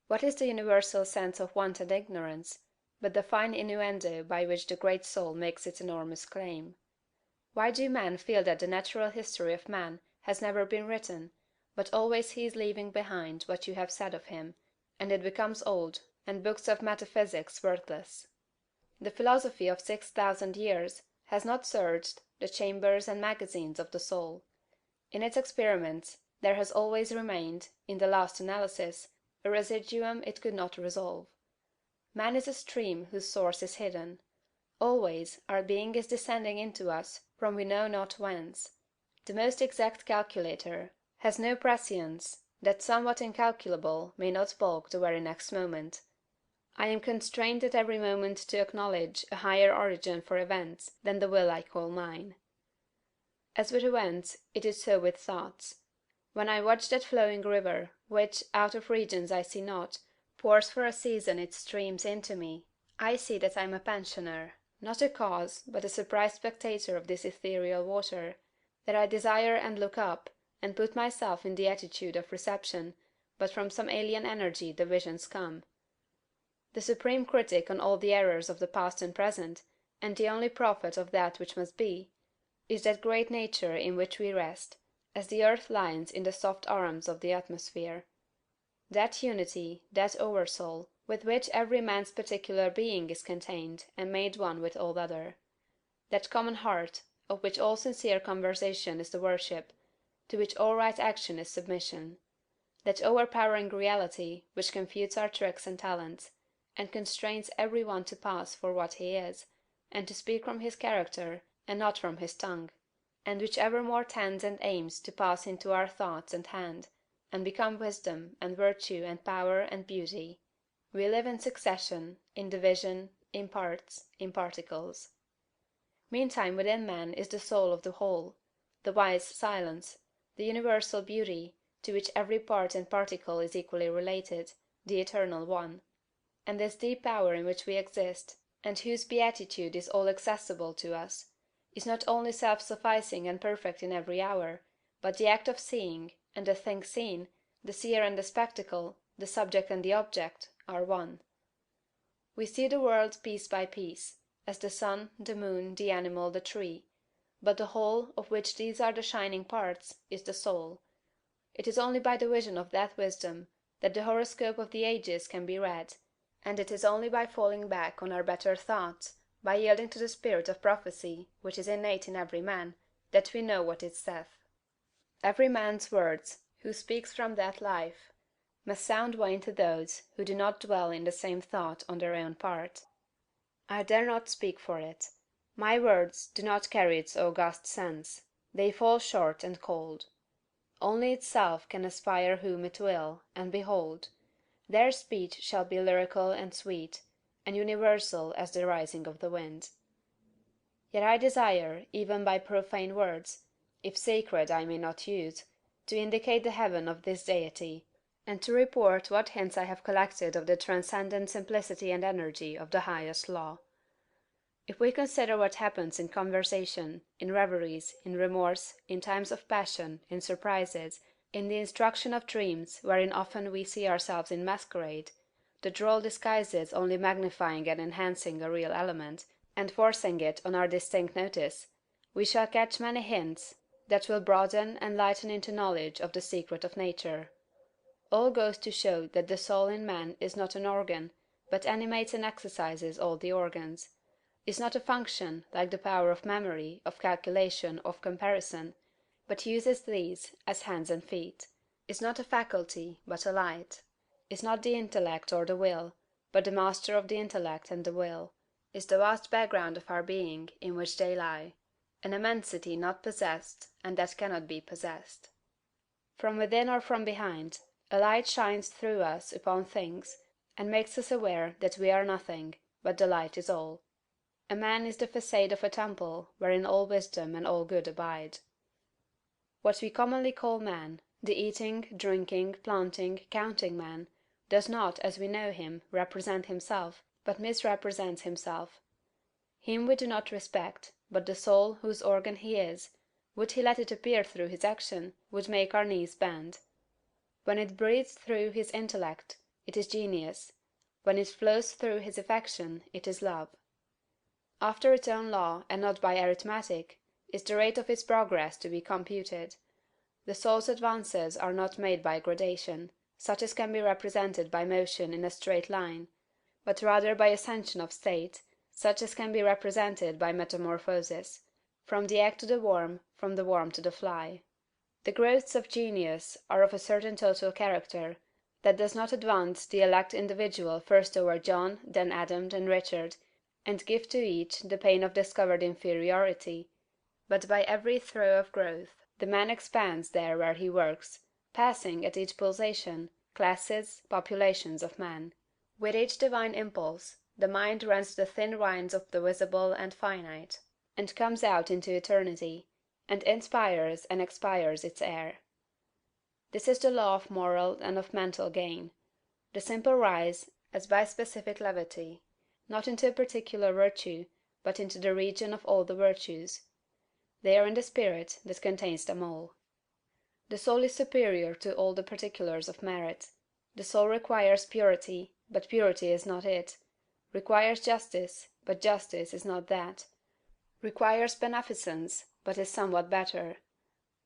What is the universal sense of want and ignorance, but the fine innuendo by which the great soul makes its enormous claim? Why do men feel that the natural history of man has never been written, but always he is leaving behind what you have said of him, and it becomes old, and books of metaphysics worthless? The philosophy of 6,000 years has not searched the chambers and magazines of the soul. In its experiments there has always remained, in the last analysis, a residuum it could not resolve. Man is a stream whose source is hidden. Always our being is descending into us from we know not whence. The most exact calculator has no prescience that somewhat incalculable may not balk the very next moment. I am constrained at every moment to acknowledge a higher origin for events than the will I call mine. As with events, it is so with thoughts. When I watch that flowing river, which, out of regions I see not, pours for a season its streams into me, I see that I am a pensioner, not a cause, but a surprised spectator of this ethereal water, that I desire and look up, and put myself in the attitude of reception, but from some alien energy the visions come. The supreme critic on all the errors of the past and present, and the only prophet of that which must be, is that great nature in which we rest, as the earth lies in the soft arms of the atmosphere. That unity, that oversoul, with which every man's particular being is contained and made one with all other. That common heart, of which all sincere conversation is the worship, to which all right action is submission. That overpowering reality which confutes our tricks and talents, and constrains every one to pass for what he is, and to speak from his character and not from his tongue, and which evermore tends and aims to pass into our thoughts and hand, and become wisdom and virtue and power and beauty. We live in succession, in division, in parts, in particles. Meantime within man is the soul of the whole, the wise silence, the universal beauty, to which every part and particle is equally related, the eternal One. And this deep power in which we exist, and whose beatitude is all accessible to us, is not only self-sufficing and perfect in every hour, but the act of seeing, and the thing seen, the seer and the spectacle, the subject and the object, are one. We see the world piece by piece, as the sun, the moon, the animal, the tree, but the whole, of which these are the shining parts, is the soul. It is only by the vision of that wisdom that the horoscope of the ages can be read, and it is only by falling back on our better thoughts, by yielding to the spirit of prophecy which is innate in every man, that we know what it saith. Every man's words, who speaks from that life, must sound vain to those who do not dwell in the same thought on their own part. I dare not speak for it. My words do not carry its august sense, they fall short and cold. Only itself can aspire whom it will, and behold, their speech shall be lyrical and sweet, and universal as the rising of the wind. Yet I desire, even by profane words, if sacred I may not use, to indicate the heaven of this deity, and to report what hints I have collected of the transcendent simplicity and energy of the highest law. If we consider what happens in conversation, in reveries, in remorse, in times of passion, in surprises, in the instruction of dreams wherein often we see ourselves in masquerade, the droll disguises only magnifying and enhancing a real element, and forcing it on our distinct notice, we shall catch many hints that will broaden and lighten into knowledge of the secret of nature. All goes to show that the soul in man is not an organ, but animates and exercises all the organs; is not a function, like the power of memory, of calculation, of comparison, but uses these as hands and feet; is not a faculty, but a light; is not the intellect or the will, but the master of the intellect and the will; is the vast background of our being in which they lie, an immensity not possessed and that cannot be possessed. From within or from behind, a light shines through us upon things, and makes us aware that we are nothing, but the light is all. A man is the facade of a temple wherein all wisdom and all good abide. What we commonly call man, the eating, drinking, planting, counting man, does not, as we know him, represent himself, but misrepresents himself. Him we do not respect, but the soul, whose organ he is, would he let it appear through his action, would make our knees bend. When it breathes through his intellect, it is genius; when it flows through his affection, it is love. After its own law, and not by arithmetic, is the rate of its progress to be computed. The soul's advances are not made by gradation, such as can be represented by motion in a straight line, but rather by ascension of state, such as can be represented by metamorphosis, from the egg to the worm, from the worm to the fly. The growths of genius are of a certain total character, that does not advance the elect individual first over John, then Adam, then Richard, and give to each the pain of discovered inferiority, but by every throe of growth the man expands there where he works, passing, at each pulsation, classes, populations of men. With each divine impulse, the mind rends the thin rinds of the visible and finite, and comes out into eternity, and inspires and expires its air. This is the law of moral and of mental gain. The simple rise, as by specific levity, not into a particular virtue, but into the region of all the virtues. They are in the spirit that contains them all. The soul is superior to all the particulars of merit. The soul requires purity, but purity is not it; requires justice, but justice is not that; requires beneficence, but is somewhat better;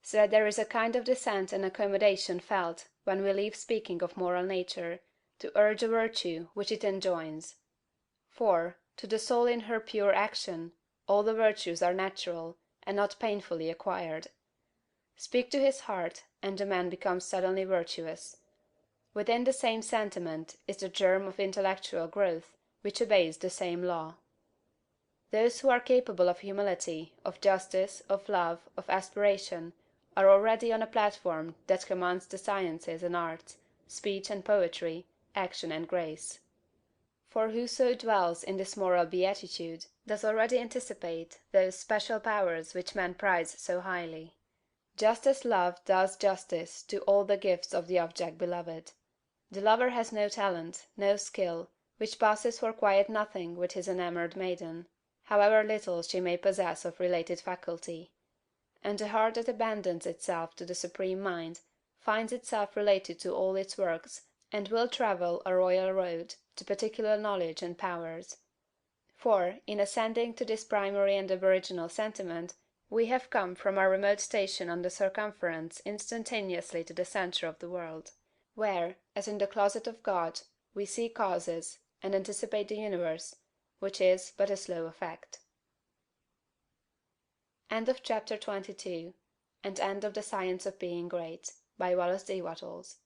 so that there is a kind of dissent and accommodation felt when we leave speaking of moral nature, to urge a virtue which it enjoins. For, to the soul in her pure action, all the virtues are natural, and not painfully acquired. Speak to his heart, and the man becomes suddenly virtuous. Within the same sentiment is the germ of intellectual growth, which obeys the same law. Those who are capable of humility, of justice, of love, of aspiration, are already on a platform that commands the sciences and arts, speech and poetry, action and grace. For whoso dwells in this moral beatitude does already anticipate those special powers which men prize so highly. Just as love does justice to all the gifts of the object beloved. The lover has no talent, no skill, which passes for quiet nothing with his enamored maiden, however little she may possess of related faculty; and the heart that abandons itself to the Supreme Mind finds itself related to all its works, and will travel a royal road to particular knowledge and powers. For, in ascending to this primary and aboriginal sentiment, we have come from our remote station on the circumference instantaneously to the centre of the world, where, as in the closet of God, we see causes, and anticipate the universe, which is but a slow effect. End of Chapter 22, and end of The Science of Being Great, by Wallace D. Wattles.